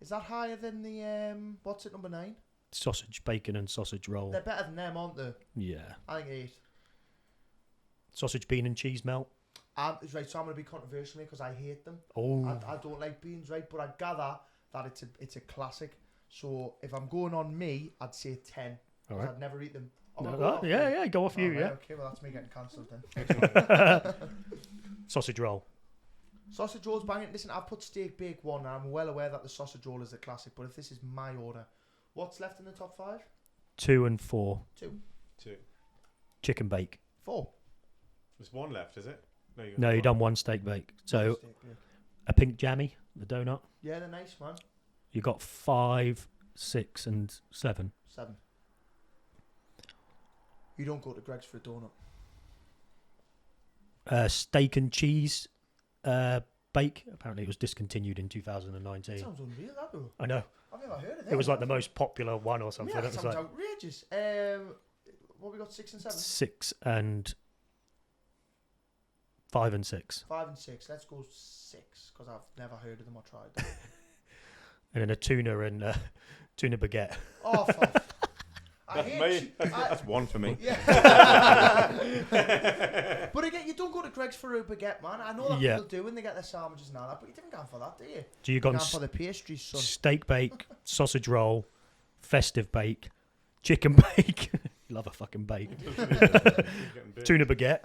Speaker 1: Is that higher than the what's it, number 9?
Speaker 2: Sausage, bacon, and sausage roll.
Speaker 1: They're better than them, aren't they?
Speaker 2: Yeah.
Speaker 1: I think 8.
Speaker 2: Sausage, bean, and cheese melt.
Speaker 1: Right, so I'm going to be controversial because I hate them.
Speaker 2: Oh.
Speaker 1: I don't like beans, right? But I gather that it's a classic. So if I'm going on me, I'd say 10.
Speaker 2: All right.
Speaker 1: I'd never eat them. Oh,
Speaker 2: No,
Speaker 1: I'll go off me.
Speaker 2: yeah, go off you.
Speaker 1: Oh, right,
Speaker 2: Yeah.
Speaker 1: Okay, well that's me getting cancelled then.
Speaker 2: Sausage roll.
Speaker 1: Sausage roll's banging. Listen, I've put steak bake 1, and I'm well aware that the sausage roll is a classic. But if this is my order, what's left in the top 5?
Speaker 2: 2 and 4.
Speaker 1: 2,
Speaker 3: 2.
Speaker 2: Chicken bake.
Speaker 1: 4.
Speaker 3: There's 1 left, is it?
Speaker 2: No, you done 1 steak bake. So
Speaker 1: Steak bake.
Speaker 2: a pink jammy, the donut.
Speaker 1: Yeah, they're nice, man.
Speaker 2: You got 5, 6, and 7.
Speaker 1: 7. You don't go to Greg's for a donut.
Speaker 2: Steak and cheese bake. Apparently, it was discontinued in 2019.
Speaker 1: That sounds unreal, that though.
Speaker 2: I know.
Speaker 1: I've never heard of that.
Speaker 2: It was like the most popular one or something.
Speaker 1: Yeah,
Speaker 2: It
Speaker 1: that
Speaker 2: was
Speaker 1: sounds
Speaker 2: like
Speaker 1: outrageous. What we got? 6 and 7.
Speaker 2: 6 and 5 and 6,
Speaker 1: 5 and 6. Let's go 6 because I've never heard of them or tried them.
Speaker 2: and then a tuna and tuna baguette.
Speaker 1: Oh, fuck. I
Speaker 3: That's
Speaker 1: hate
Speaker 3: me. That's 1 for me.
Speaker 1: Yeah. But again, you don't go to Greg's for a baguette, man. I know that
Speaker 2: Yeah.
Speaker 1: people do when they get their sandwiches and all that, but you didn't go for that, do you?
Speaker 2: Do you
Speaker 1: You're
Speaker 2: got
Speaker 1: going for the pastries, son.
Speaker 2: steak bake, sausage roll, festive bake, chicken bake. Love a fucking bake. Tuna baguette.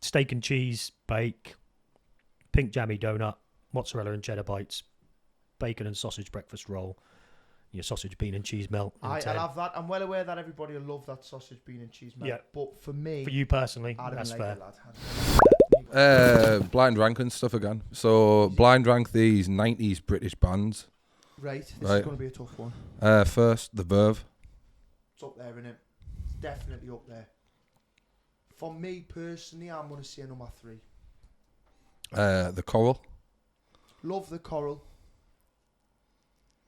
Speaker 2: Steak and cheese bake, pink jammy donut, mozzarella and cheddar bites, bacon and sausage breakfast roll, your sausage, bean and cheese melt. And
Speaker 1: I'll
Speaker 2: 10.
Speaker 1: have that. I'm well aware that everybody will love that sausage, bean and cheese melt.
Speaker 2: Yeah.
Speaker 1: But for me,
Speaker 2: For you personally,
Speaker 1: I didn't
Speaker 2: that's
Speaker 1: like
Speaker 2: fair.
Speaker 1: it, lad.
Speaker 4: Blind ranking stuff again. So blind rank these 90s British bands.
Speaker 1: Right, this is
Speaker 4: Right.
Speaker 1: going to be a tough one.
Speaker 4: First, The Verve.
Speaker 1: It's up there, innit? It's definitely up there. For me personally, I'm going to say number 3.
Speaker 4: The Coral.
Speaker 1: Love the Coral.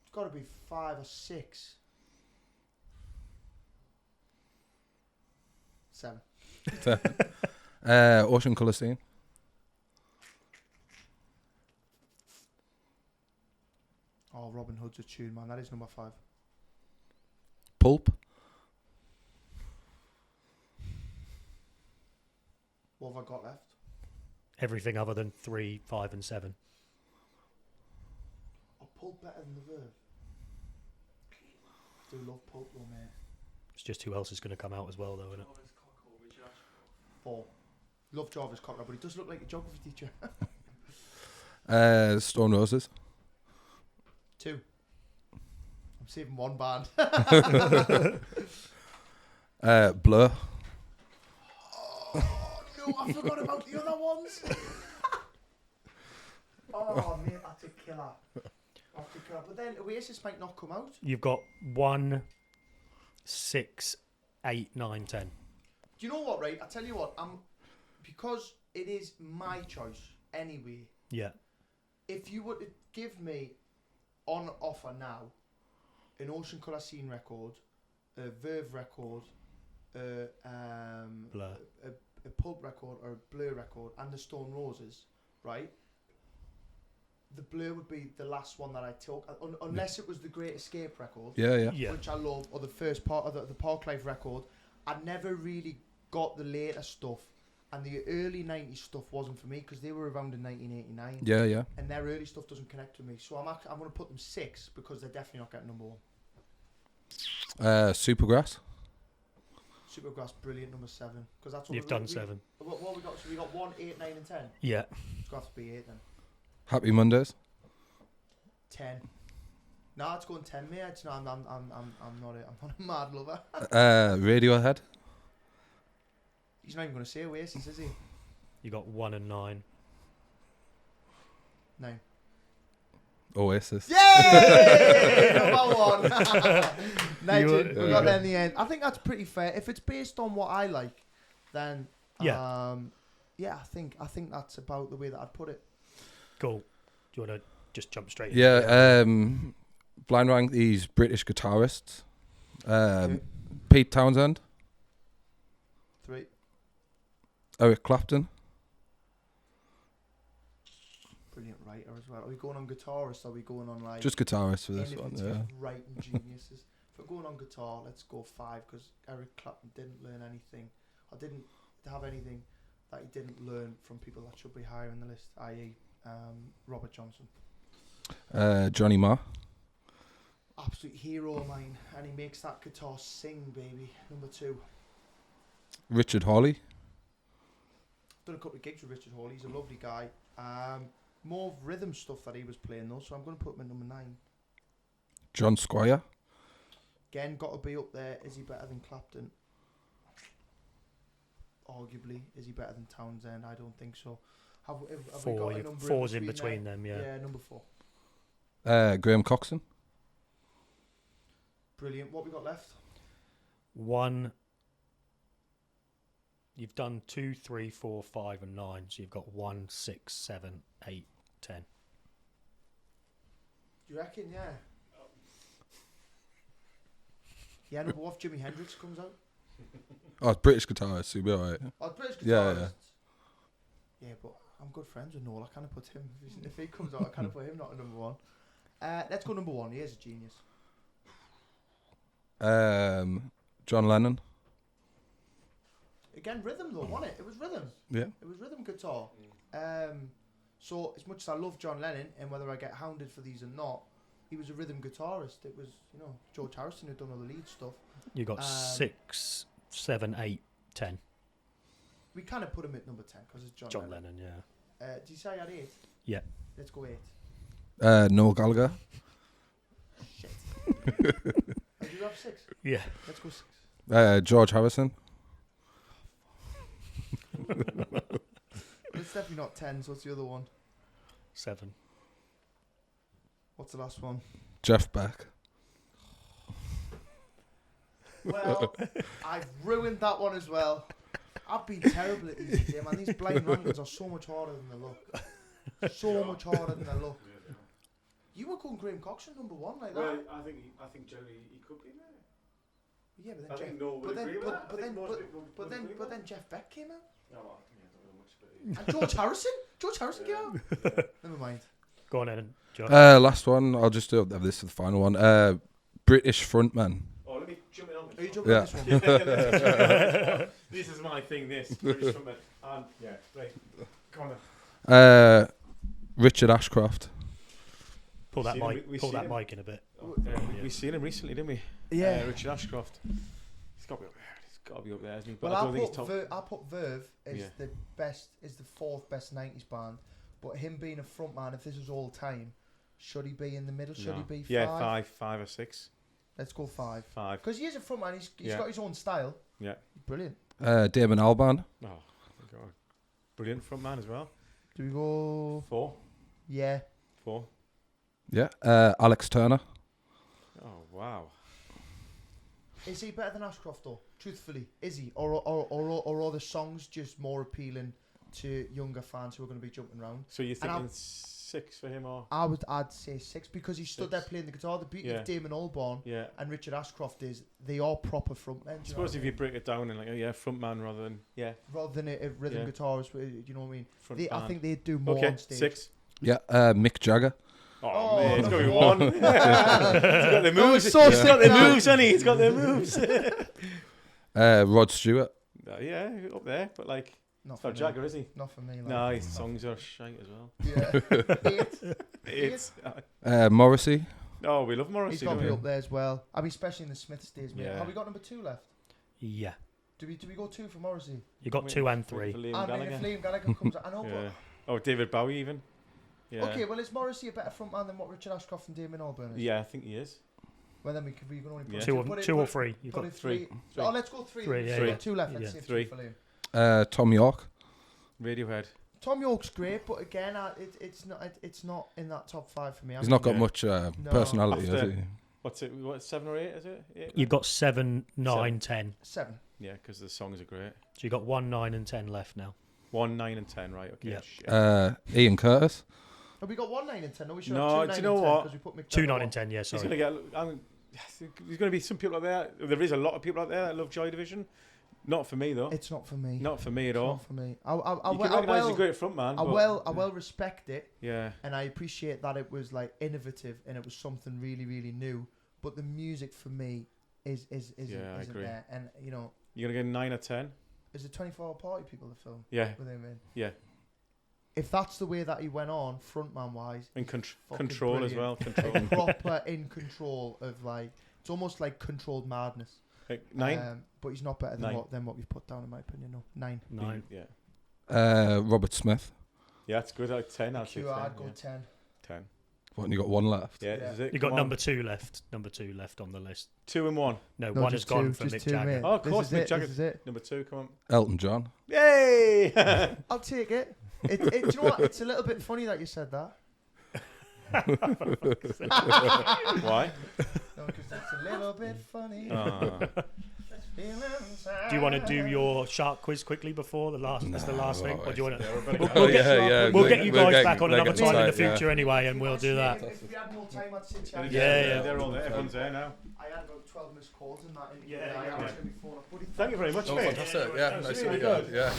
Speaker 1: It's got to be 5 or 6. 7.
Speaker 4: Ocean Colour Scene.
Speaker 1: Oh, Robin Hood's a tune, man. That is number 5.
Speaker 4: Pulp.
Speaker 1: What have I got left?
Speaker 2: Everything other than 3, 5 and 7.
Speaker 1: Oh, Pulp better than the Verve. I do love Pulp though, mate.
Speaker 2: It's just who else is going to come out as well, though, isn't it?
Speaker 1: 4. Love Jarvis Cocker, but he does look like a geography teacher.
Speaker 4: Stone Roses.
Speaker 1: 2. I'm saving one band.
Speaker 4: Blur.
Speaker 1: No, I forgot about the other ones. Oh, mate, that's a killer. That's a killer. But then Oasis might not come out.
Speaker 2: You've got 1, 6, 8, 9, 10.
Speaker 1: Do you know what, right? I tell you what, because it is my choice anyway.
Speaker 2: Yeah.
Speaker 1: If you were to give me on offer now an Ocean Colour Scene record, a Verve record,
Speaker 2: Blur.
Speaker 1: a Pulp record or a Blur record, and the Stone Roses, right? The Blur would be the last one that I took, unless it was the Great Escape record,
Speaker 2: Yeah.
Speaker 1: which I love, or the first part of the Parklife record. I never really got the later stuff, and the early 90s stuff wasn't for me because they were around in 1989.
Speaker 4: Yeah.
Speaker 1: And their early stuff doesn't connect with me, so I'm going to put them 6 because they're definitely not getting number 1.
Speaker 4: Supergrass.
Speaker 1: Supergrass, brilliant, number 7. Because that's what
Speaker 2: You've done 7.
Speaker 1: What we got? So we got 1, 8, 9 and 10.
Speaker 2: Yeah.
Speaker 1: It's got to be 8 then.
Speaker 4: Happy Mondays.
Speaker 1: 10. No, it's going 10, mate. It's not, I'm not a mad lover.
Speaker 4: Radiohead.
Speaker 1: He's not even going to say Oasis, is he?
Speaker 2: You got 1 and 9.
Speaker 1: 9.
Speaker 4: Oasis.
Speaker 1: Yay! Number 1. Legend.
Speaker 2: You
Speaker 1: We got there in the end. I think that's pretty fair. If it's based on what I like, then
Speaker 2: Yeah.
Speaker 1: yeah, I think that's about the way that I'd put it.
Speaker 2: Cool. Do you want to just jump straight in?
Speaker 4: Yeah. Blind rank these British guitarists. Pete Townsend.
Speaker 1: 3.
Speaker 4: Eric Clapton.
Speaker 1: Brilliant writer as well. Are we going on guitarist or are we going on like
Speaker 4: Just guitarists for this one.
Speaker 1: innovative
Speaker 4: Yeah.
Speaker 1: writing geniuses? If we're going on guitar, let's go 5 because Eric Clapton didn't learn anything. I didn't have anything that he didn't learn from people that should be higher in the list, i.e. Robert Johnson.
Speaker 4: Johnny Marr.
Speaker 1: Absolute hero of mine, and he makes that guitar sing, baby. Number 2.
Speaker 4: Richard Hawley.
Speaker 1: Done a couple of gigs with Richard Hall. He's a lovely guy. More rhythm stuff that he was playing though, so I'm going to put him at number 9.
Speaker 4: John Squire.
Speaker 1: Again, got to be up there. Is he better than Clapton? Arguably. Is he better than Townsend? I don't think so. Have we got a number
Speaker 2: Four's in
Speaker 1: there?
Speaker 2: between them, yeah.
Speaker 1: Yeah, number 4.
Speaker 4: Graham Coxon.
Speaker 1: Brilliant. What we got left?
Speaker 2: 1. You've done 2, 3, 4, 5, and 9. So you've got 1, 6, 7, 8, 10.
Speaker 1: Do you reckon? Yeah. Yeah, number 1 if Jimi Hendrix comes out.
Speaker 4: Oh, it's British guitarist, so you'll be alright.
Speaker 1: Oh, British guitarist.
Speaker 4: Yeah,
Speaker 1: Yeah, but I'm good friends with Noel. I kind of put him. If he comes out, I kind of put him not at number 1. Let's go number 1. He is a genius.
Speaker 4: John Lennon.
Speaker 1: Again, rhythm though, wasn't it? It was rhythm.
Speaker 4: Yeah.
Speaker 1: It was rhythm guitar. So as much as I love John Lennon, and whether I get hounded for these or not, he was a rhythm guitarist. It was, George Harrison who'd done all the lead stuff.
Speaker 2: You got 6, 7, 8, 10.
Speaker 1: We kind of put him at number 10 because it's John Lennon.
Speaker 2: Lennon, yeah.
Speaker 1: Did you say I had 8?
Speaker 2: Yeah.
Speaker 1: Let's go 8.
Speaker 4: Noel Gallagher.
Speaker 1: Shit. Do you have 6?
Speaker 2: Yeah.
Speaker 1: Let's go 6.
Speaker 4: George Harrison.
Speaker 1: It's definitely not 10. So what's the other one?
Speaker 2: 7.
Speaker 1: What's the last one?
Speaker 4: Jeff Beck.
Speaker 1: Well, I've ruined that one as well. I've been terrible at these today, man. These blind rankings are so much harder than they look. So much harder than they look. You were going Graham Coxon number 1 like that.
Speaker 3: Well, I think generally he could be there.
Speaker 1: Yeah, but then
Speaker 3: I
Speaker 1: Jeff,
Speaker 3: think Noel would agree with that.
Speaker 1: but then Jeff Beck came out.
Speaker 3: Oh, well, yeah, I don't know much about
Speaker 1: And George Harrison? George Harrison came out? Never mind.
Speaker 2: Go on, Ellen. Josh.
Speaker 4: Last one. I'll just do this for the final one. British frontman.
Speaker 3: Oh, let me jump in on this.
Speaker 1: Are you jumping
Speaker 4: Yeah.
Speaker 1: on this one?
Speaker 3: This is my thing, this. British frontman. And, yeah, right. Go on then.
Speaker 4: Richard Ashcroft.
Speaker 2: Pull that
Speaker 3: seen him,
Speaker 2: mic.
Speaker 3: we
Speaker 2: Pull
Speaker 3: seen
Speaker 2: that
Speaker 3: him.
Speaker 2: mic in a bit.
Speaker 3: We seen him recently, didn't we?
Speaker 1: Yeah.
Speaker 3: Richard Ashcroft. He's got to be up there. He's got to be up there, hasn't he? But
Speaker 1: Well,
Speaker 3: I don't think he's top.
Speaker 1: I put Verve as
Speaker 3: Yeah.
Speaker 1: the best, is the 4th best 90s band. But him being a frontman, if this was all time, should he be in the middle? Should
Speaker 3: No.
Speaker 1: he be 5?
Speaker 3: Yeah, 5 or 6.
Speaker 1: Let's go 5.
Speaker 3: 5.
Speaker 1: Because he is a frontman. He's
Speaker 3: Yeah.
Speaker 1: got his own style.
Speaker 3: Yeah.
Speaker 1: Brilliant.
Speaker 4: Damon Albarn.
Speaker 3: Oh, God. Brilliant front man as well.
Speaker 1: Do we go?
Speaker 3: 4.
Speaker 1: Yeah.
Speaker 3: 4.
Speaker 4: Yeah. Alex Turner.
Speaker 3: Oh, wow.
Speaker 1: Is he better than Ashcroft though? Truthfully, is he? Or are the songs just more appealing to younger fans who are going to be jumping around?
Speaker 3: So you're
Speaker 1: And
Speaker 3: thinking 6 for him or?
Speaker 1: I'd say 6 because he stood
Speaker 3: 6.
Speaker 1: there playing the guitar. The beauty
Speaker 3: Yeah.
Speaker 1: of Damon Albarn
Speaker 3: Yeah.
Speaker 1: and Richard Ashcroft is they are proper frontmen.
Speaker 3: I suppose if you break it down and like, oh yeah, front man rather than, yeah,
Speaker 1: rather than a rhythm
Speaker 3: Yeah.
Speaker 1: guitarist, you know what I mean?
Speaker 3: front
Speaker 1: I
Speaker 3: band.
Speaker 1: think they'd do more
Speaker 3: Okay,
Speaker 1: on stage.
Speaker 3: 6.
Speaker 4: Yeah. Mick Jagger.
Speaker 3: Oh, man, it's got to be
Speaker 1: no.
Speaker 3: 1. He's got the moves.
Speaker 1: was so
Speaker 3: He's got the
Speaker 1: sick now.
Speaker 3: moves, hasn't he? He's got the moves.
Speaker 4: Rod Stewart.
Speaker 3: Yeah, up there, but like,
Speaker 1: Not
Speaker 3: it's
Speaker 1: for
Speaker 3: not
Speaker 1: me.
Speaker 3: Jagger, is he?
Speaker 1: Not for me. Like.
Speaker 3: No, his songs are shite as well.
Speaker 1: Yeah. 8.
Speaker 4: Morrissey.
Speaker 3: Oh, we love
Speaker 1: He's
Speaker 3: Morrissey,
Speaker 1: got to
Speaker 3: don't
Speaker 1: be
Speaker 3: we?
Speaker 1: up there as well. I mean, especially in the Smiths days, mate.
Speaker 3: Yeah.
Speaker 1: Have we got number 2 left?
Speaker 2: Yeah.
Speaker 1: Do we go 2 for Morrissey?
Speaker 2: You got 2 and 3.
Speaker 3: For Liam
Speaker 1: I mean,
Speaker 3: Gallagher.
Speaker 1: if Liam Gallagher comes, I know,
Speaker 3: Yeah. Oh, David Bowie even. Yeah.
Speaker 1: but okay. Well, is Morrissey a better frontman than what Richard Ashcroft and Damien Albarn is?
Speaker 3: Yeah, I think he is.
Speaker 1: Well, then we can only put
Speaker 3: Yeah.
Speaker 2: Two or three. You've got
Speaker 1: Probably
Speaker 3: three.
Speaker 1: three. Oh, let's go 3.
Speaker 2: Three, yeah,
Speaker 1: We've
Speaker 2: yeah.
Speaker 1: got 2 left. Let's
Speaker 2: Yeah.
Speaker 1: save
Speaker 3: 3.
Speaker 1: 2 for Liam.
Speaker 4: Tom York.
Speaker 3: Radiohead.
Speaker 1: Tom York's great, but again, it's not in that top 5 for me.
Speaker 4: He's not got
Speaker 3: Yeah.
Speaker 4: much personality, has
Speaker 3: After-
Speaker 4: he?
Speaker 3: What's it? What, 7 or 8? Is it? 8?
Speaker 2: You've got 7, 9,
Speaker 3: 7.
Speaker 2: 10.
Speaker 1: 7.
Speaker 3: Yeah, because the songs are great.
Speaker 2: So you've got 1, 9, and 10 left now.
Speaker 3: 1, 9, and 10. Right. Okay.
Speaker 2: Yeah.
Speaker 3: Shit.
Speaker 4: Ian Curtis.
Speaker 1: Have we got 1, 9, and 10? No, we should
Speaker 3: No,
Speaker 1: have 2, 9,
Speaker 3: do you know
Speaker 1: and 10
Speaker 3: what?
Speaker 1: because we put McDonald
Speaker 2: 2, 9,
Speaker 1: on.
Speaker 2: and 10. Yeah,
Speaker 3: He's
Speaker 2: sorry.
Speaker 3: gonna get. There's gonna be some people out there. There is a lot of people out there that love Joy Division. Not for me though.
Speaker 1: It's not for me.
Speaker 3: Not for me at
Speaker 1: It's
Speaker 3: all.
Speaker 1: not for me.
Speaker 3: You can recognise he's a great front man.
Speaker 1: I
Speaker 3: but-
Speaker 1: well respect it,
Speaker 3: Yeah.
Speaker 1: and I appreciate that it was like innovative and it was something really, really new. But the music for me isn't
Speaker 3: I agree.
Speaker 1: there. And you know,
Speaker 3: You're gonna get 9 or 10.
Speaker 1: is it 24 Hour Party people the film
Speaker 3: Yeah.
Speaker 1: with him in?
Speaker 3: Yeah.
Speaker 1: If that's the way that he went on, frontman wise,
Speaker 3: And
Speaker 1: fucking
Speaker 3: control as
Speaker 1: brilliant.
Speaker 3: well. Control.
Speaker 1: like proper in control of like it's almost like controlled madness.
Speaker 3: Like 9.
Speaker 1: But he's not better
Speaker 3: 9.
Speaker 1: than what we've put down in my opinion. No, 9.
Speaker 2: 9.
Speaker 3: Yeah.
Speaker 4: Robert Smith.
Speaker 3: Yeah, it's good. Like 10. I'll say 10.
Speaker 1: I'd go
Speaker 3: Yeah.
Speaker 1: 10.
Speaker 3: 10.
Speaker 4: What, and you got 1 left?
Speaker 3: Yeah.
Speaker 1: Yeah.
Speaker 3: Is it?
Speaker 2: You've got
Speaker 3: Come on.
Speaker 2: number 2 left. Number 2 left on the list.
Speaker 3: 2 and 1.
Speaker 2: No,
Speaker 1: No,
Speaker 2: one has
Speaker 1: just
Speaker 2: gone
Speaker 1: two,
Speaker 2: for
Speaker 1: just
Speaker 2: Mick
Speaker 1: two,
Speaker 2: Jagger.
Speaker 1: mate.
Speaker 3: Oh, of course,
Speaker 1: This
Speaker 3: Mick
Speaker 1: is
Speaker 3: Jagger.
Speaker 1: This is it.
Speaker 3: Number 2. Come on.
Speaker 4: Elton John.
Speaker 3: Yay!
Speaker 1: I'll take it. Do you know what? It's a little bit funny that you said that.
Speaker 3: Why?
Speaker 1: No, because it's a little bit funny.
Speaker 2: Do you want to do your shark quiz quickly before the last? That's the last thing. Or do you want to?
Speaker 3: Yeah,
Speaker 2: We'll get-
Speaker 4: yeah.
Speaker 2: We'll get you
Speaker 4: We'll
Speaker 2: guys
Speaker 4: get-
Speaker 2: back on
Speaker 4: we'll
Speaker 2: another
Speaker 4: get
Speaker 2: time in the
Speaker 4: tight, yeah.
Speaker 2: future anyway, and we'll do that.
Speaker 1: If we had more time, I'd sit chatting.
Speaker 2: Yeah.
Speaker 3: They're all there. Everyone's there now.
Speaker 1: I had about 12 missed calls in that interview.
Speaker 2: Yeah,
Speaker 1: I
Speaker 2: yeah.
Speaker 1: was going to be phone up. Buddy,
Speaker 3: Thank you very much,
Speaker 4: Oh,
Speaker 3: mate.
Speaker 4: fantastic. Yeah, nice to meet you.
Speaker 3: good.
Speaker 4: Yeah.